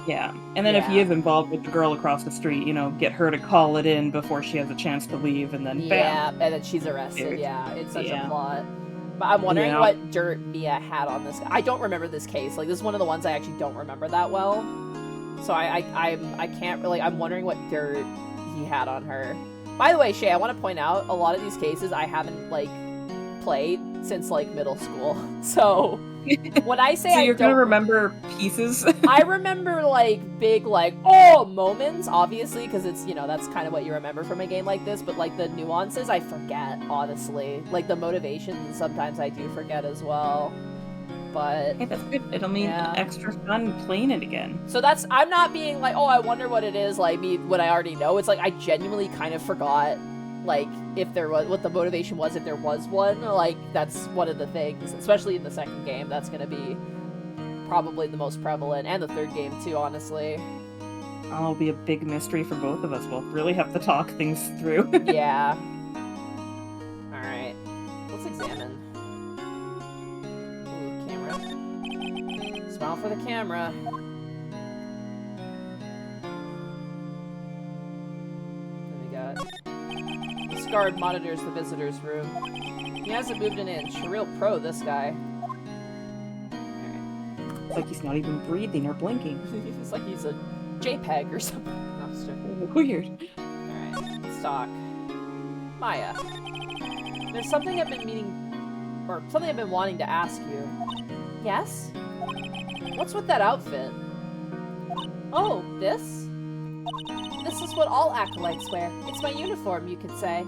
Yeah. And then if he Yeah. is involved with the girl across the street, get her to call it in before she has a chance to leave, and then Yeah, bam. and then she's arrested. Dude. Yeah, it's such a Yeah. plot. But I'm wondering Yeah. what dirt Mia had on this. I don't remember this case. Like, this is one of the ones I actually don't remember that well. So I can't really. I'm wondering what dirt he had on her. By the way, Shay, I want to point out a lot of these cases I haven't played since middle school. So when I say So you're gonna remember pieces? I remember big moments, obviously, because it's that's kind of what you remember from a game like this. But the nuances I forget, honestly. The motivations sometimes I do forget as well. But Hey, that's good. It'll mean extra fun playing it again. So I'm not being oh, I wonder what it is, what I already know. It's I genuinely kind of forgot, if there was, what the motivation was, if there was one. That's one of the things, especially in the second game, that's going to be probably the most prevalent, and the third game too, honestly. It'll be a big mystery for both of us. We'll really have to talk things through. Yeah. Alright. Let's examine. Ooh, camera. Smile for the camera. Then we got... This guard monitors the visitor's room. He hasn't moved an inch. A real pro, this guy. Alright. It's like he's not even breathing or blinking. It's like he's a JPEG or something. No, it's just... Weird. Alright, let's talk. Maya. There's something I've been meaning... Or something I've been wanting to ask you. Yes? What's with that outfit? Oh, this? This is what all acolytes wear. It's my uniform, you could say.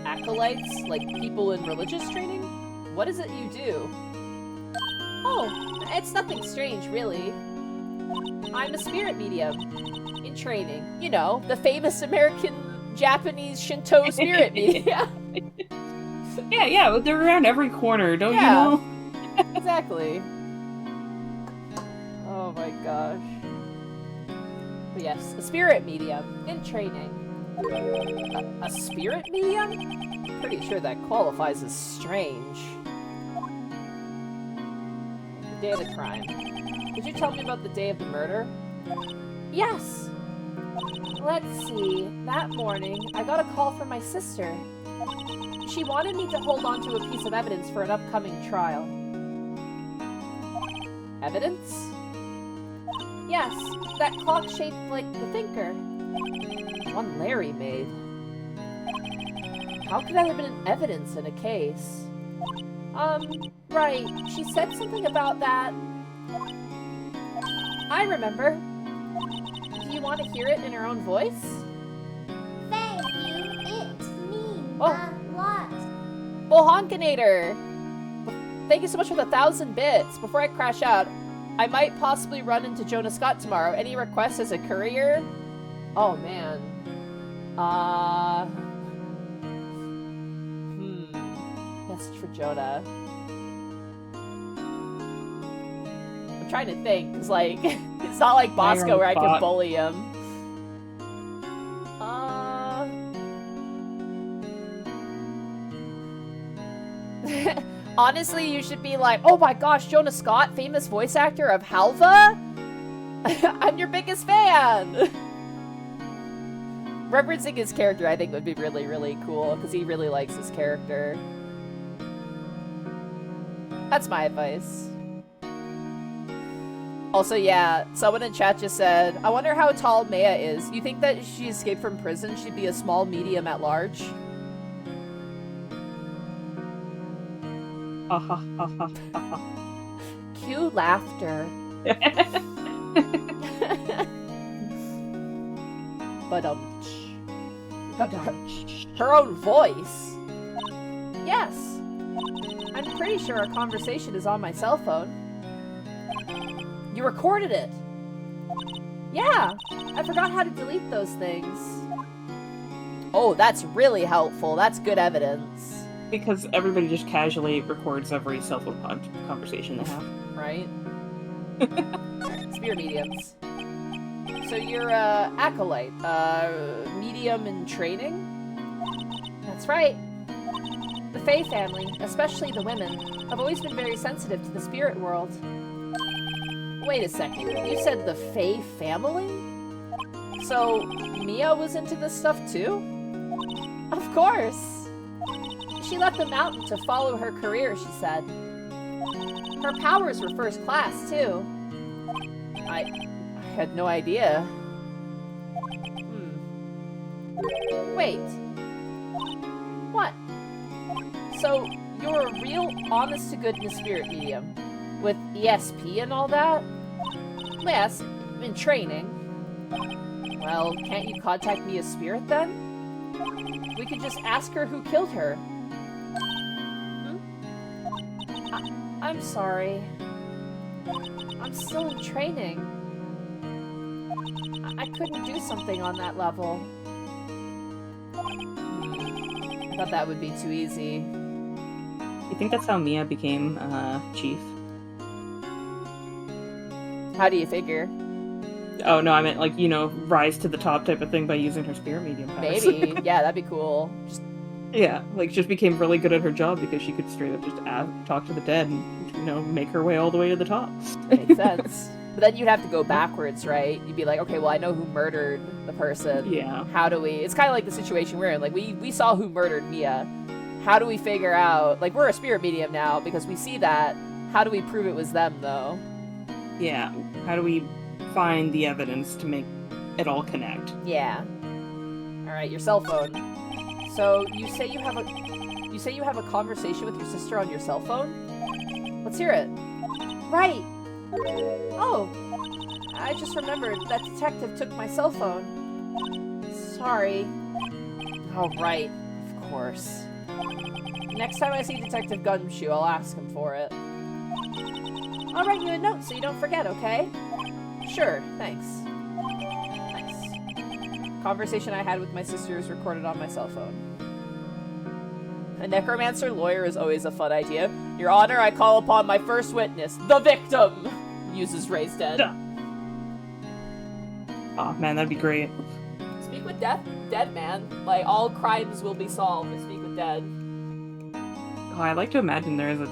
Acolytes? Like people in religious training? What is it you do? Oh, it's nothing strange, really. I'm a spirit medium. In training. You know, the famous American Japanese Shinto spirit medium. Yeah, they're around every corner, don't you know? Exactly. Oh my gosh. But yes, a spirit medium in training. A spirit medium? Pretty sure that qualifies as strange. The day of the crime. Could you tell me about the day of the murder? Yes. Let's see. That morning, I got a call from my sister. She wanted me to hold on to a piece of evidence for an upcoming trial. Evidence? Yes, that clock shaped like the thinker. One Larry made. How could that have been an evidence in a case? Right. She said something about that. I remember. Do you want to hear it in her own voice? Thank you. It's me, Oh. Lot. Bohonkinator! Thank you so much for the 1,000 bits. Before I crash out, I might possibly run into Jonah Scott tomorrow. Any requests as a courier? Oh, man. Message for Jonah. I'm trying to think, because, it's not like Bosco where I can bully him. Honestly, you should be like, oh my gosh, Jonah Scott, famous voice actor of Halva? I'm your biggest fan! Referencing his character, I think, would be really, really cool, because he really likes his character. That's my advice. Also, yeah, someone in chat just said, I wonder how tall Maya is. You think that if she escaped from prison, she'd be a small, medium at large? Cue laughter. But her own voice. Yes. I'm pretty sure our conversation is on my cell phone. You recorded it. Yeah. I forgot how to delete those things. Oh, that's really helpful. That's good evidence. Because everybody just casually records every cell phone conversation they have. Right? Alright, spirit mediums. So you're acolyte, medium in training? That's right. The Fae family, especially the women, have always been very sensitive to the spirit world. Wait a second. You said the Faye family? So, Mia was into this stuff too? Of course. She left the mountain to follow her career, she said. Her powers were first class, too. I had no idea. Wait. What? So, you're a real honest-to-goodness spirit medium? With ESP and all that? Yes, in training. Well, can't you contact Mia's spirit then? We could just ask her who killed her. I'm sorry. I'm still in training. I couldn't do something on that level. I thought that would be too easy. You think that's how Mia became chief? How do you figure? Oh no, I meant like, rise to the top type of thing by using her spirit medium powers. Maybe. Yeah, that'd be cool. Yeah, like just became really good at her job because she could straight up just talk to the dead and, make her way all the way to the top. Makes sense. But then you'd have to go backwards, right? You'd be like, okay, well, I know who murdered the person. Yeah. How do we... It's kind of like the situation we're in. Like, we saw who murdered Mia. How do we figure out... Like, we're a spirit medium now because we see that. How do we prove it was them, though? Yeah. How do we find the evidence to make it all connect? Yeah. Alright, your cell phone. So, you say you have a conversation with your sister on your cell phone? Let's hear it. Right. Oh, I just remembered that detective took my cell phone. Sorry. Oh, right. Of course. Next time I see Detective Gumshoe, I'll ask him for it. I'll write you a note so you don't forget, okay? Sure, thanks. Nice. Conversation I had with my sister is recorded on my cell phone. A necromancer lawyer is always a fun idea. Your Honor, I call upon my first witness, the victim! Uses Ray's dead. Oh man, that'd be great. Speak with dead man. Like, all crimes will be solved if speak with dead. Oh, I like to imagine there is a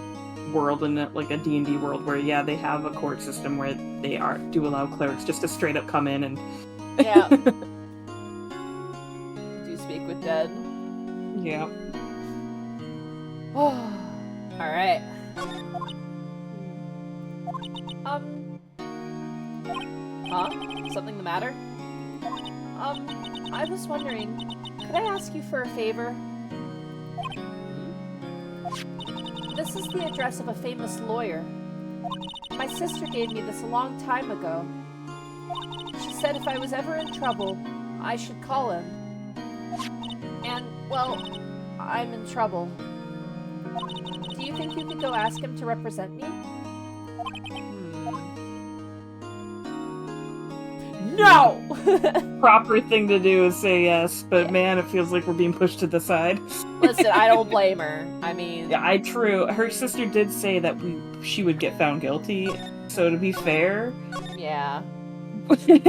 world in it, like a D&D world where, yeah, they have a court system where they do allow clerics just to straight up come in and... Yeah. Do speak with dead. Yeah. Alright. Huh? Something the matter? I was wondering, could I ask you for a favor? This is the address of a famous lawyer. My sister gave me this a long time ago. She said if I was ever in trouble, I should call him. And, well, I'm in trouble. Do you think you could go ask him to represent me? No! Proper thing to do is say yes, but man, it feels like we're being pushed to the side. Listen, I don't blame her. I mean... Yeah, true. Her sister did say that she would get found guilty, so to be fair... Yeah. Alright.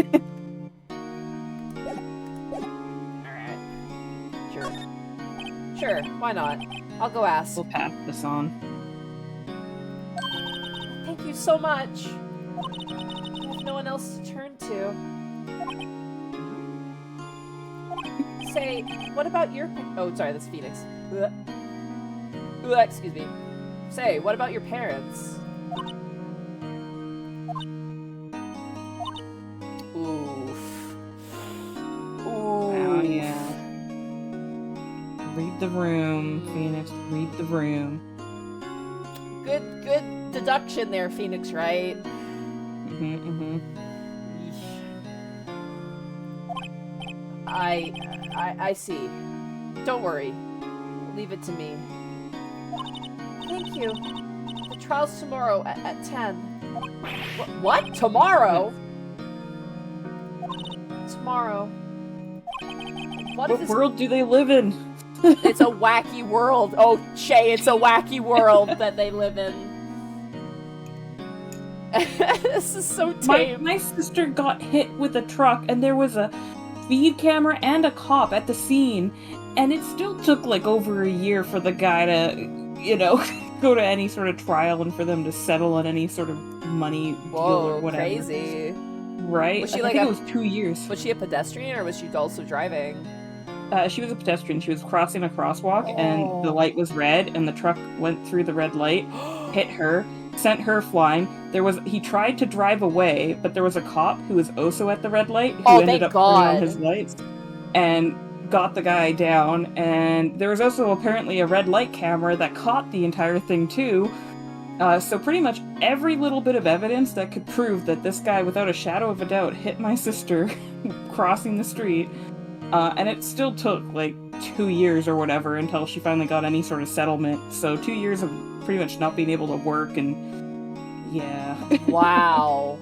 Sure, why not? I'll go ask. We'll pass this on. Thank you so much. I have no one else to turn to. Say, what about your... Oh, sorry, that's Phoenix. Excuse me. Say, what about your parents? Oof. Oof. Oh, yeah. Read the room, Phoenix. Read the room. Good deduction there, Phoenix Wright. I see. Don't worry. Leave it to me. Thank you. The trial's tomorrow at 10. What? Tomorrow? Tomorrow. What world do they live in? It's a wacky world. Oh, Shay, it's a wacky world that they live in. This is so tame. My sister got hit with a truck and there was a speed camera and a cop at the scene, and it still took like over a year for the guy to, go to any sort of trial and for them to settle on any sort of money deal or whatever. Crazy. Right? Was she I think it was 2 years. Was she a pedestrian or was she also driving? She was a pedestrian. She was crossing a crosswalk, and the light was red, and the truck went through the red light, hit her, sent her flying. He tried to drive away, but there was a cop who was also at the red light who ended up turning on his lights and got the guy down. And there was also apparently a red light camera that caught the entire thing too. So pretty much every little bit of evidence that could prove that this guy, without a shadow of a doubt, hit my sister crossing the street. And it still took, 2 years or whatever until she finally got any sort of settlement. So 2 years of pretty much not being able to work, and yeah. Wow.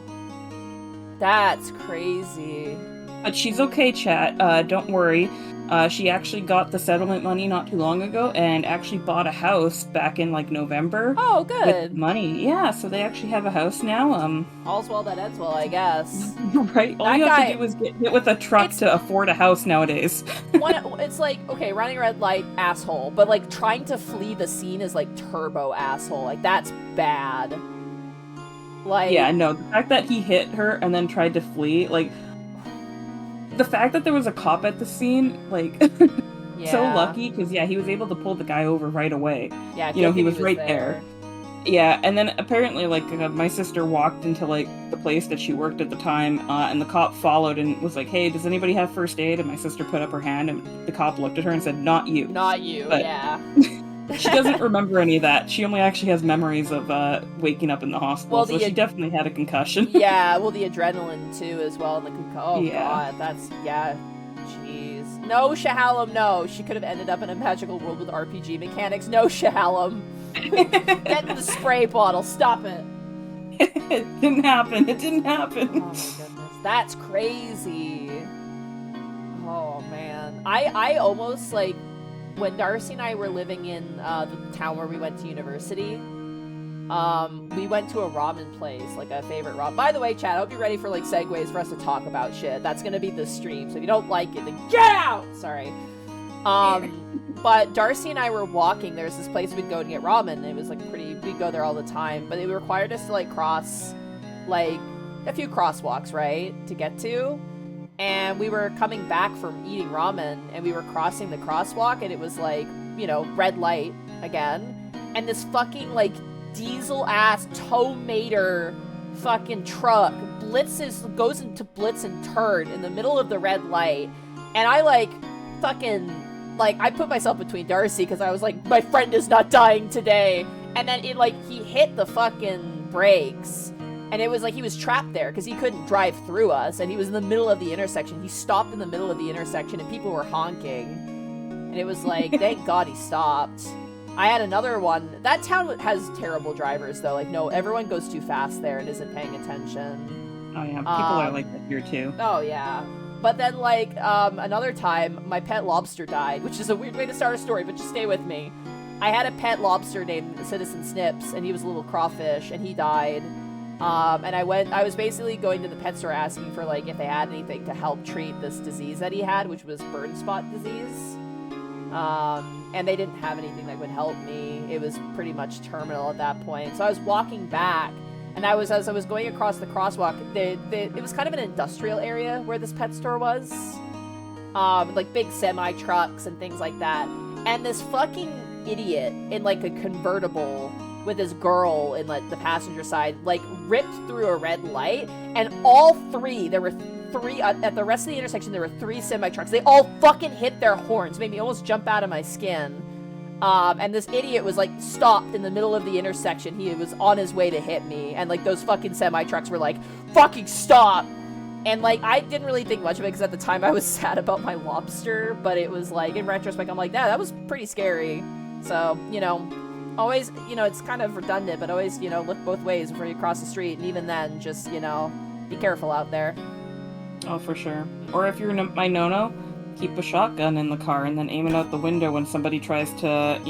That's crazy. But she's okay, chat. Don't worry. She actually got the settlement money not too long ago and actually bought a house back in, November. Oh, good. With money. Yeah, so they actually have a house now. All's well that ends well, I guess. Right? All you have to do is get hit with a truck to afford a house nowadays. It's okay, running a red light, asshole. But, trying to flee the scene is, turbo asshole. That's bad. Yeah, no, the fact that he hit her and then tried to flee, the fact that there was a cop at the scene, yeah. So lucky, because, he was able to pull the guy over right away. Yeah, he was right there. Yeah, and then apparently, my sister walked into, the place that she worked at the time, and the cop followed and was like, hey, does anybody have first aid? And my sister put up her hand, and the cop looked at her and said, not you. Not you, but yeah. She doesn't remember any of that. She only actually has memories of waking up in the hospital, so she definitely had a concussion. Yeah, well, the adrenaline, too, as well, and the concussion. Oh, God, that's, jeez. No, Shahalem, no. She could have ended up in a magical world with RPG mechanics. No, Shahalem. Get in the spray bottle. Stop it. It didn't happen. It didn't happen. Oh, my goodness. That's crazy. Oh, man. I almost, when Darcy and I were living in the town where we went to university, we went to a ramen place, a favorite ramen. By the way, Chad, I hope you're ready for, segues for us to talk about shit. That's gonna be the stream, so if you don't like it, then get out! Sorry. But Darcy and I were walking. There's this place we'd go to get ramen, and it was, we'd go there all the time, but it required us to, cross, a few crosswalks, right, to get to. And we were coming back from eating ramen, and we were crossing the crosswalk, and it was red light again. And this fucking, diesel-ass tow-mater fucking truck goes into blitz and turn in the middle of the red light. And I, I put myself between Darcy, because I was like, my friend is not dying today. And then he hit the fucking brakes. And it was he was trapped there because he couldn't drive through us, and he was in the middle of the intersection. He stopped in the middle of the intersection, and people were honking. And it was thank God he stopped. I had another one. That town has terrible drivers, though. No, everyone goes too fast there and isn't paying attention. Oh, yeah. People are like that here, too. Oh, yeah. But then, another time, my pet lobster died, which is a weird way to start a story, but just stay with me. I had a pet lobster named Citizen Snips, and he was a little crawfish, and he died. And I was basically going to the pet store asking for, if they had anything to help treat this disease that he had, which was burn spot disease. And they didn't have anything that would help me. It was pretty much terminal at that point. So I was walking back, and as I was going across the crosswalk, it was kind of an industrial area where this pet store was. Big semi-trucks and things like that. And this fucking idiot in, a convertible with his girl in the passenger side, ripped through a red light, and all three, there were three, at the rest of the intersection, there were three semi-trucks. They all fucking hit their horns, made me almost jump out of my skin. And this idiot was, stopped in the middle of the intersection. He was on his way to hit me, and, those fucking semi-trucks were fucking stop! And, I didn't really think much of it, because at the time I was sad about my lobster, but it was, in retrospect, I'm that was pretty scary. So, always, it's kind of redundant, but always, look both ways before you cross the street, and even then, just, be careful out there. Oh, for sure. Or if you're my no-no, keep a shotgun in the car and then aim it out the window when somebody tries to,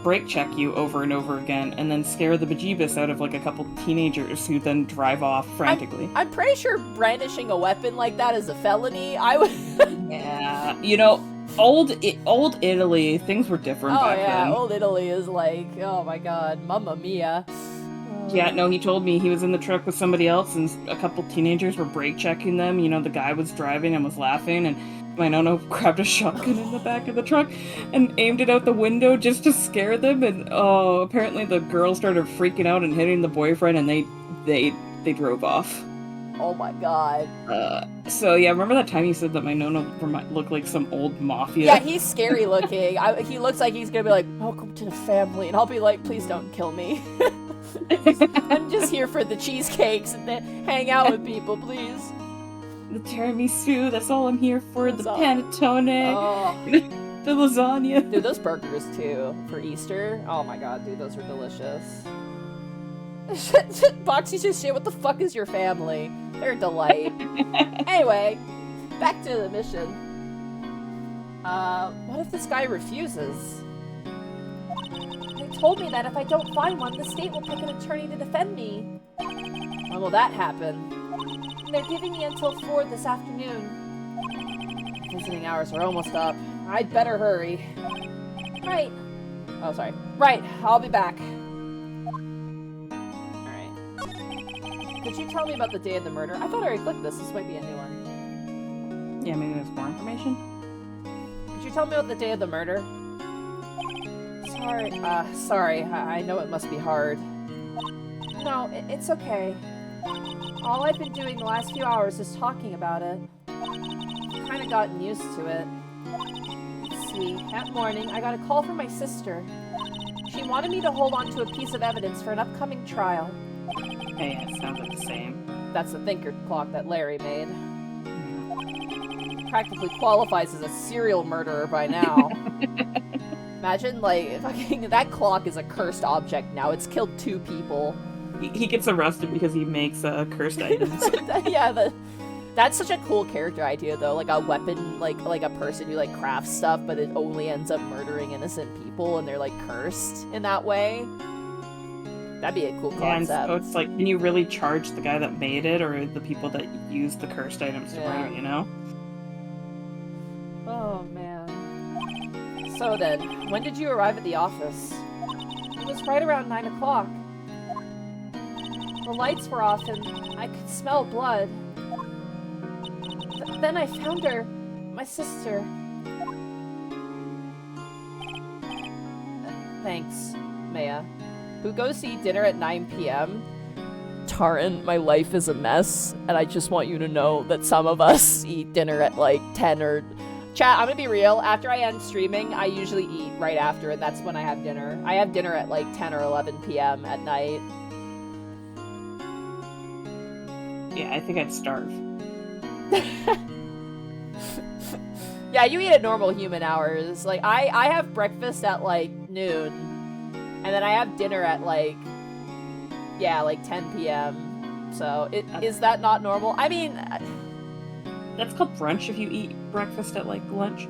brake check you over and over again, and then scare the bejeebus out of, a couple teenagers who then drive off frantically. I'm pretty sure brandishing a weapon like that is a felony. I would... Yeah. old Italy, things were different Oh back yeah, then. old Italy is like, oh my god, mamma mia. Yeah, no, he told me he was in the truck with somebody else and a couple teenagers were brake checking them. You know, the guy was driving and was laughing, and my nono grabbed a shotgun in the back of the truck and aimed it out the window just to scare them. And oh, apparently the girl started freaking out and hitting the boyfriend, and they drove off. Oh my god. So yeah, remember that time you said that my nono looked like some old mafia? Yeah, he's scary looking. He looks like he's gonna be like, welcome to the family, and I'll be like, please don't kill me. I'm just here for the cheesecakes and then hang out with people, please. The tiramisu, that's all I'm here for. That's the all. panettone, Oh. the lasagna. Dude, those burgers too, for Easter. Oh my god, dude, those were delicious. Boxy just shit, what the fuck is your family? They're a delight. Anyway, back to the mission. What if this guy refuses? They told me that if I don't find one, the state will pick an attorney to defend me. When will that happen? They're giving me until 4 this afternoon. Visiting hours are almost up. I'd better hurry. Right. Oh, sorry. Right, I'll be back. Alright. Could you tell me about the day of the murder? I thought I already clicked this. This might be a new one. Yeah, maybe there's more information. Could you tell me about the day of the murder? Sorry. I know it must be hard. No, it's okay. All I've been doing the last few hours is talking about it. I've kind of gotten used to it. Let's see. That morning, I got a call from my sister. She wanted me to hold on to a piece of evidence for an upcoming trial. Hey, it sounds like the same. That's the thinker clock that Larry made. Practically qualifies as a serial murderer by now. Imagine, like, fucking, that clock is a cursed object now. It's killed 2 people. He gets arrested because he makes cursed items. Yeah, that's such a cool character idea, though. Like a weapon, like a person who, like, crafts stuff, but it only ends up murdering innocent people, and they're, like, cursed in that way. That'd be a cool concept. Yeah, so it's like, can you really charge the guy that made it, or the people that used the cursed items to murder, you know? Oh, man. So then, when did you arrive at the office? It was right around 9 o'clock. The lights were off and I could smell blood. Then I found her, my sister. Thanks, Maya. Who goes to eat dinner at 9 p.m.? Taran, my life is a mess, and I just want you to know that some of us eat dinner at like 10 or... Chat, I'm gonna be real, after I end streaming, I usually eat right after, and that's when I have dinner. I have dinner at like 10 or 11 p.m. at night. Yeah, I think I'd starve. Yeah, you eat at normal human hours. Like, I have breakfast at like noon, and then I have dinner at like, yeah, like 10 p.m. So, is that not normal? I mean... That's called brunch if you eat breakfast at, like, lunch.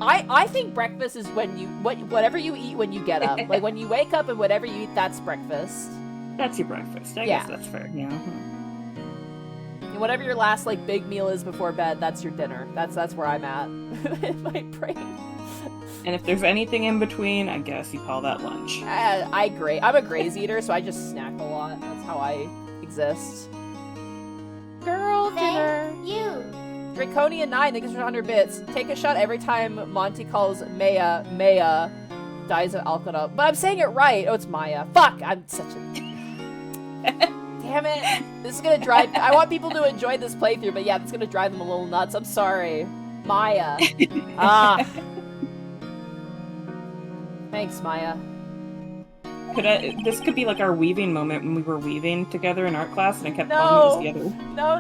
I think breakfast is when you... whatever you eat when you get up. Like, when you wake up and whatever you eat, that's breakfast. That's your breakfast. I guess that's fair, yeah. And whatever your last, like, big meal is before bed, that's your dinner. That's where I'm at. In my brain. And if there's anything in between, I guess you call that lunch. I'm a graze eater, so I just snack a lot. That's how I exist. Girl dinner. Thank you. Draconian 9, thank you for 100 bits. Take a shot every time Monty calls Maya dies of alcohol. But I'm saying it right. Oh, it's Maya. Fuck, I'm such a... Damn it. This is gonna drive... I want people to enjoy this playthrough, but yeah, it's gonna drive them a little nuts. I'm sorry. Maya. Thanks, Maya. This could be like our weaving moment when we were weaving together in art class, and I kept calling it together. No.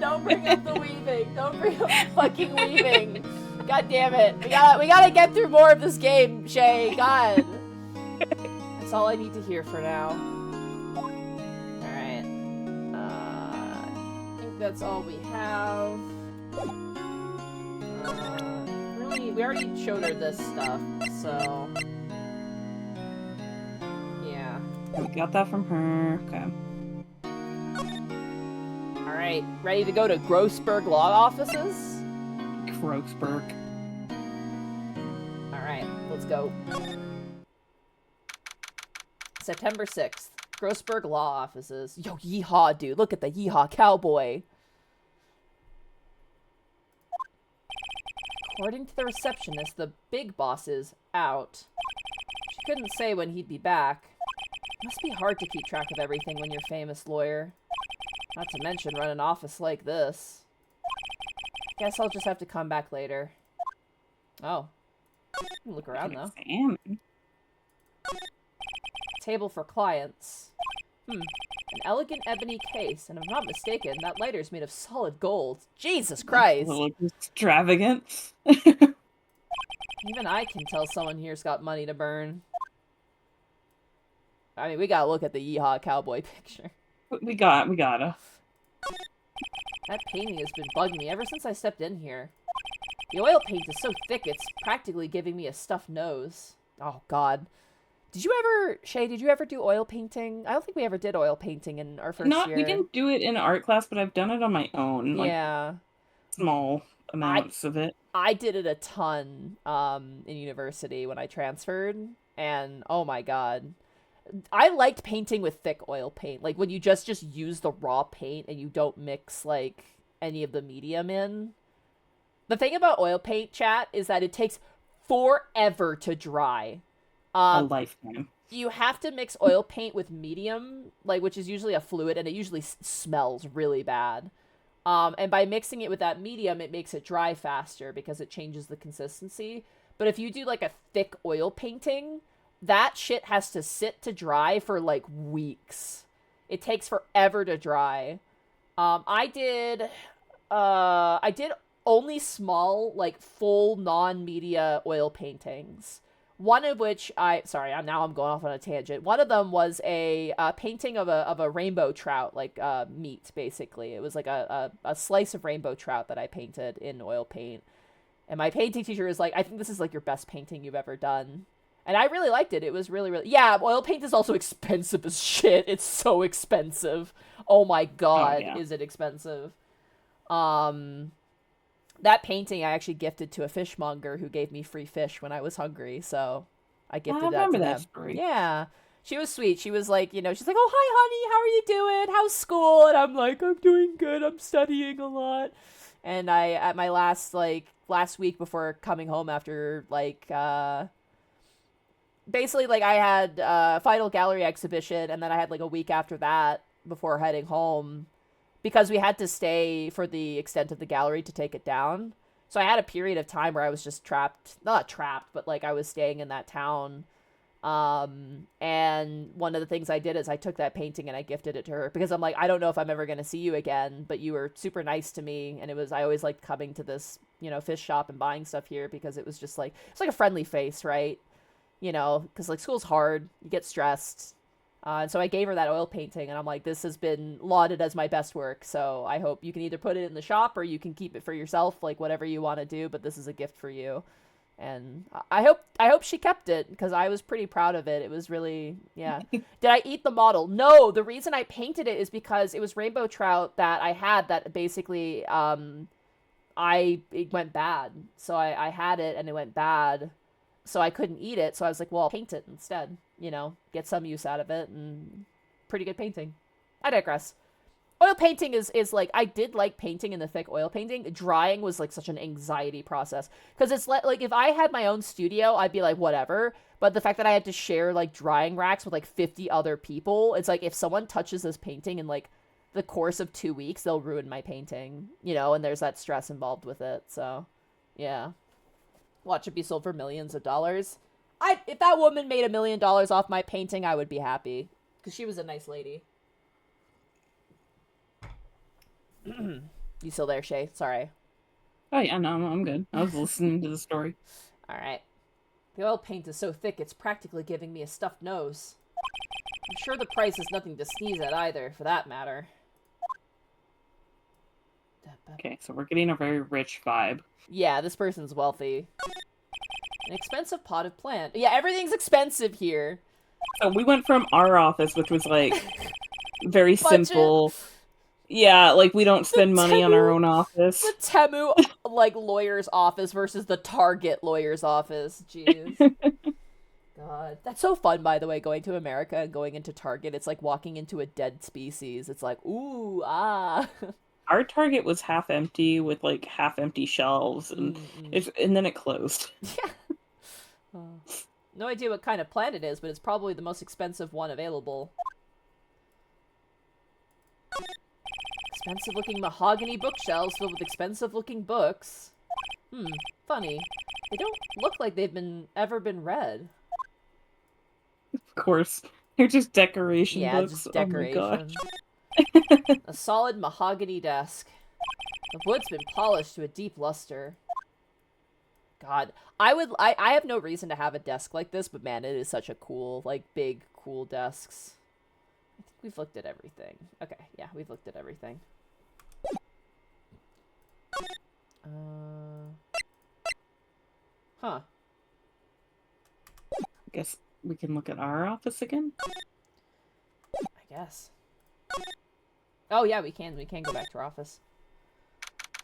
Don't bring up the weaving. Don't bring up the fucking weaving. God damn it. We gotta get through more of this game, Shay. God. That's all I need to hear for now. Alright. I think that's all we have. Really, we already showed her this stuff, so... yeah. We got that from her. Okay. Alright, ready to go to Grossberg law offices? Grossberg. Alright, let's go. September 6th. Grossberg Law Offices. Yo, yeehaw, dude. Look at the yeehaw cowboy. According to the receptionist, the big boss is out. She couldn't say when he'd be back. Must be hard to keep track of everything when you're a famous lawyer. Not to mention run an office like this. Guess I'll just have to come back later. Oh. Look around, though. Salmon. Table for clients. An elegant ebony case, and if I'm not mistaken, that lighter's made of solid gold. Jesus Christ! A little extravagant. Even I can tell someone here's got money to burn. I mean, we gotta look at the yeehaw cowboy picture. We gotta. That painting has been bugging me ever since I stepped in here. The oil paint is so thick, it's practically giving me a stuffed nose. Oh, God. Did you ever, Shay, did you ever do oil painting? I don't think we ever did oil painting in our first year. We didn't do it in art class, but I've done it on my own. Yeah. Small amounts of it. I did it a ton in university when I transferred, and oh my God. I liked painting with thick oil paint. Like, when you just use the raw paint and you don't mix, like, any of the medium in. The thing about oil paint, chat, is that it takes forever to dry. A lifetime. You have to mix oil paint with medium, like, which is usually a fluid, and it usually smells really bad. And by mixing it with that medium, it makes it dry faster because it changes the consistency. But if you do, like, a thick oil painting, that shit has to sit to dry for, like, weeks. It takes forever to dry. I did only small, like, full non-media oil paintings. One of which I'm going off on a tangent. One of them was a painting of a rainbow trout, like meat, basically. It was like a slice of rainbow trout that I painted in oil paint. And my painting teacher was like, I think this is like your best painting you've ever done. And I really liked it. It was really, really... Yeah, oil paint is also expensive as shit. It's so expensive. Oh my God, Is it expensive. That painting I actually gifted to a fishmonger who gave me free fish when I was hungry, so I gifted that to them. Story. Yeah. She was sweet. She was like, she's like, oh, hi, honey, how are you doing? How's school? And I'm like, I'm doing good. I'm studying a lot. And at my last week before coming home after, basically, I had a final gallery exhibition, and then I had, a week after that before heading home. Because we had to stay for the extent of the gallery to take it down. So I had a period of time where I was just not trapped, but I was staying in that town. And one of the things I did is I took that painting and I gifted it to her because I'm like, I don't know if I'm ever going to see you again, but you were super nice to me. And I always liked coming to this, fish shop and buying stuff here because it was just it's like a friendly face, right? Because school's hard, you get stressed. And so I gave her that oil painting, and I'm like, this has been lauded as my best work, so I hope you can either put it in the shop or you can keep it for yourself, whatever you want to do, but this is a gift for you. And I hope she kept it, because I was pretty proud of it. It was really, yeah. Did I eat the model? No, the reason I painted it is because it was rainbow trout that I had that basically, it went bad. So I had it, and it went bad. So I couldn't eat it, so I was like, well, I'll paint it instead, get some use out of it, and pretty good painting. I digress. Oil painting is I did like painting in the thick oil painting. Drying was, such an anxiety process, because it's if I had my own studio, I'd be like, whatever, but the fact that I had to share, drying racks with, 50 other people, it's if someone touches this painting in, the course of 2 weeks, they'll ruin my painting, and there's that stress involved with it, so, yeah. Watch it be sold for millions of dollars. If that woman made $1 million off my painting, I would be happy. Because she was a nice lady. You still there, Shay? Sorry. Oh, yeah, no, I'm good. I was listening to the story. Alright. The oil paint is so thick, it's practically giving me a stuffed nose. I'm sure the price is nothing to sneeze at either, for that matter. Okay, so we're getting a very rich vibe. Yeah, this person's wealthy. An expensive potted plant. Yeah, everything's expensive here. So we went from our office, which was very simple. Yeah, like we don't spend money on our Temu, own office. the Temu like lawyer's office versus the Target lawyer's office. Jeez. God, that's so fun. By the way, going to America and going into Target, it's like walking into a dead species. It's like ooh ah. Our Target was half empty with like half empty shelves, and and then it closed. Yeah. No idea what kind of plant it is, but it's probably the most expensive one available. Expensive looking mahogany bookshelves filled with expensive looking books. Funny. They don't look like they've ever been read. Of course. They're just decoration Yeah, books. just Oh my decoration. gosh. A solid mahogany desk. The wood's been polished to a deep luster. God, I have no reason to have a desk like this, but man, it is such a cool, like, big, cool desks. I think we've looked at everything. Okay, yeah, we've looked at everything. Huh. I guess we can look at our office again? I guess. Oh, yeah, we can. We can go back to our office.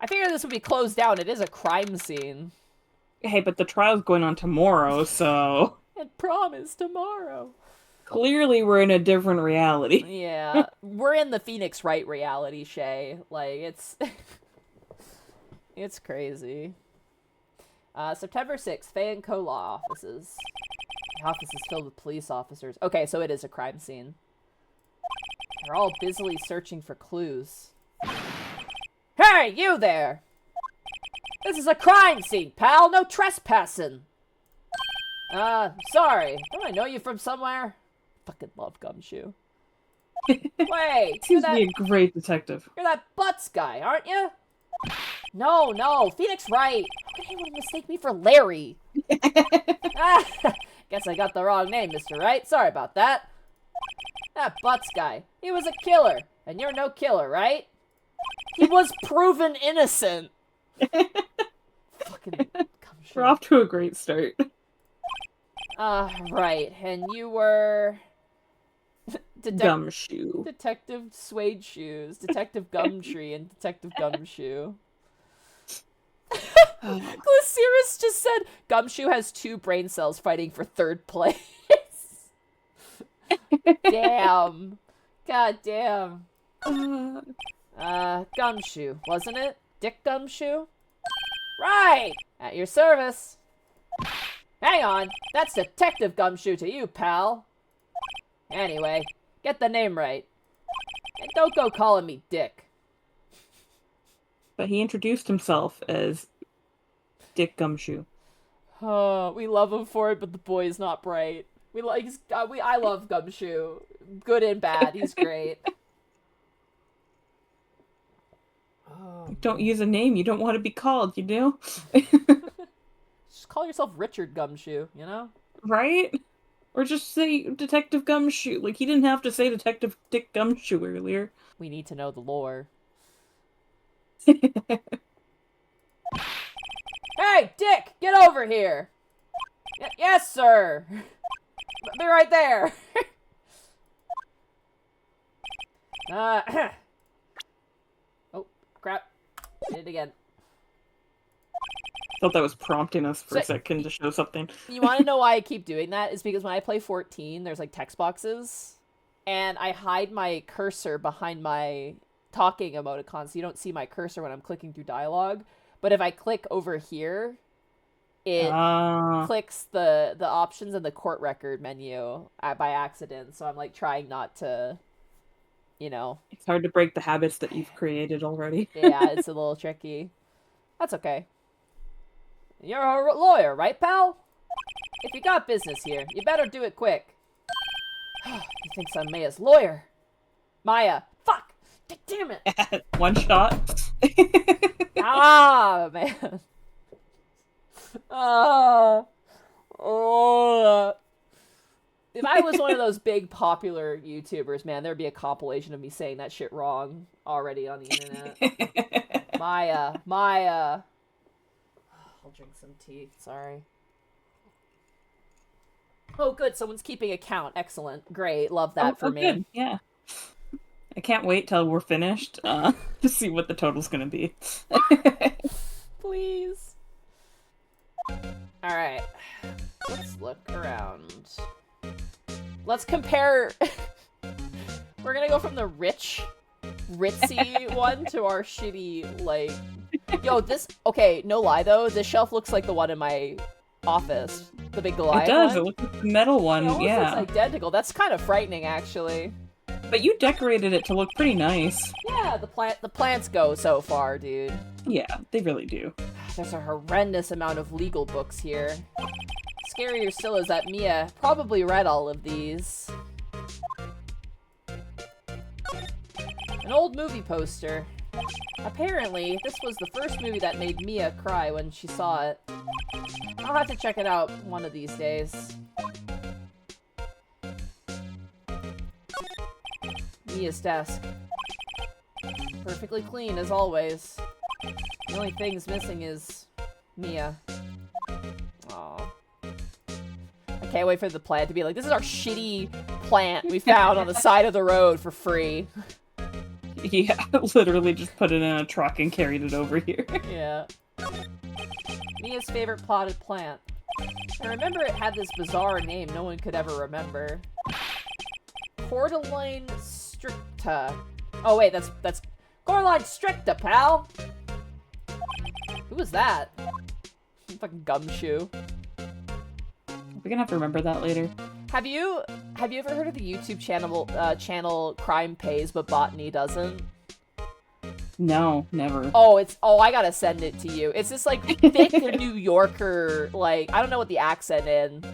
I figured this would be closed down. It is a crime scene. Hey, but the trial's going on tomorrow, so... And prom is tomorrow. Clearly we're in a different reality. Yeah, we're in the Phoenix Wright reality, Shay. Like, it's... it's crazy. September 6th, Faye and Co. law offices. The office is filled with police officers. Okay, so it is a crime scene. They're all busily searching for clues. Hey, you there! This is a crime scene, pal! No trespassing! Sorry. Don't I know you from somewhere? Fucking love Gumshoe. Wait, Seems to be a great detective. you're that Butts guy, aren't you? No, Phoenix Wright. How could anyone mistake me for Larry? Guess I got the wrong name, Mr. Wright. Sorry about that. That Butts guy, he was a killer, and you're no killer, right? He was proven innocent. Fucking Gumshoe. We're off to a great start. Right, and you were... Gumshoe. Detective Suede Shoes, Detective Gumtree, and Detective Gumshoe. Glyceris just said Gumshoe has 2 brain cells fighting for 3rd place. Damn. God damn. Gumshoe, wasn't it? Dick Gumshoe? Right! At your service. Hang on, that's Detective Gumshoe to you, pal. Anyway, get the name right. And don't go calling me Dick. But he introduced himself as Dick Gumshoe. Oh, we love him for it, but the boy is not bright. I love Gumshoe. Good and bad, he's great. Oh, don't use a name you don't want to be called, you know? Just call yourself Richard Gumshoe, you know? Right? Or just say Detective Gumshoe. Like, he didn't have to say Detective Dick Gumshoe earlier. We need to know the lore. Hey, Dick! Get over here! Yes, sir! Be right there! Oh, crap. Did it again. Thought that was prompting us for a second to show something. You want to know why I keep doing that? Is because when I play 14, there's like text boxes, and I hide my cursor behind my talking emoticon, so you don't see my cursor when I'm clicking through dialogue. But if I click over here, it clicks the options in the court record menu by accident. So I'm like trying not to, you know. It's hard to break the habits that you've created already. Yeah, it's a little tricky. That's okay. You're a lawyer, right, pal? If you got business here, you better do it quick. He thinks I'm Maya's lawyer. Maya, fuck! Damn it! One shot. Ah, man. If I was one of those big popular YouTubers, man, there'd be a compilation of me saying that shit wrong already on the internet. Maya. I'll drink some tea. Sorry. Oh, good. Someone's keeping a count. Excellent. Great. Love that for me. Good. Yeah. I can't wait till we're finished to see what the total's gonna be. Please. Alright. Let's look around. Let's compare... We're gonna go from the ritzy one to our shitty, like... Yo, this... Okay, no lie though, this shelf looks like the one in my office. The big Goliath It does, one. it looks like the metal one, It almost yeah. looks identical. That's kind of frightening, actually. But you decorated it to look pretty nice. Yeah, the plants go so far, dude. Yeah, they really do. There's a horrendous amount of legal books here. Scarier still is that Mia probably read all of these. An old movie poster. Apparently, this was the first movie that made Mia cry when she saw it. I'll have to check it out one of these days. Mia's desk. Perfectly clean, as always. The only thing's missing is Mia. Aww. I can't wait for the plant to be like, this is our shitty plant we found on the side of the road for free. Yeah, literally just put it in a truck and carried it over here. Yeah. Mia's favorite potted plant. I remember it had this bizarre name no one could ever remember. Cordyline stricta. Oh wait, that's Cordyline stricta, pal! Who was that? Fucking gumshoe. We're gonna have to remember that later. Have you ever heard of the YouTube channel Crime Pays but Botany Doesn't? No, never. Oh, I gotta send it to you. It's this like thick New Yorker, like, I don't know what the accent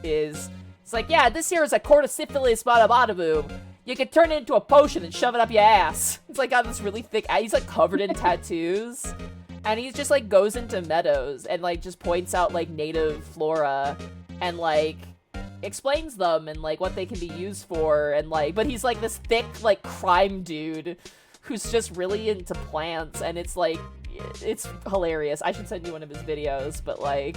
is. It's like, yeah, this here is a cordycephilus bada bada boom. You can turn it into a potion and shove it up your ass. It's like got this really thick, he's like covered in tattoos. And he just like goes into meadows and like just points out like native flora and like explains them and like what they can be used for and like, but he's like this thick like crime dude who's just really into plants and it's like, it's hilarious. I should send you one of his videos, but like,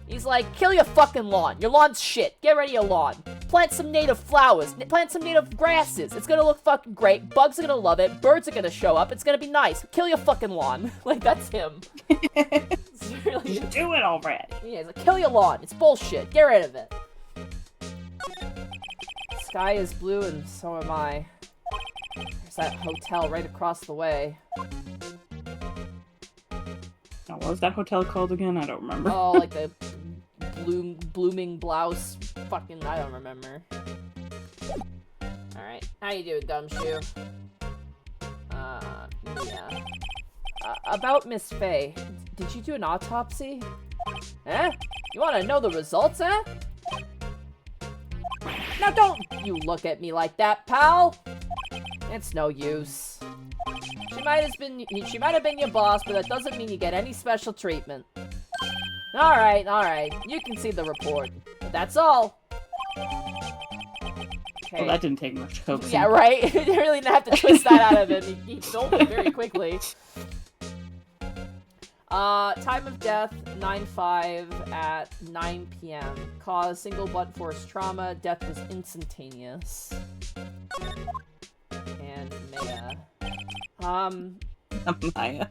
he's like, kill your fucking lawn. Your lawn's shit. Get rid of your lawn. Plant some native flowers. Plant some native grasses. It's gonna look fucking great. Bugs are gonna love it. Birds are gonna show up. It's gonna be nice. Kill your fucking lawn. Like, that's him. It's really... Just do it already. Yeah, he's like, kill your lawn. It's bullshit. Get rid of it. Sky is blue and so am I. There's that hotel right across the way. Now, what was that hotel called again? I don't remember. Oh, like the blooming blouse. Fucking, I don't remember. Alright, how you doing, gumshoe? Yeah. About Miss Faye. Did you do an autopsy? Eh? You wanna know the results, eh? Now don't you look at me like that, pal! It's no use. She might have been your boss, but that doesn't mean you get any special treatment. Alright, you can see the report. But that's all. Okay. Well, that didn't take much coaxing. Yeah, right? You really didn't have to twist that out of him. He told me very quickly. Time of death, 9/5 at 9 p.m. Cause, single blunt force trauma. Death was instantaneous. And Maya. Maya.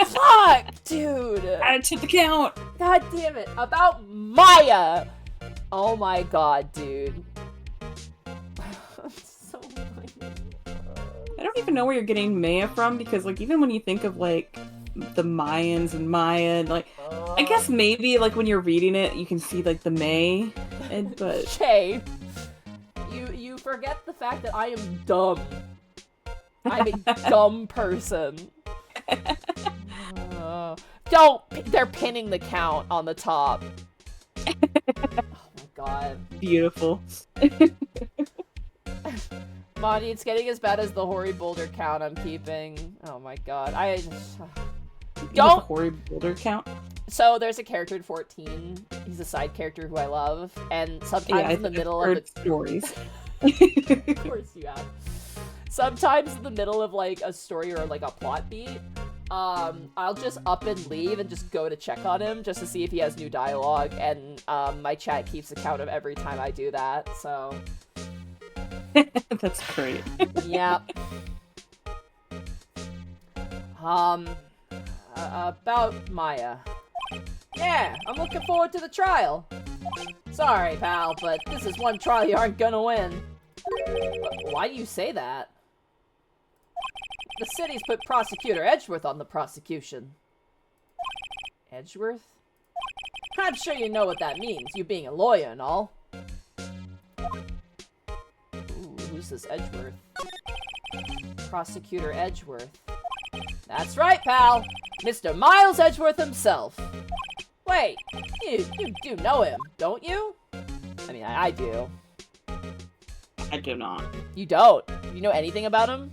Fuck, dude! Add it to the count! God damn it. About Maya! Oh my god, dude. So funny. I don't even know where you're getting Maya from, because, like, even when you think of, like, the Mayans and Maya, like, I guess maybe, like, when you're reading it, you can see, like, the May, but... Shay, you forget the fact that I am dumb. I'm a dumb person. They're pinning the count on the top. Oh my god. Beautiful. Monty, it's getting as bad as the Hoary Boulder count I'm keeping. Oh my god. Don't! Hoary Boulder count? So, there's a character in 14. He's a side character who I love. And sometimes in the middle of it... stories. Of course you have. Sometimes in the middle of, like, a story or, like, a plot beat, I'll just up and leave and just go to check on him just to see if he has new dialogue, and, my chat keeps account of every time I do that, so... That's great. Yep. About Maya. Yeah, I'm looking forward to the trial. Sorry, pal, but this is one trial you aren't gonna win. But why do you say that? The city's put Prosecutor Edgeworth on the prosecution. Edgeworth? I'm sure you know what that means, you being a lawyer and all. Ooh, who's this Edgeworth? Prosecutor Edgeworth. That's right, pal! Mr. Miles Edgeworth himself! Wait, you do know him, don't you? I mean, I do. I do not. You don't? You know anything about him?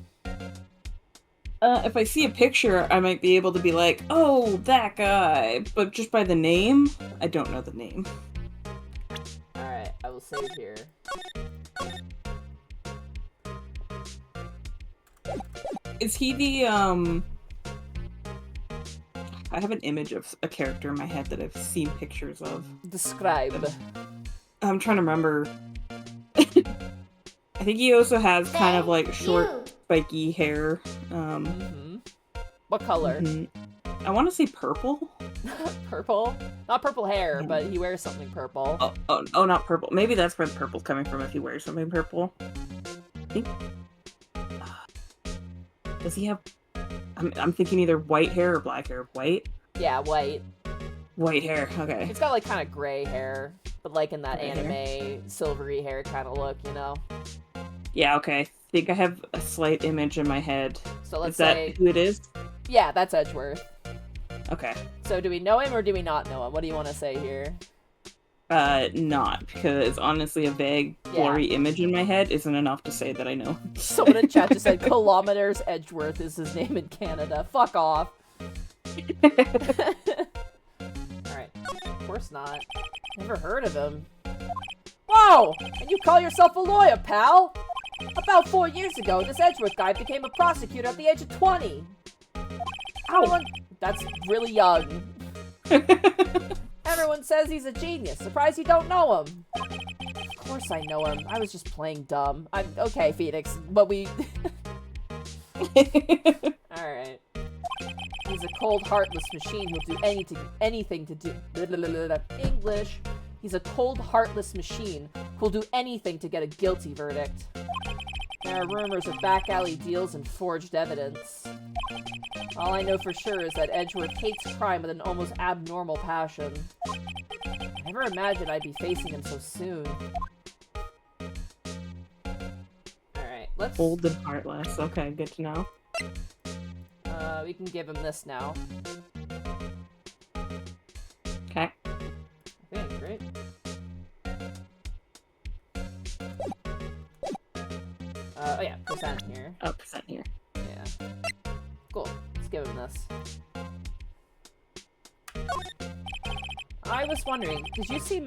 If I see a picture, I might be able to be like, oh, that guy. But just by the name, I don't know the name. Alright, I will save here. Is he the, I have an image of a character in my head that I've seen pictures of. Describe. I'm trying to remember. I think he also has kind of like short, spiky hair. What color? I want to say purple. Purple? Not purple hair, but he wears something purple. Oh, not purple. Maybe that's where the purple's coming from if he wears something purple. I think... Does he have... I'm thinking either white hair or black hair. White? Yeah, white. White hair, okay. It's got like kind of gray hair, but like in that anime silvery hair kind of look, you know? Yeah, okay. I think I have a slight image in my head. So let's say... Is that who it is? Yeah, that's Edgeworth. Okay. So do we know him or do we not know him? What do you want to say here? Not, because honestly a vague, blurry image in my head isn't enough to say that I know. Someone in chat just said Kilometers Edgeworth is his name in Canada. Fuck off. Alright. Of course not. Never heard of him. Whoa! And you call yourself a lawyer, pal? About 4 years ago, this Edgeworth guy became a prosecutor at the age of 20. Everyone... That's really young. Everyone says he's a genius. Surprised you don't know him. Of course I know him. I was just playing dumb. I'm okay, Phoenix, but we... Alright. He's a cold, heartless machine who'll do anything to do... English. He's a cold, heartless machine who'll do anything to get a guilty verdict. There are rumors of back alley deals and forged evidence. All I know for sure is that Edgeworth hates crime with an almost abnormal passion. I never imagined I'd be facing him so soon. Alright, let's... Cold and heartless. Okay, good to know. We can give him this now. Okay. Okay, great. Oh yeah, percent here. Oh, percent here. Yeah. Cool. Let's give him this. I was wondering, did you see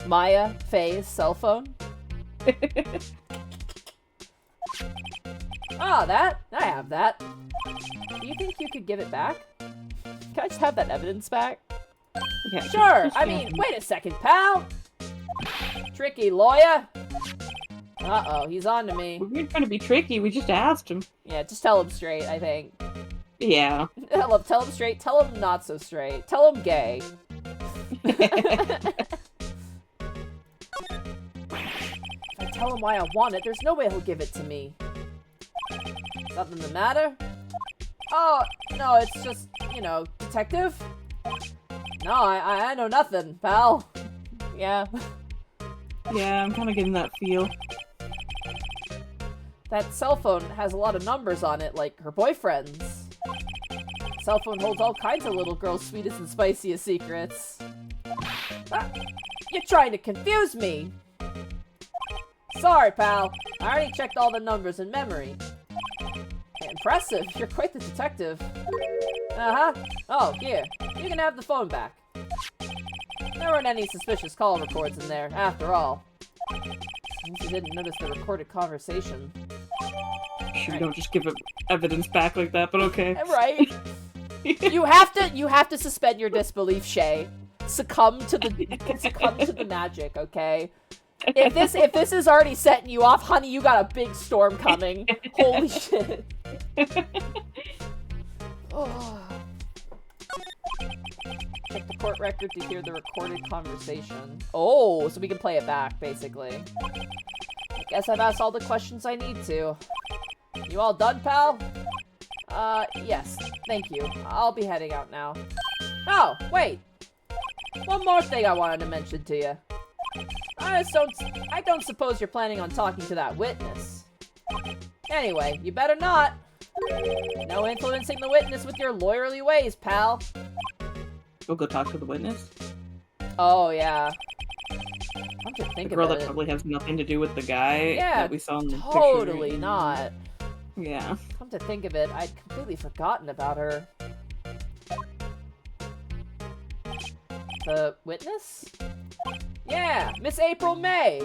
Maya Faye's cell phone? Ah, that? I have that. Do you think you could give it back? Can I just have that evidence back? Yeah, sure! I mean, wait a second, pal! Tricky lawyer! Uh-oh, he's on to me. We weren't trying to be tricky, we just asked him. Yeah, just tell him straight, I think. Yeah. Tell him straight, tell him not so straight. Tell him gay. If I tell him why I want it, there's no way he'll give it to me. Something the matter? Oh, no, it's just, you know, detective? No, I know nothing, pal. Yeah. Yeah, I'm kind of getting that feel. That cell phone has a lot of numbers on it, like her boyfriend's. Cell phone holds all kinds of little girls' sweetest and spiciest secrets. Ah, you're trying to confuse me! Sorry, pal. I already checked all the numbers in memory. Impressive. You're quite the detective. Uh-huh. Oh, here. You can have the phone back. There weren't any suspicious call records in there, after all. Seems you didn't notice the recorded conversation. Sure, right. Don't just give evidence back like that, but okay. Right. You have to suspend your disbelief, Shay. Succumb to the magic, okay? If this is already setting you off, honey, you got a big storm coming. Holy shit. Oh. Check the court record to hear the recorded conversation. Oh, so we can play it back, basically. I guess I've asked all the questions I need to. You all done, pal? Yes. Thank you. I'll be heading out now. Oh, wait. One more thing I wanted to mention to you. I don't suppose you're planning on talking to that witness. Anyway, you better not. No influencing the witness with your lawyerly ways, pal. We'll go talk to the witness. Oh, yeah. I'm to think The girl about that it. probably has nothing to do with the guy that we saw in the picture. Totally not. Yeah. Come to think of it, I'd completely forgotten about her. The witness? Yeah, Miss April May!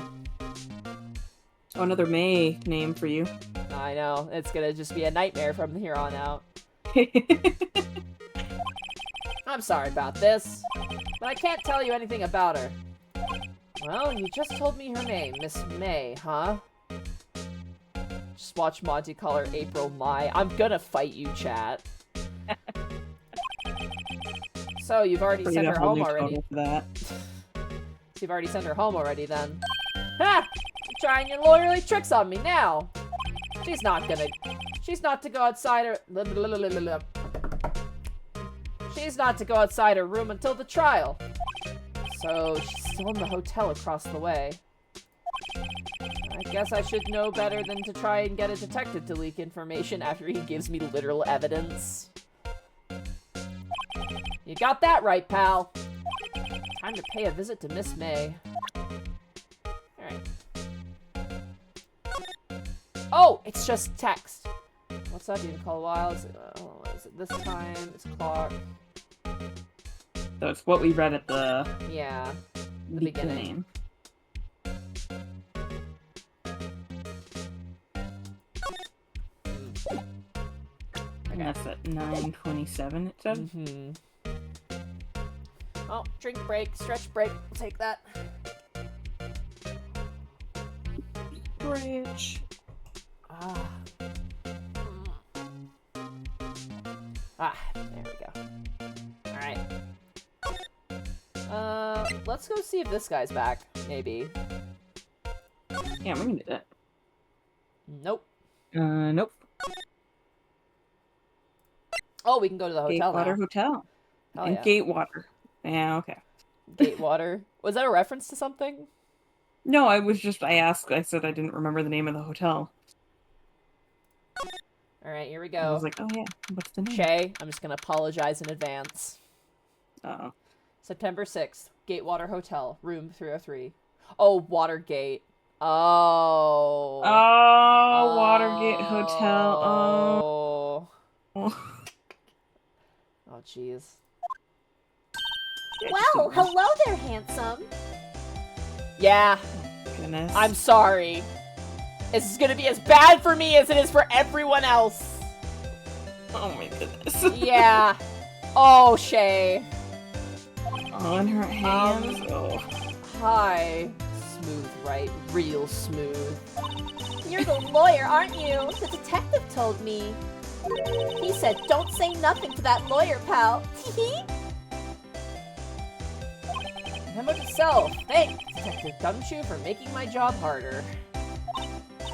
Oh, another May name for you. I know, it's gonna just be a nightmare from here on out. I'm sorry about this, but I can't tell you anything about her. Well, you just told me her name, Miss May, huh? Just watch Monty call her April Mai. I'm gonna fight you, chat. So, you've already sent her home already. For that. So you've already sent her home already, then. Ha! You're trying your lawyerly tricks on me now! She's not to go outside her... She's not to go outside her room until the trial. So, she's still in the hotel across the way. I guess I should know better than to try and get a detective to leak information after he gives me literal evidence. You got that right, pal. Time to pay a visit to Miss May. Alright. Oh, it's just text. What's up? You can call a while. Is it this time? It's clock. So it's what we read at the The beginning. And that's at 9:27, it said? Mm-hmm. Oh, drink break, stretch break. We'll take that. Bridge. Ah. There we go. Alright. Let's go see if this guy's back, maybe. Yeah, we can do that. Nope. Nope. Oh, we can go to the hotel Gatewater now. Hotel. Oh, And yeah. Gatewater. Yeah, okay. Gatewater. Was that a reference to something? No, I said I didn't remember the name of the hotel. Alright, here we I go. was like, oh yeah, what's the name? Shay, I'm just gonna apologize in advance. Uh-oh. September 6th, Gatewater Hotel, room 303. Oh, Watergate. Oh. Oh, Watergate Hotel. Oh. Oh. Oh, jeez. Well, hello there, handsome. Yeah, Goodness. I'm sorry. This is gonna be as bad for me as it is for everyone else. Oh my goodness. Yeah. Oh, Shay. On her hands. Oh. Hi. Smooth, right? Real smooth. You're the lawyer, aren't you? The detective told me. He said, don't say nothing to that lawyer, pal. Remember to self. Thanks, Detective Gumshoe, for making my job harder.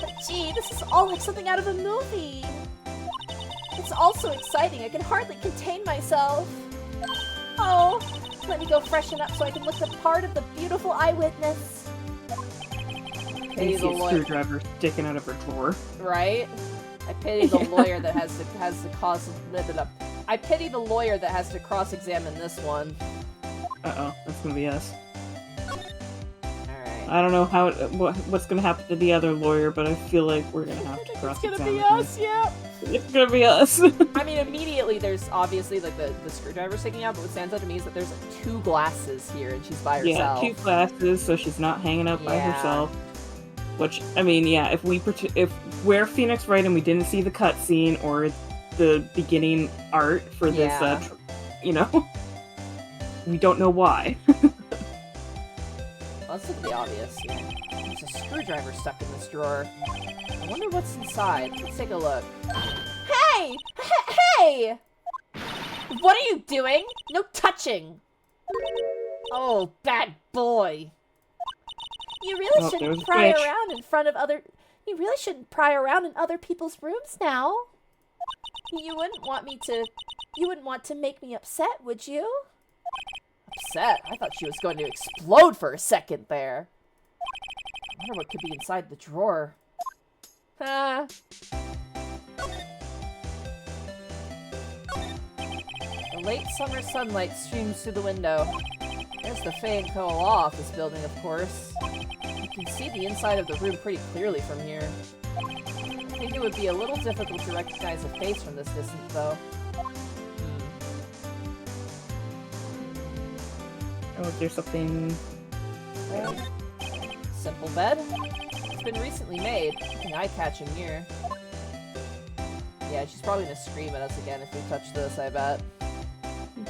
But gee, this is all like something out of a movie. It's all so exciting, I can hardly contain myself. Oh, let me go freshen up so I can look the part of the beautiful eyewitness. Pity You the see a lawyer, screwdriver sticking out of her drawer. right? I pity the lawyer that has to I pity the lawyer that has to cross-examine this one. Uh-oh, that's gonna be us. Alright. I don't know what's gonna happen to the other lawyer, but I feel like we're gonna have to It's cross-examine gonna be her. us, yeah! It's gonna be us. I mean, immediately there's obviously like the screwdriver sticking out, but what stands out to me is that there's like 2 glasses here and she's by herself. Yeah, 2 glasses, so she's not hanging out by Yeah. herself. Which, I mean, yeah, if we're Phoenix Wright and we didn't see the cutscene or the beginning art for this, Yeah. we don't know why. Let's look at the obvious here. There's a screwdriver stuck in this drawer. I wonder what's inside. Let's take a look. Hey! Hey! What are you doing? No touching! Oh, bad boy. You really shouldn't there's a pry switch. around in front of other... You really shouldn't pry around in other people's rooms now. You wouldn't want me to... You wouldn't want to make me upset, would you? Upset? I thought she was going to explode for a second there. I wonder what could be inside the drawer. Uh... The late summer sunlight streams through the window. There's the Fei & Co. Law Office building, of course. You can see the inside of the room pretty clearly from here. I think it would be a little difficult to recognize a face from this distance, though. Oh, there's something... Simple bed. It's been recently made. Nothing eye-catching here. Yeah, she's probably gonna scream at us again if we touch this, I bet.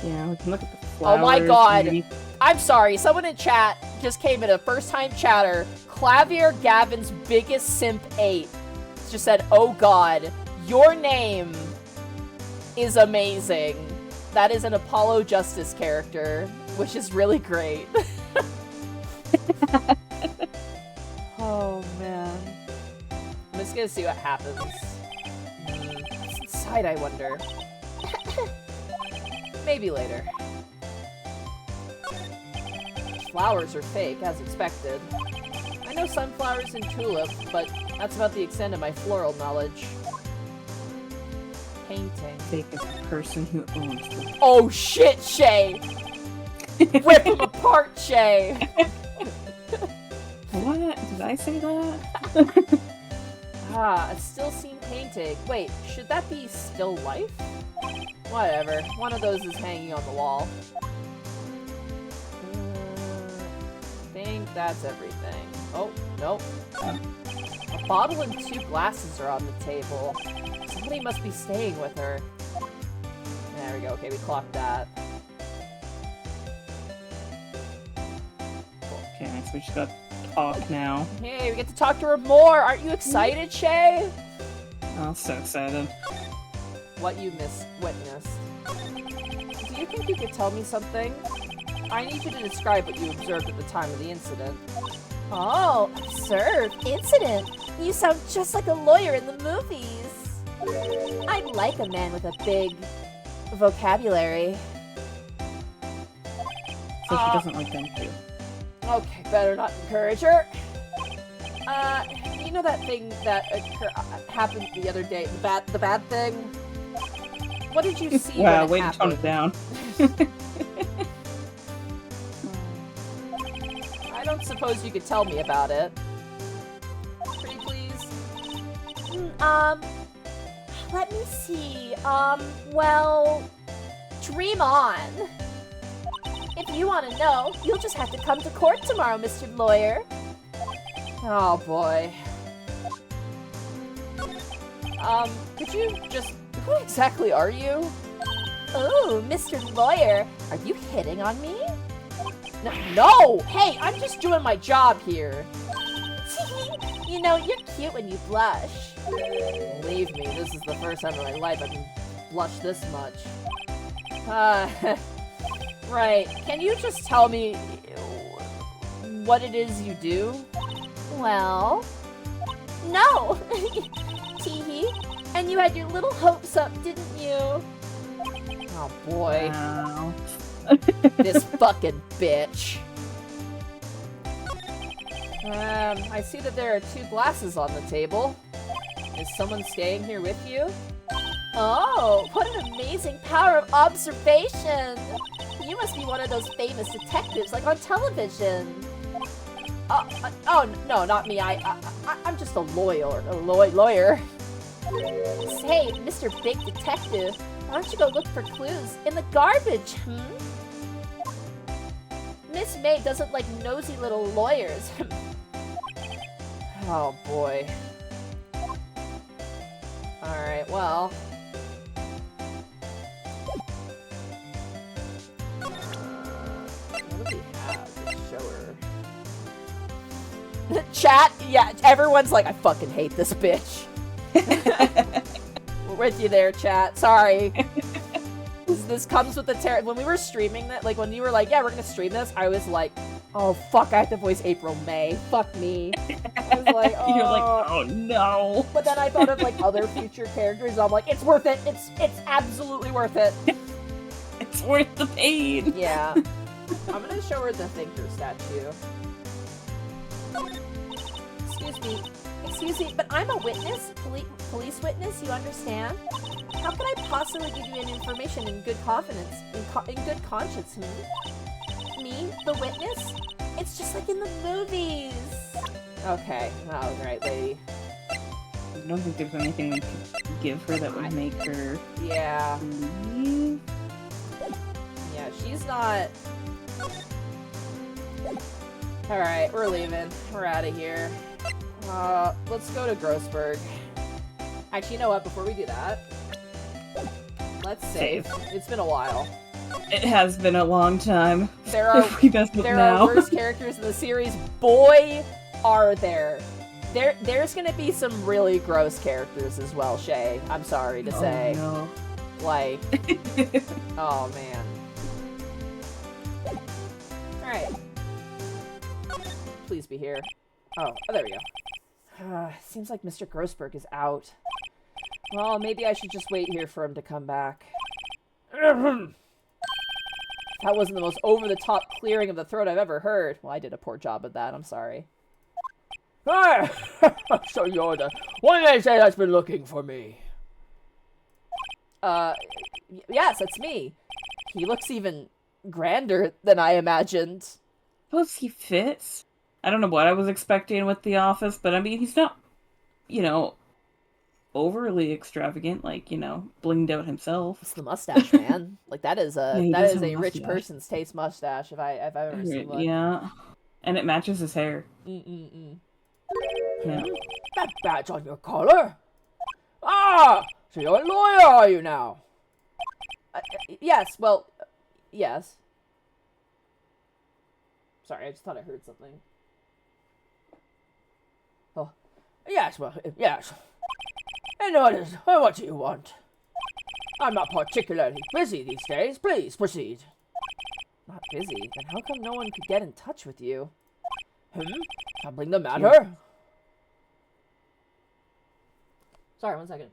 Yeah, we can look at the flowers. Oh my god! maybe. I'm sorry, someone in chat just came in, a first-time chatter. Clavier Gavin's biggest simp 8 just said, "Oh god, your name is amazing." That is an Apollo Justice character, which is really great. Oh man. I'm just gonna see what happens. What's inside, I wonder? Maybe later. Flowers are fake, as expected. I know sunflowers and tulips, but that's about the extent of my floral knowledge. Painting. Fake as the person who owns them. Oh shit, Shay! Rip them apart, Shay! What? Did I say that? Ah, a still scene painting. Wait, should that be still life? Whatever. One of those is hanging on the wall. Think that's everything. Oh, nope. A bottle and 2 glasses are on the table. Somebody must be staying with her. There we go. Okay, we clocked that. Okay, so we just got talk now. Hey, we get to talk to her more! Aren't you excited, Shay? Oh, so excited. What you witnessed. Do you think you could tell me something? I need you to describe what you observed at the time of the incident. Oh, observe. Incident. You sound just like a lawyer in the movies. I'd like a man with a big vocabulary. So she doesn't like them too. Okay, better not encourage her. You know that thing that happened the other day? The bad thing? What did you see Wow, when way it to happened? tone it down. I don't suppose you could tell me about it. Pretty please? Let me see. Well, dream on. If you want to know, you'll just have to come to court tomorrow, Mr. Lawyer. Oh boy. Could you just... Who exactly are you? Ooh, Mr. Lawyer, are you hitting on me? No! Hey, I'm just doing my job here. You know, you're cute when you blush. Believe me, this is the first time in my life I've blushed this much. Right. Can you just tell me what it is you do? Well, no. Teehee. And you had your little hopes up, didn't you? Oh boy. Wow. This fucking bitch. I see that there are 2 glasses on the table. Is someone staying here with you? Oh, what an amazing power of observation! You must be one of those famous detectives, like on television. Oh no, not me. I'm just a lawyer. Lawyer. Say, Mr. Big Detective, why don't you go look for clues in the garbage, Miss May doesn't like nosy little lawyers. Oh boy. Alright, well. What do we have to show her? Chat, yeah, everyone's like, I fucking hate this bitch. We're with you there, chat. Sorry. This comes with the terror. When we were streaming that, like when you were like, yeah, we're gonna stream this, I was like, oh fuck, I have to voice April May. Fuck me. I was like, oh. You're like, oh no. But then I thought of like other future characters. And I'm like, it's worth it. It's absolutely worth it. It's worth the pain. Yeah. I'm gonna show her the thinker statue. Excuse me, but I'm a witness, police witness, you understand? How can I possibly give you any information in good confidence, in good conscience, Me, the witness? It's just like in the movies. Okay, all right, lady. I don't think there's anything we could give her that would make her... Yeah. leave. Yeah, she's not... Alright, we're leaving. We're out of here. Let's go to Grossberg. Actually, you know what? Before we do that, let's save. It's been a while. It has been a long time. There are worse characters in the series. Boy, are there. There's gonna be some really gross characters as well, Shay. I'm sorry to say. No. Like, oh man. Alright. Please be here. Oh, there we go. Seems like Mr. Grossberg is out. Well, maybe I should just wait here for him to come back. That wasn't the most over-the-top clearing of the throat I've ever heard. Well, I did a poor job at that. I'm sorry. Hi! So you're the one they say that's been looking for me. Yes, that's me. He looks even grander than I imagined. Suppose he fits. I don't know what I was expecting with The Office, but I mean, he's not, you know, overly extravagant, like, you know, blinged out himself. It's the mustache, man. Like, that is a a rich person's taste mustache, if I've ever seen one. Yeah. And it matches his hair. Yeah. That badge on your collar? Ah! So you're a lawyer, are you now? Yes, well, yes. Sorry, I just thought I heard something. Oh, yes, well, yes. And what do you want? I'm not particularly busy these days. Please, proceed. Not busy? Then how come no one could get in touch with you? Something the matter? Yeah. Sorry, 1 second.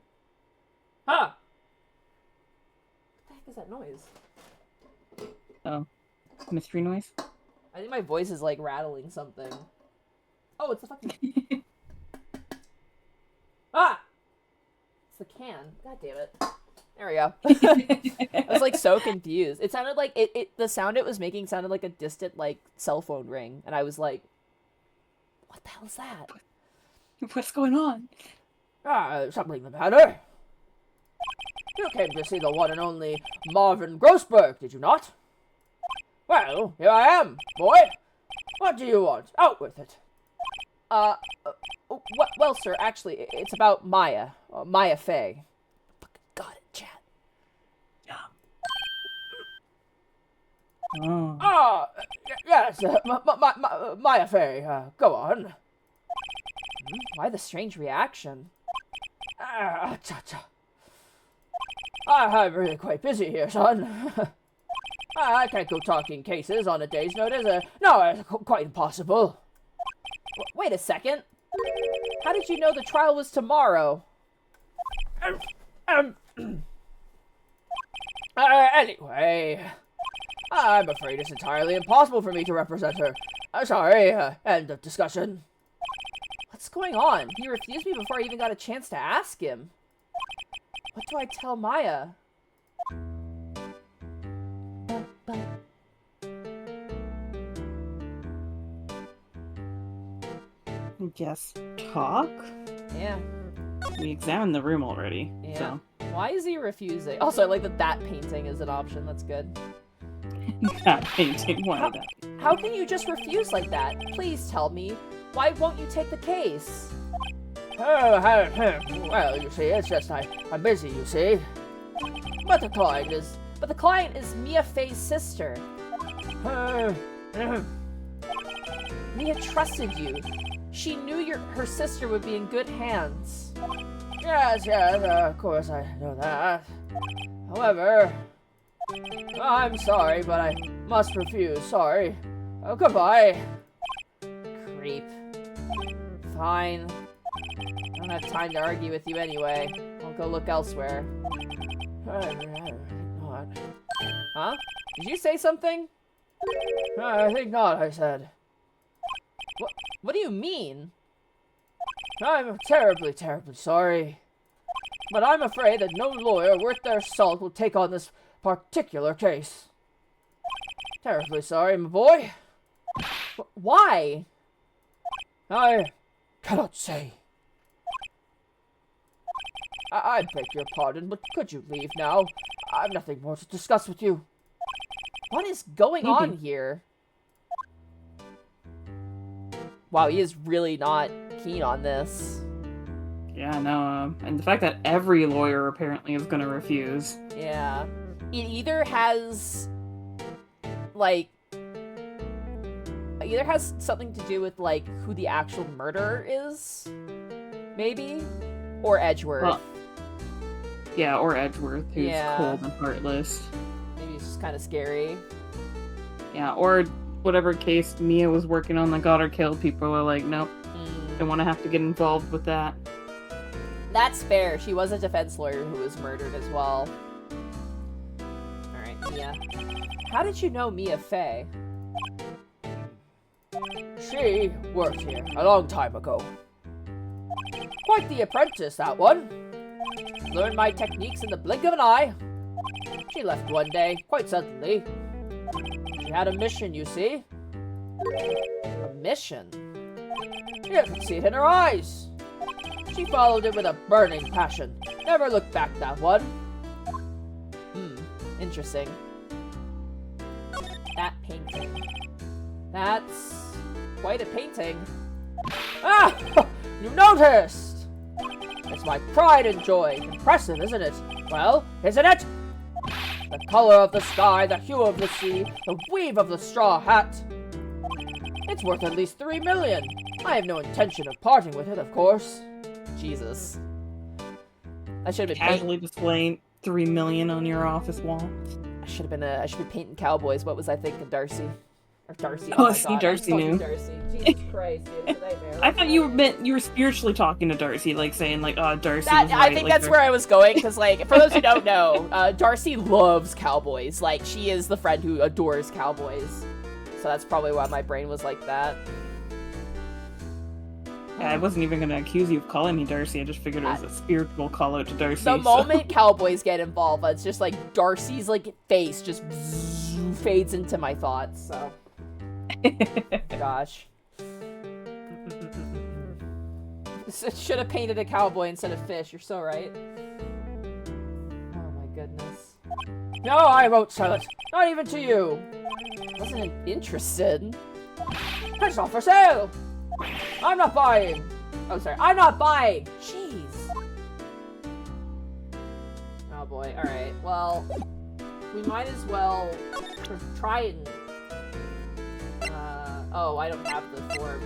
Huh! What the heck is that noise? Oh. Mystery noise? I think my voice is, like, rattling something. Oh, it's the fucking... Ah! It's the can. God damn it. There we go. I was, like, so confused. It sounded like... the sound it was making sounded like a distant, like, cell phone ring. And I was like... What the hell is that? What's going on? Something the matter? You came to see the one and only Marvin Grossberg, did you not? Well, here I am, boy. What do you want? Out with it. Well, sir, actually, it's about Maya. Maya Fey. Fucking got it, chat. Oh. Yes, Maya Fey. Go on. Why the strange reaction? I'm really quite busy here, son. I can't go talking cases on a day's notice. No, it's quite impossible. Wait a second. How did you know the trial was tomorrow? Anyway, I'm afraid it's entirely impossible for me to represent her. Sorry, end of discussion. What's going on? He refused me before I even got a chance to ask him. What do I tell Maya? Just talk? Yeah. We examined the room already. Yeah. So. Why is he refusing? Also, I like that painting is an option. That's good. That painting, why that? How can you just refuse like that? Please tell me. Why won't you take the case? Well, you see, it's just I'm busy, you see. But the client is Mia Fey's sister. Mia trusted you. she knew her sister would be in good hands. Yes, of course I know that. However, I'm sorry, but I must refuse. Sorry. Goodbye. Creep. Fine. I don't have time to argue with you anyway. I'll go look elsewhere. I think not. Huh? Did you say something? I think not, I said. What do you mean? I'm terribly, terribly sorry. But I'm afraid that no lawyer worth their salt will take on this particular case. Terribly sorry, my boy. Why? I cannot say. I beg your pardon, but could you leave now? I've nothing more to discuss with you. What is going on here? Wow, he is really not keen on this. Yeah, no, and the fact that every lawyer apparently is gonna refuse. Yeah. It either has, like, something to do with, like, who the actual murderer is, maybe, or Edgeworth. Well, yeah, or Edgeworth, who's Yeah. cold and heartless. Maybe it's just kind of scary. Yeah, or whatever case Mia was working on that got her killed, people are like, nope, don't want to have to get involved with that. That's fair. She was a defense lawyer who was murdered as well. Alright, Mia. How did you know Mia Fey? She worked here a long time ago. Quite the apprentice, that one. Learned my techniques in the blink of an eye. She left one day, quite suddenly. She had a mission, you see. A mission? You can see it in her eyes. She followed it with a burning passion. Never looked back, that one. Interesting. That painting. That's quite a painting. Ah! You noticed! It's my pride and joy. Impressive, isn't it? Well, isn't it? The color of the sky, the hue of the sea, the weave of the straw hat. It's worth at least 3 million. I have no intention of parting with it, of course. Jesus. I should have been Casually displaying 3 million on your office wall. I should be painting cowboys. What was I thinking, Darcy? Or Darcy. Oh, my see, God. Darcy I told you knew. Darcy. Jesus Christ, dude, it's a nightmare. I thought you were spiritually talking to Darcy, like saying like, oh, Darcy That, was right. I think like, that's where I was going, because, like, for those who don't know, Darcy loves cowboys. Like, she is the friend who adores cowboys. So that's probably why my brain was like that. Yeah, I wasn't even gonna accuse you of calling me Darcy. I just figured it was a spiritual call out to Darcy. The moment cowboys get involved, it's just like Darcy's like face just fades into my thoughts. So, gosh, should have painted a cowboy instead of fish. You're so right. Oh my goodness. No, I won't sell it. Not even to you. Wasn't interested. It's not for sale. I'm not buying. Oh, sorry. I'm not buying. Jeez. Oh boy. All right. Well, we might as well try and. Oh, I don't have the form.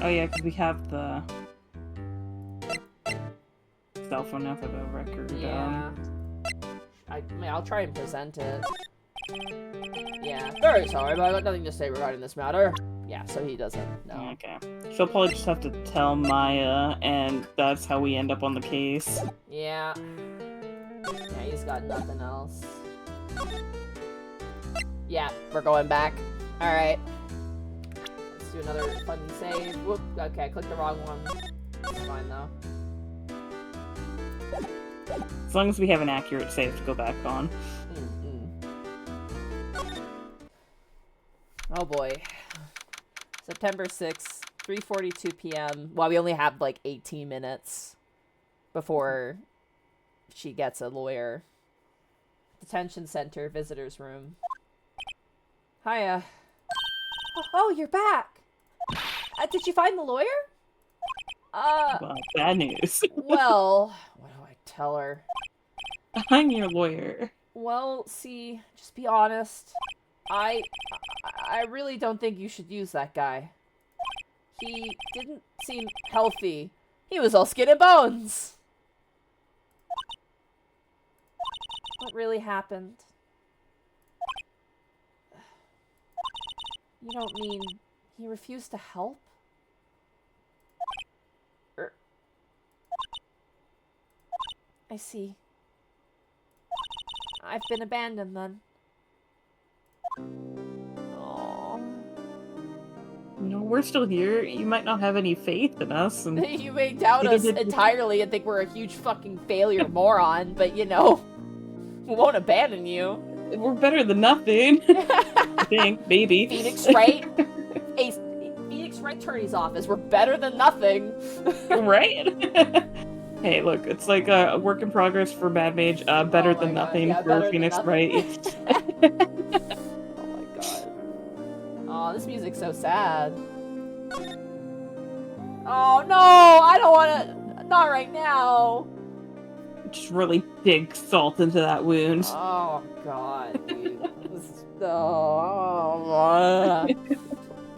Oh yeah, because we have the cell phone now for the record. Yeah. I mean, I'll try and present it. Yeah. Very sorry, but I've got nothing to say regarding this matter. Yeah, so he doesn't know. Okay. She'll probably just have to tell Maya, and that's how we end up on the case. Yeah. Yeah, he's got nothing else. Yeah, we're going back. Alright. Let's do another funny save. Whoop. Okay, I clicked the wrong one. It's fine, though. As long as we have an accurate save to go back on. Oh boy. September 6th, 3:42 p.m. Well, we only have like 18 minutes before she gets a lawyer. Detention center, visitor's room. Hiya. Oh, you're back. Did you find the lawyer? Well, bad news. Well, what do I tell her? I'm your lawyer. Well, see, just be honest. I really don't think you should use that guy. He didn't seem healthy. He was all skin and bones. What really happened? You don't mean he refused to help? I see. I've been abandoned then. Aww. No, we're still here. You might not have any faith in us. And You may doubt us entirely and think we're a huge fucking failure moron, but you know, we won't abandon you. We're better than nothing. I think, maybe. Phoenix Wright? Phoenix Wright Attorney's Office. We're better than nothing. Right? Hey, look, it's like a work in progress for Bad Mage. Better than nothing for Phoenix Wright. Oh my god. Oh, this music's so sad. Oh no! I don't wanna... Not right now! Just really dig salt into that wound. Oh god, dude. Oh.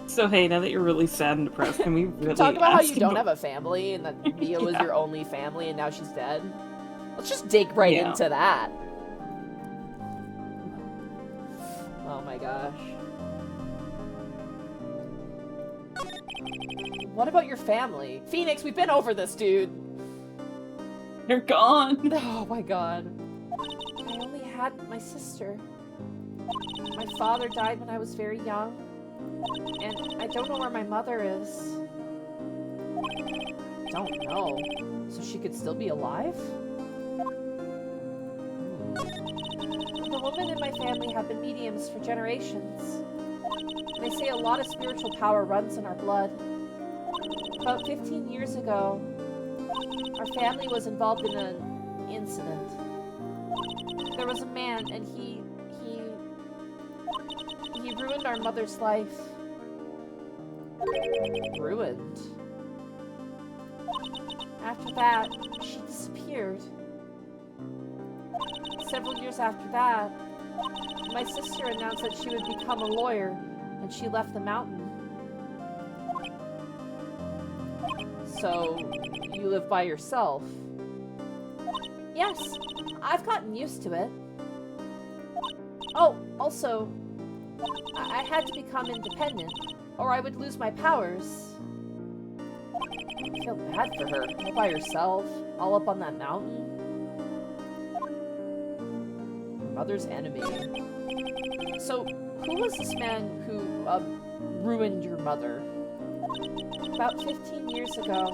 So hey, now that you're really sad and depressed, can we really talk about how you don't have a family and that Mia was your only family and now she's dead? Let's just dig right into that. Oh my gosh. What about your family? Phoenix, we've been over this, dude. They're gone. Oh my god. I only had my sister. My father died when I was very young. And I don't know where my mother is. Don't know. So she could still be alive? The women in my family have been mediums for generations. They say a lot of spiritual power runs in our blood. About 15 years ago, our family was involved in an incident. There was a man, and he ruined our mother's life. Ruined? After that, she disappeared. Several years after that, my sister announced that she would become a lawyer, and she left the mountain. So, you live by yourself? Yes, I've gotten used to it. Oh, also, I had to become independent, or I would lose my powers. I feel bad for her, all by herself, all up on that mountain. Her mother's enemy. So, who was this man who, ruined your mother? About 15 years ago,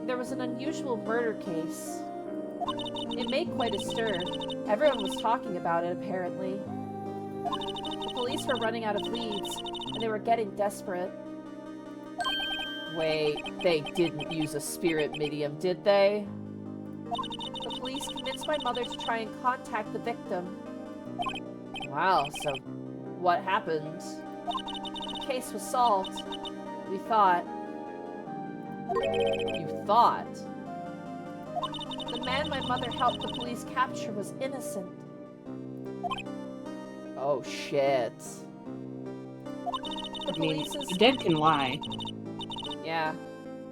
there was an unusual murder case. It made quite a stir. Everyone was talking about it, apparently. The police were running out of leads, and they were getting desperate. Wait, they didn't use a spirit medium, did they? The police convinced my mother to try and contact the victim. Wow, so what happened? The case was solved. We thought. You thought? The man my mother helped the police capture was innocent. Oh, shit. I mean, the dead can lie. Yeah.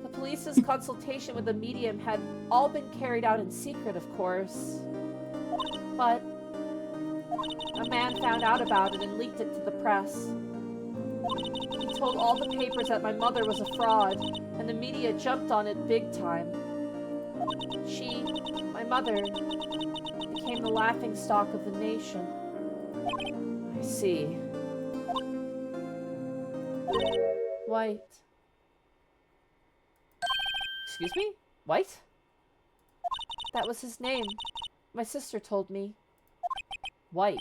The police's consultation with the medium had all been carried out in secret, of course. But a man found out about it and leaked it to the press. He told all the papers that my mother was a fraud, and the media jumped on it big time. She, my mother, became the laughingstock of the nation. I see. White. Excuse me? White? That was his name. My sister told me. White.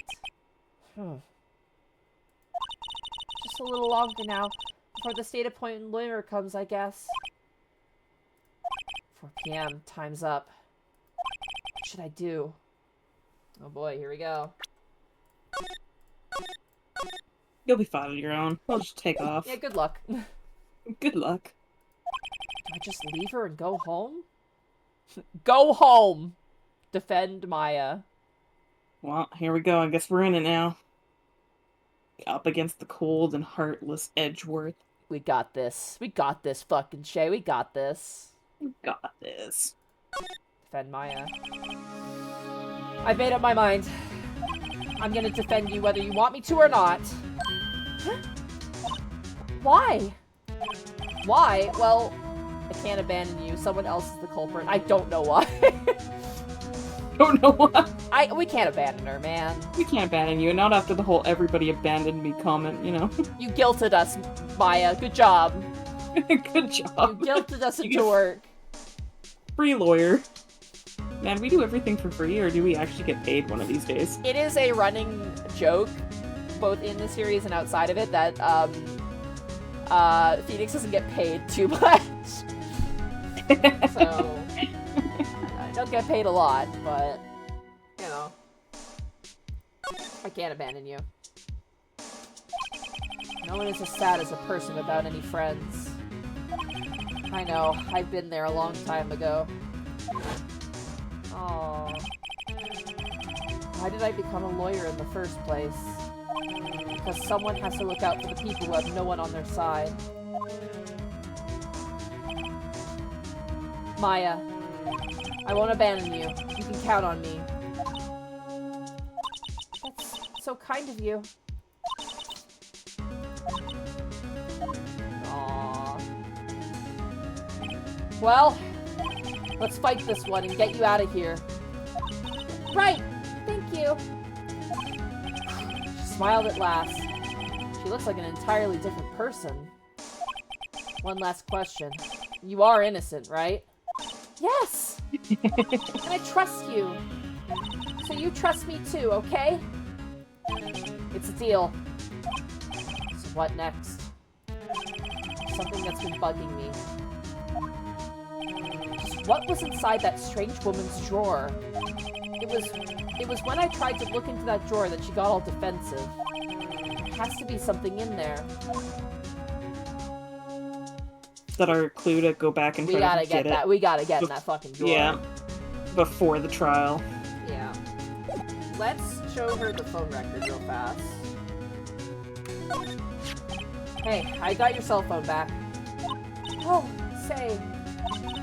Just a little longer now, before the state appointed lawyer comes, I guess. 4 p.m. Time's up. What should I do? Oh boy, here we go. You'll be fine on your own. I'll just take off. Yeah, good luck. Good luck. Do I just leave her and go home? Go home! Defend Maya. Well, here we go. I guess we're in it now. up against the cold and heartless Edgeworth. We got this. We got this, fucking Shay. We got this. We got this. Defend Maya. I've made up my mind. I'm gonna defend you whether you want me to or not. Why? Why? Well, I can't abandon you. Someone else is the culprit. I don't know why. Don't know why. We can't abandon her, man. We can't abandon you, not after the whole everybody abandoned me comment, you know? You guilted us, Maya. Good job. Good job. You guilted us into work. Free lawyer. Man, we do everything for free, or do we actually get paid one of these days? It is a running joke, both in the series and outside of it, that Phoenix doesn't get paid too much. So, I don't get paid a lot, but, you know, I can't abandon you. No one is as sad as a person without any friends. I know, I've been there a long time ago. Oh, why did I become a lawyer in the first place? Because someone has to look out for the people who have no one on their side. Maya, I won't abandon you. You can count on me. That's so kind of you. Aww. Well, let's fight this one and get you out of here. Right! Thank you! She smiled at last. She looks like an entirely different person. One last question. You are innocent, right? Yes! And I trust you. So you trust me too, okay? It's a deal. So what next? Something that's been bugging me. Just what was inside that strange woman's drawer? It was when I tried to look into that drawer that she got all defensive. There has to be something in there. Is that our clue to go back and try to get that. it? We gotta get in that fucking drawer. Yeah. Before the trial. Yeah. Let's show her the phone record real fast. Hey, I got your cell phone back. Oh, say,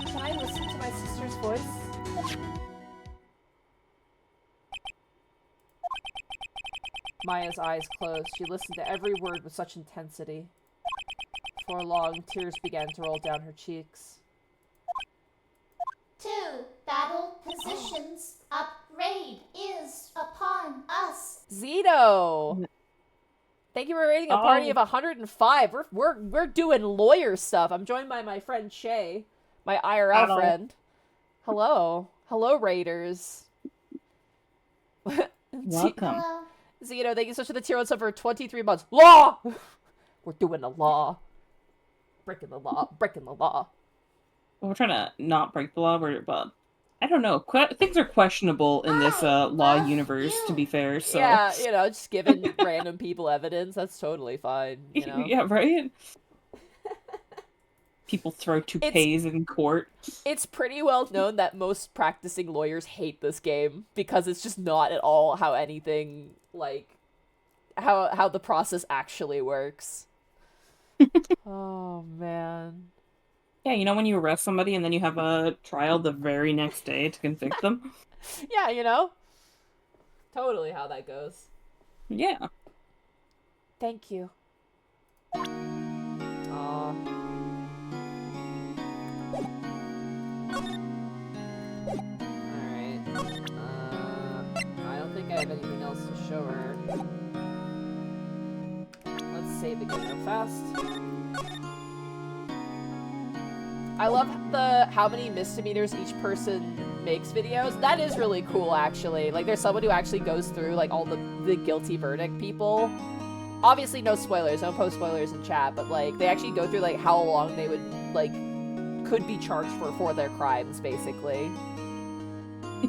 can I listen to my sister's voice? Maya's eyes closed. She listened to every word with such intensity. Before long, tears began to roll down her cheeks. 2 battle positions. Upgrade is upon us. Zito! Thank you for rating a party of 105. We're doing lawyer stuff. I'm joined by my friend Shay, my IRL friend. Hello. Hello, Raiders. Welcome. Hello. Zito, thank you so much for the tier 1 sub for 23 months. Law! We're doing the law. Breaking the law. Breaking the law. Well, we're trying to not break the law, but I don't know. Things are questionable in this law universe, to be fair. So yeah, you know, just giving random people evidence, that's totally fine, you know? Yeah, right? People throw toupees in court. It's pretty well known that most practicing lawyers hate this game because it's just not at all how anything, like, how the process actually works. Oh, man. Yeah, you know when you arrest somebody and then you have a trial the very next day to convict them? Yeah, you know? Totally how that goes. Yeah. Thank you. Aw. Alright. I don't think I have anything else to show her. Let's save again real fast. I love how many misdemeanors each person makes videos. That is really cool, actually. Like, there's someone who actually goes through, like, all the guilty verdict people. Obviously, no spoilers. Don't post spoilers in chat, but, like, they actually go through, like, how long they would, like, could be charged for their crimes, basically.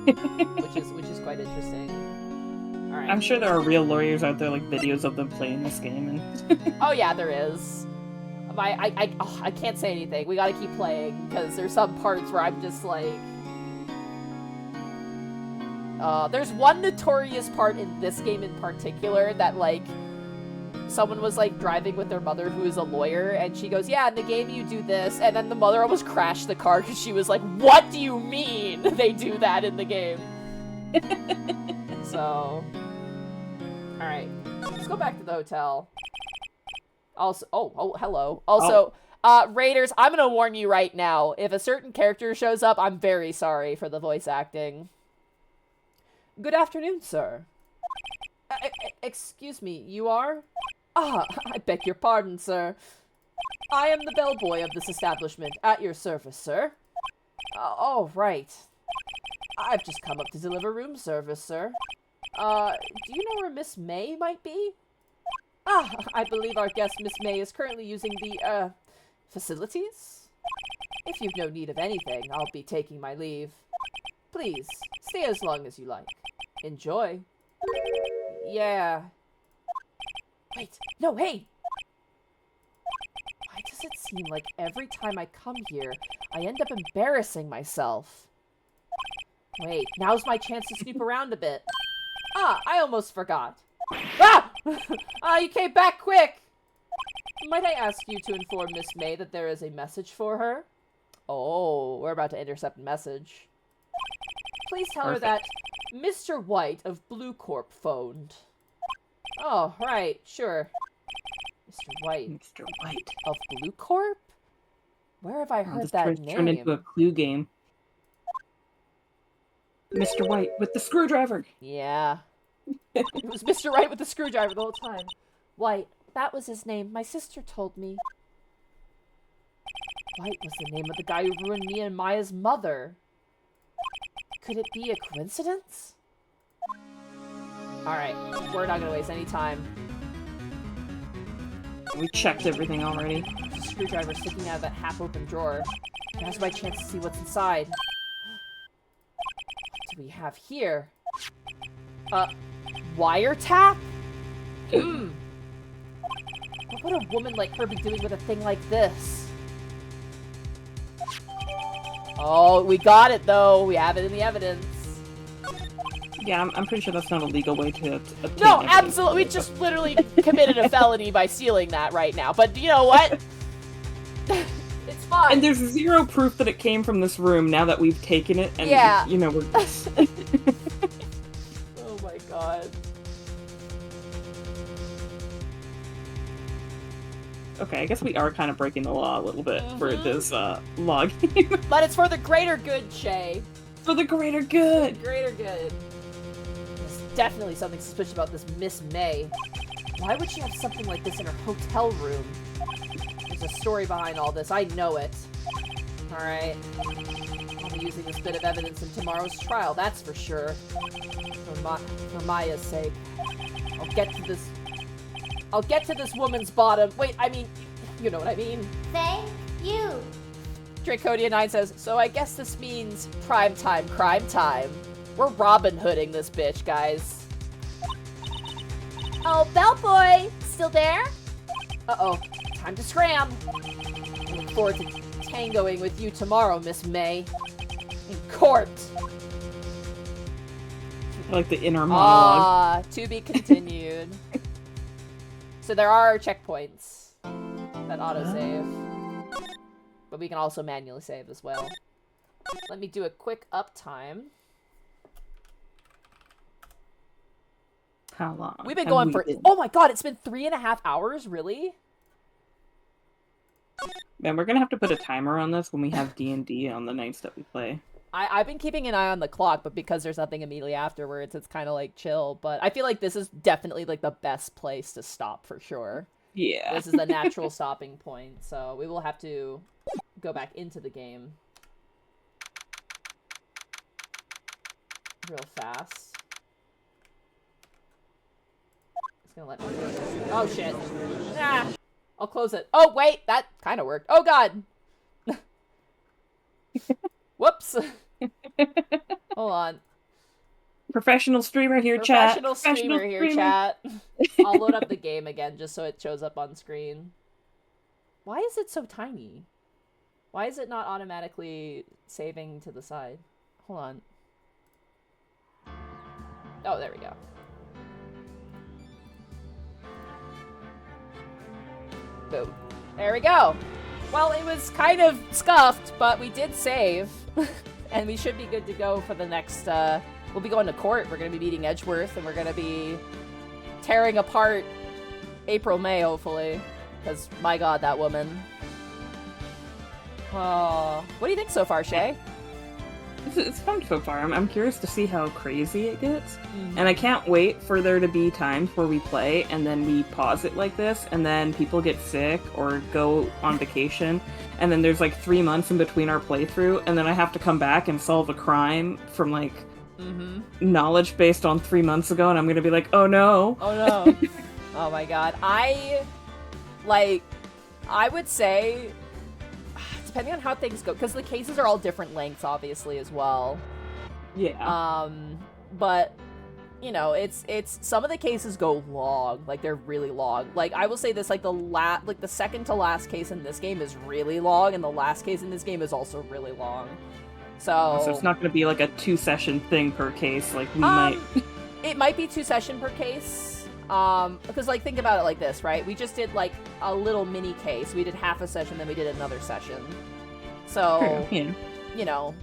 which is quite interesting. Alright. I'm sure there are real lawyers out there, like, videos of them playing this game. And Oh, yeah, there is. I can't say anything. We gotta keep playing, because there's some parts where I'm just like... there's one notorious part in this game in particular that, like, someone was like driving with their mother who is a lawyer, and she goes, yeah, in the game you do this, and then the mother almost crashed the car because she was like, what do you mean they do that in the game? So, alright, let's go back to the hotel. Also, oh, hello. Also, Raiders, I'm gonna warn you right now, if a certain character shows up, I'm very sorry for the voice acting. Good afternoon, sir. Excuse me, you are? Ah, I beg your pardon, sir. I am the bellboy of this establishment, at your service, sir. Oh, right. I've just come up to deliver room service, sir. Do you know where Miss May might be? Ah, I believe our guest, Miss May, is currently using the, facilities? If you've no need of anything, I'll be taking my leave. Please, stay as long as you like. Enjoy. Yeah. Wait, no, hey! Why does it seem like every time I come here, I end up embarrassing myself? Wait, now's my chance to snoop around a bit. Ah, I almost forgot. Ah! You came back quick! Might I ask you to inform Miss May that there is a message for her? Oh, we're about to intercept a message. Please tell her that Mr. White of Blue Corp phoned. Oh, right, sure. Mr. White. Mr. White. Of Blue Corp? Where have I heard that name? Turned into a clue game. Mr. White with the screwdriver. Yeah. It was Mr. Wright with the screwdriver the whole time. White, that was his name. My sister told me. White was the name of the guy who ruined me and Maya's mother. Could it be a coincidence? Alright, we're not gonna waste any time. We checked everything already. There's a screwdriver sticking out of that half-open drawer. Now's my chance to see what's inside. What do we have here? Wiretap? What would a woman like her be doing with a thing like this? Oh, we got it though. We have it in the evidence. Yeah, I'm pretty sure that's not a legal way to obtain No, evidence. absolutely. We just literally committed a felony by stealing that right now. But you know what? It's fine. And there's zero proof that it came from this room now that we've taken it and, Yeah. you know, we're... Oh my god. Okay, I guess we are kind of breaking the law a little bit for this, log game. But it's for the greater good, Shay. For the greater good! The greater good. There's definitely something suspicious about this Miss May. Why would she have something like this in her hotel room? There's a story behind all this, I know it. Alright. I'll be using this bit of evidence in tomorrow's trial, that's for sure. For Maya's sake. I'll get to this woman's bottom. Wait, I mean, you know what I mean. Thank you. Draconia 9 says, so I guess this means prime time, crime time. We're Robin Hooding this bitch, guys. Oh, bellboy! Still there? Uh-oh. Time to scram. I look forward to tangoing with you tomorrow, Miss May. In court. I like the inner monologue. Ah, to be continued. So there are checkpoints that autosave. But we can also manually save as well. Let me do a quick uptime. How long? We've been have going we for... been? Oh my god, it's been 3.5 hours? Really? Man, we're gonna have to put a timer on this when we have D&D on the nights that we play. I've been keeping an eye on the clock, but because there's nothing immediately afterwards, it's kind of like chill. But I feel like this is definitely like the best place to stop for sure. Yeah. This is the natural stopping point, so we will have to go back into the game real fast. It's gonna let me. Oh shit! Ah, I'll close it. Oh wait, that kind of worked. Oh god. Whoops. Hold on. Professional streamer here, Professional chat. streamer here, chat. I'll load up the game again just so it shows up on screen. Why is it so tiny? Why is it not automatically saving to the side? Hold on. Oh, there we go. turnabout. There we go. Well, it was kind of scuffed, but we did save. And we should be good to go for the next, we'll be going to court. We're going to be meeting Edgeworth, and we're going to be tearing apart April, May, hopefully. Because, my god, that woman. What do you think so far, Shay? It's fun so far. I'm curious to see how crazy it gets. And I can't wait for there to be times where we play and then we pause it like this, and then people get sick or go on vacation, and then there's like 3 months in between our playthrough, and then I have to come back and solve a crime from like knowledge based on 3 months ago, and I'm gonna be like, oh no. Oh no. Oh my god. I would say, depending on how things go, because the cases are all different lengths, obviously, as well. Yeah. But, you know, it's some of the cases go long, like, they're really long. Like, I will say this, like, the second to last case in this game is really long, and the last case in this game is also really long. So it's not going to be, like, a 2-session thing per case, like, we might... It might be 2 session per case. Because, like, think about it like this, right? We just did, like, a little mini case. We did half a session, then we did another session. So, yeah. You know,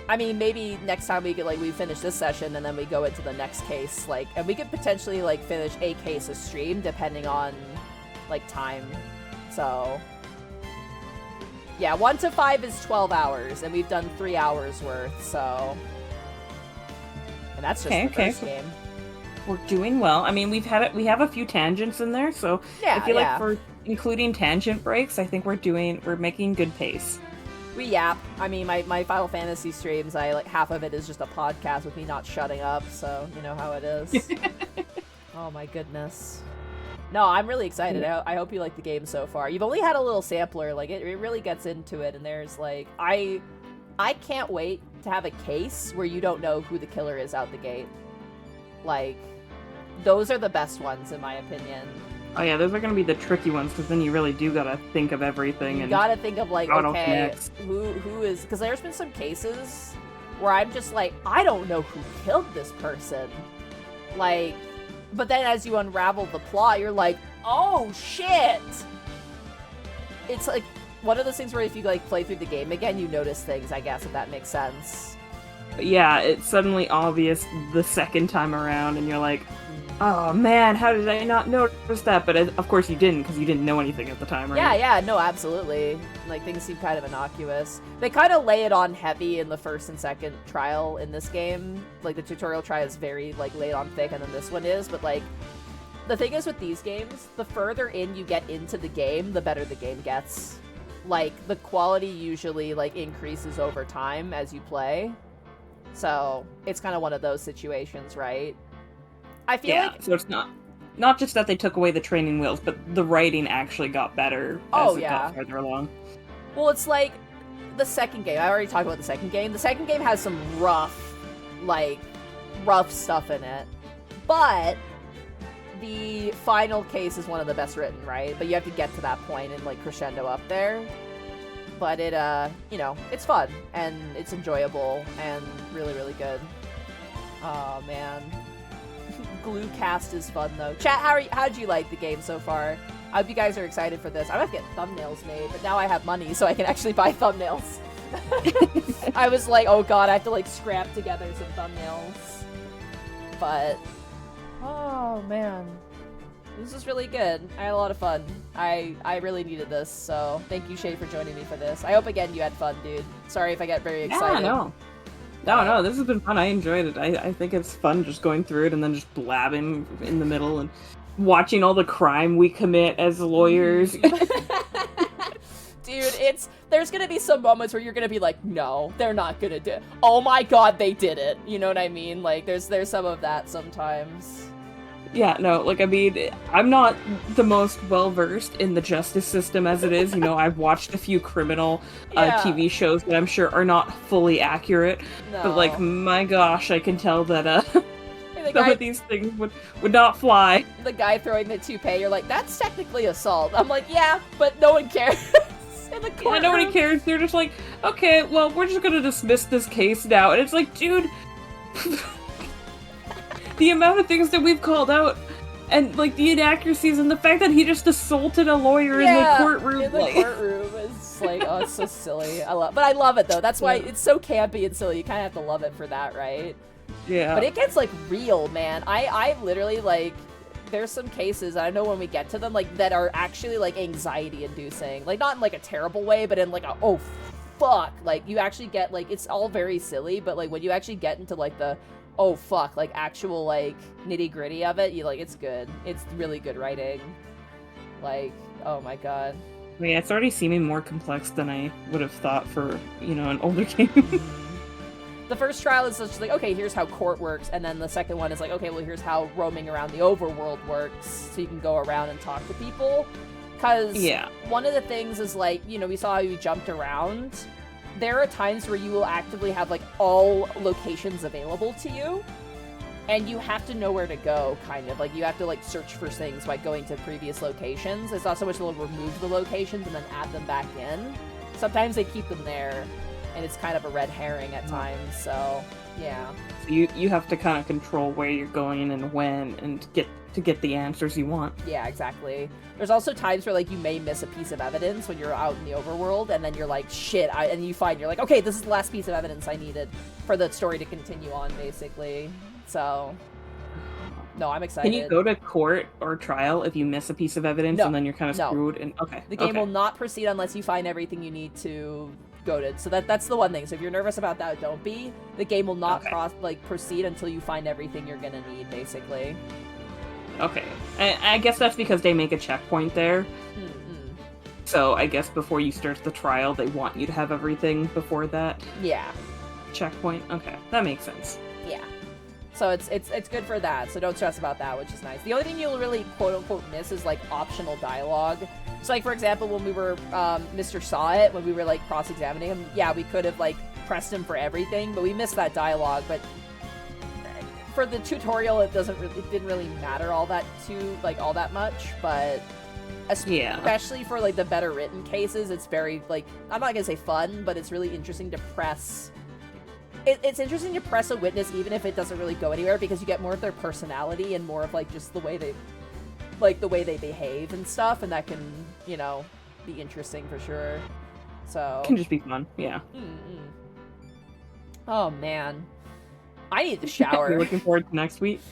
I mean, maybe next time we finish this session and then we go into the next case, like, and we could potentially, like, finish a case a stream depending on, like, time. So, yeah, 1 to 5 is 12 hours, and we've done 3 hours worth, so. And that's just the first game. We're doing well. I mean, we have a few tangents in there, so yeah, I feel like for including tangent breaks, I think we're making good pace. We yap. I mean, my Final Fantasy streams, half of it is just a podcast with me not shutting up, so you know how it is. Oh my goodness. No, I'm really excited. I hope you like the game so far. You've only had a little sampler, like it really gets into it, and there's like I can't wait to have a case where you don't know who the killer is out the gate. Like, those are the best ones, in my opinion. Oh yeah, those are gonna be the tricky ones, because then you really do gotta think of everything. You gotta think of, like, okay, who is... Because there's been some cases where I'm just like, I don't know who killed this person. Like, but then as you unravel the plot, you're like, oh, shit! It's like one of those things where if you, like, play through the game again, you notice things, I guess, if that makes sense. Yeah, it's suddenly obvious the second time around, and you're like, oh man, how did I not notice that? But of course you didn't, because you didn't know anything at the time, right? Yeah, no, absolutely. Like, things seem kind of innocuous. They kind of lay it on heavy in the first and second trial in this game. Like, the tutorial trial is very, like, laid on thick, and then this one is, but, like, the thing is with these games, the further in you get into the game, the better the game gets. Like, the quality usually, like, increases over time as you play. So, it's kind of one of those situations, right? I feel like... so it's not just that they took away the training wheels, but the writing actually got better as it got further along. Well, it's like, the second game, I already talked about the second game. The second game has some rough stuff in it. But the final case is one of the best written, right? But you have to get to that point and, like, crescendo up there. But it, you know, it's fun, and it's enjoyable, and really, really good. Oh, man. Glue cast is fun, though. Chat, how'd you like the game so far? I hope you guys are excited for this. I might get thumbnails made, but now I have money, so I can actually buy thumbnails. I was like, oh god, I have to, like, scrap together some thumbnails. But, oh, man. This is really good. I had a lot of fun. I really needed this, so thank you, Shay, for joining me for this. I hope, again, you had fun, dude. Sorry if I get very excited. Yeah, no, this has been fun. I enjoyed it. I think it's fun just going through it and then just blabbing in the middle and watching all the crime we commit as lawyers. Dude, there's gonna be some moments where you're gonna be like, no, they're not gonna do it. Oh my god, they did it. You know what I mean? Like, there's some of that sometimes. Yeah, no, like, I mean, I'm not the most well-versed in the justice system as it is. You know, I've watched a few criminal TV shows that I'm sure are not fully accurate. No. But, like, my gosh, I can tell that some of these things would not fly. The guy throwing the toupee, you're like, that's technically assault. I'm like, yeah, but no one cares. In the courtroom. Yeah, nobody cares. They're just like, okay, well, we're just gonna dismiss this case now. And it's like, dude... The amount of things that we've called out And, like, the inaccuracies and the fact that he just assaulted a lawyer in the courtroom. In the courtroom is like, oh, it's so silly. But I love it, though. That's why it's so campy and silly. You kind of have to love it for that, right? Yeah. But it gets, like, real, man. I literally, like, there's some cases, I know when we get to them, like, that are actually, like, anxiety-inducing. Like, not in, like, a terrible way, but in, like, a, oh, fuck. Like, you actually get, like, it's all very silly, but, like, when you actually get into, like, the oh fuck, like actual like nitty gritty of it, you like it's good. It's really good writing. Like, oh my god. Yeah, it's already seeming more complex than I would have thought for, you know, an older game. The first trial is just like, okay, here's how court works, and then the second one is like, okay, well, here's how roaming around the overworld works, so you can go around and talk to people. Because one of the things is like, you know, we saw how you jumped around. There are times where you will actively have, like, all locations available to you, and you have to know where to go, kind of. Like, you have to, like, search for things by going to previous locations. It's not so much they'll remove the locations and then add them back in. Sometimes they keep them there, and it's kind of a red herring at times, so, yeah. So you have to kind of control where you're going and when, and get the answers you want. Yeah, exactly. There's also times where, like, you may miss a piece of evidence when you're out in the overworld, and then you're like, shit, and you find, you're like, okay, this is the last piece of evidence I needed for the story to continue on, basically. So, no, I'm excited. Can you go to court or trial if you miss a piece of evidence and then you're kind of screwed? And the game will not proceed unless you find everything you need to go to. So that's the one thing. So if you're nervous about that, don't be. The game will not proceed until you find everything you're gonna need, basically. Okay. I guess that's because they make a checkpoint there. Mm-hmm. So I guess before you start the trial, they want you to have everything before that. Yeah. Checkpoint. Okay, that makes sense. Yeah. So it's good for that. So don't stress about that, which is nice. The only thing you'll really quote unquote miss is like optional dialogue. So like for example, when we were Mr. Saw It, when we were like cross-examining him, yeah, we could have like pressed him for everything, but we missed that dialogue. But for the tutorial, it didn't really matter all that much. But especially for like the better written cases, it's very like, I'm not gonna say fun, but it's really interesting to press. It's interesting to press a witness even if it doesn't really go anywhere, because you get more of their personality and more of like just the way they behave and stuff, and that can, you know, be interesting for sure. So it can just be fun. Yeah. Mm-mm. Oh man, I need to shower. You're looking forward to next week?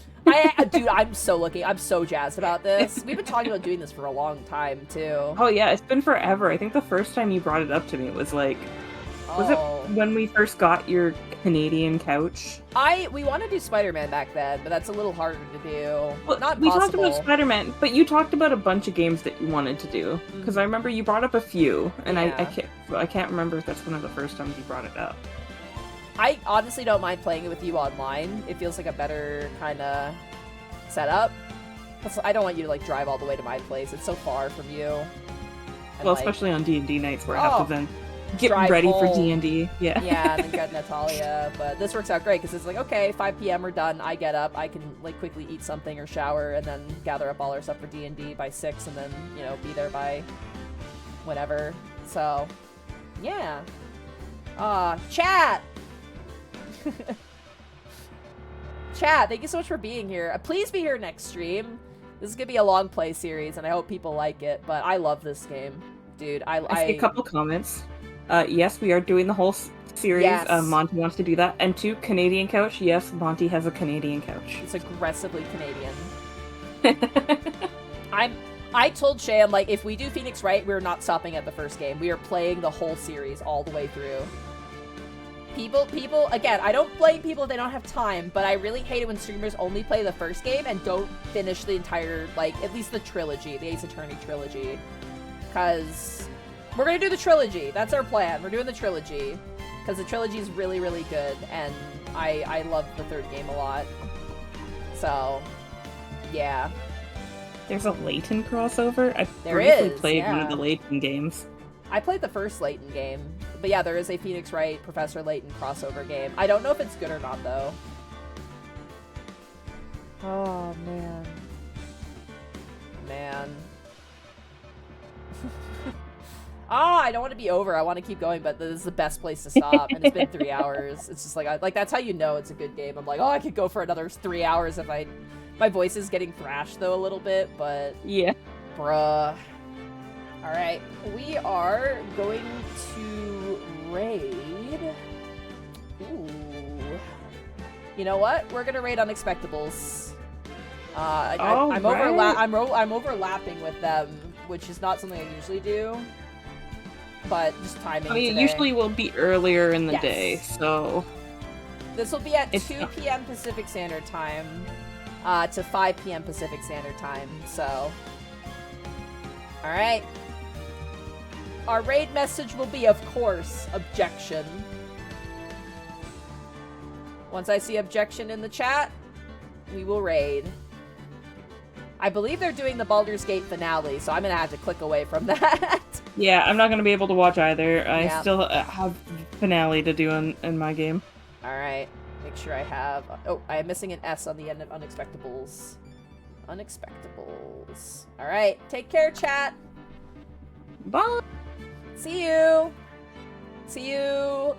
Dude, I'm so jazzed about this. We've been talking about doing this for a long time too. Oh yeah, it's been forever. I think the first time you brought it up to me was like, was it when we first got your Canadian couch? We want to do Spider-Man back then, but that's a little harder to do. Well, not we possible. talked about Spider-Man, but you talked about a bunch of games that you wanted to do. Because I remember you brought up a few, and I can't remember if that's one of the first times you brought it up. I honestly don't mind playing it with you online. It feels like a better kind of setup. Plus, I don't want you to like drive all the way to my place. It's so far from you. And, well, especially on D&D nights where I have to then get ready home for D&D. Yeah. Yeah, and then get Natalia. But this works out great because it's like, okay, 5 p.m. we're done. I get up. I can like quickly eat something or shower and then gather up all our stuff for D&D by 6 and then, you know, be there by whatever. So, yeah. Chat! Chat, thank you so much for being here. Please be here next stream. This is gonna be a long play series, and I hope people like it, but I love this game. Dude, I see a couple comments. Yes, we are doing the whole series. Yes. Monty wants to do that. And 2, Canadian couch. Yes, Monty has a Canadian couch. It's aggressively Canadian. I told Shay, I'm like, if we do Phoenix Wright, we're not stopping at the first game. We are playing the whole series all the way through. People, again, I don't blame people if they don't have time, but I really hate it when streamers only play the first game and don't finish the entire, like, at least the trilogy, the Ace Attorney trilogy. Because we're gonna do the trilogy. That's our plan. We're doing the trilogy. Because the trilogy is really, really good, and I love the third game a lot. So, yeah. There's a Layton crossover? I briefly played one of the Layton games. I played the first Layton game. But yeah, there is a Phoenix Wright, Professor Layton crossover game. I don't know if it's good or not, though. Oh, man. Man. I don't want to be over. I want to keep going, but this is the best place to stop. And it's been 3 hours. It's just like, that's how you know it's a good game. I'm like, I could go for another 3 hours if I My voice is getting thrashed though a little bit, but Yeah. bruh. Alright, we are going to raid. Ooh. You know what? We're gonna raid Unexpectables. I'm overlapping with them, which is not something I usually do. But just timing I mean, today. it usually will be earlier in the Yes. day, so... This will be at It's 2 p.m. Pacific Standard Time to 5 p.m. Pacific Standard Time, so... Alright. Our raid message will be, of course, objection. Once I see objection in the chat, we will raid. I believe they're doing the Baldur's Gate finale, so I'm gonna have to click away from that. Yeah, I'm not gonna be able to watch either. I Yeah. still have finale to do in my game. Alright, make sure I have... Oh, I am missing an S on the end of Unexpectables. Unexpectables. Alright, take care, chat. Bye! See you! See you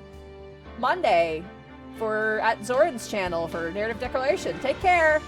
Monday at Zoran's channel for Narrative Declaration. Take care!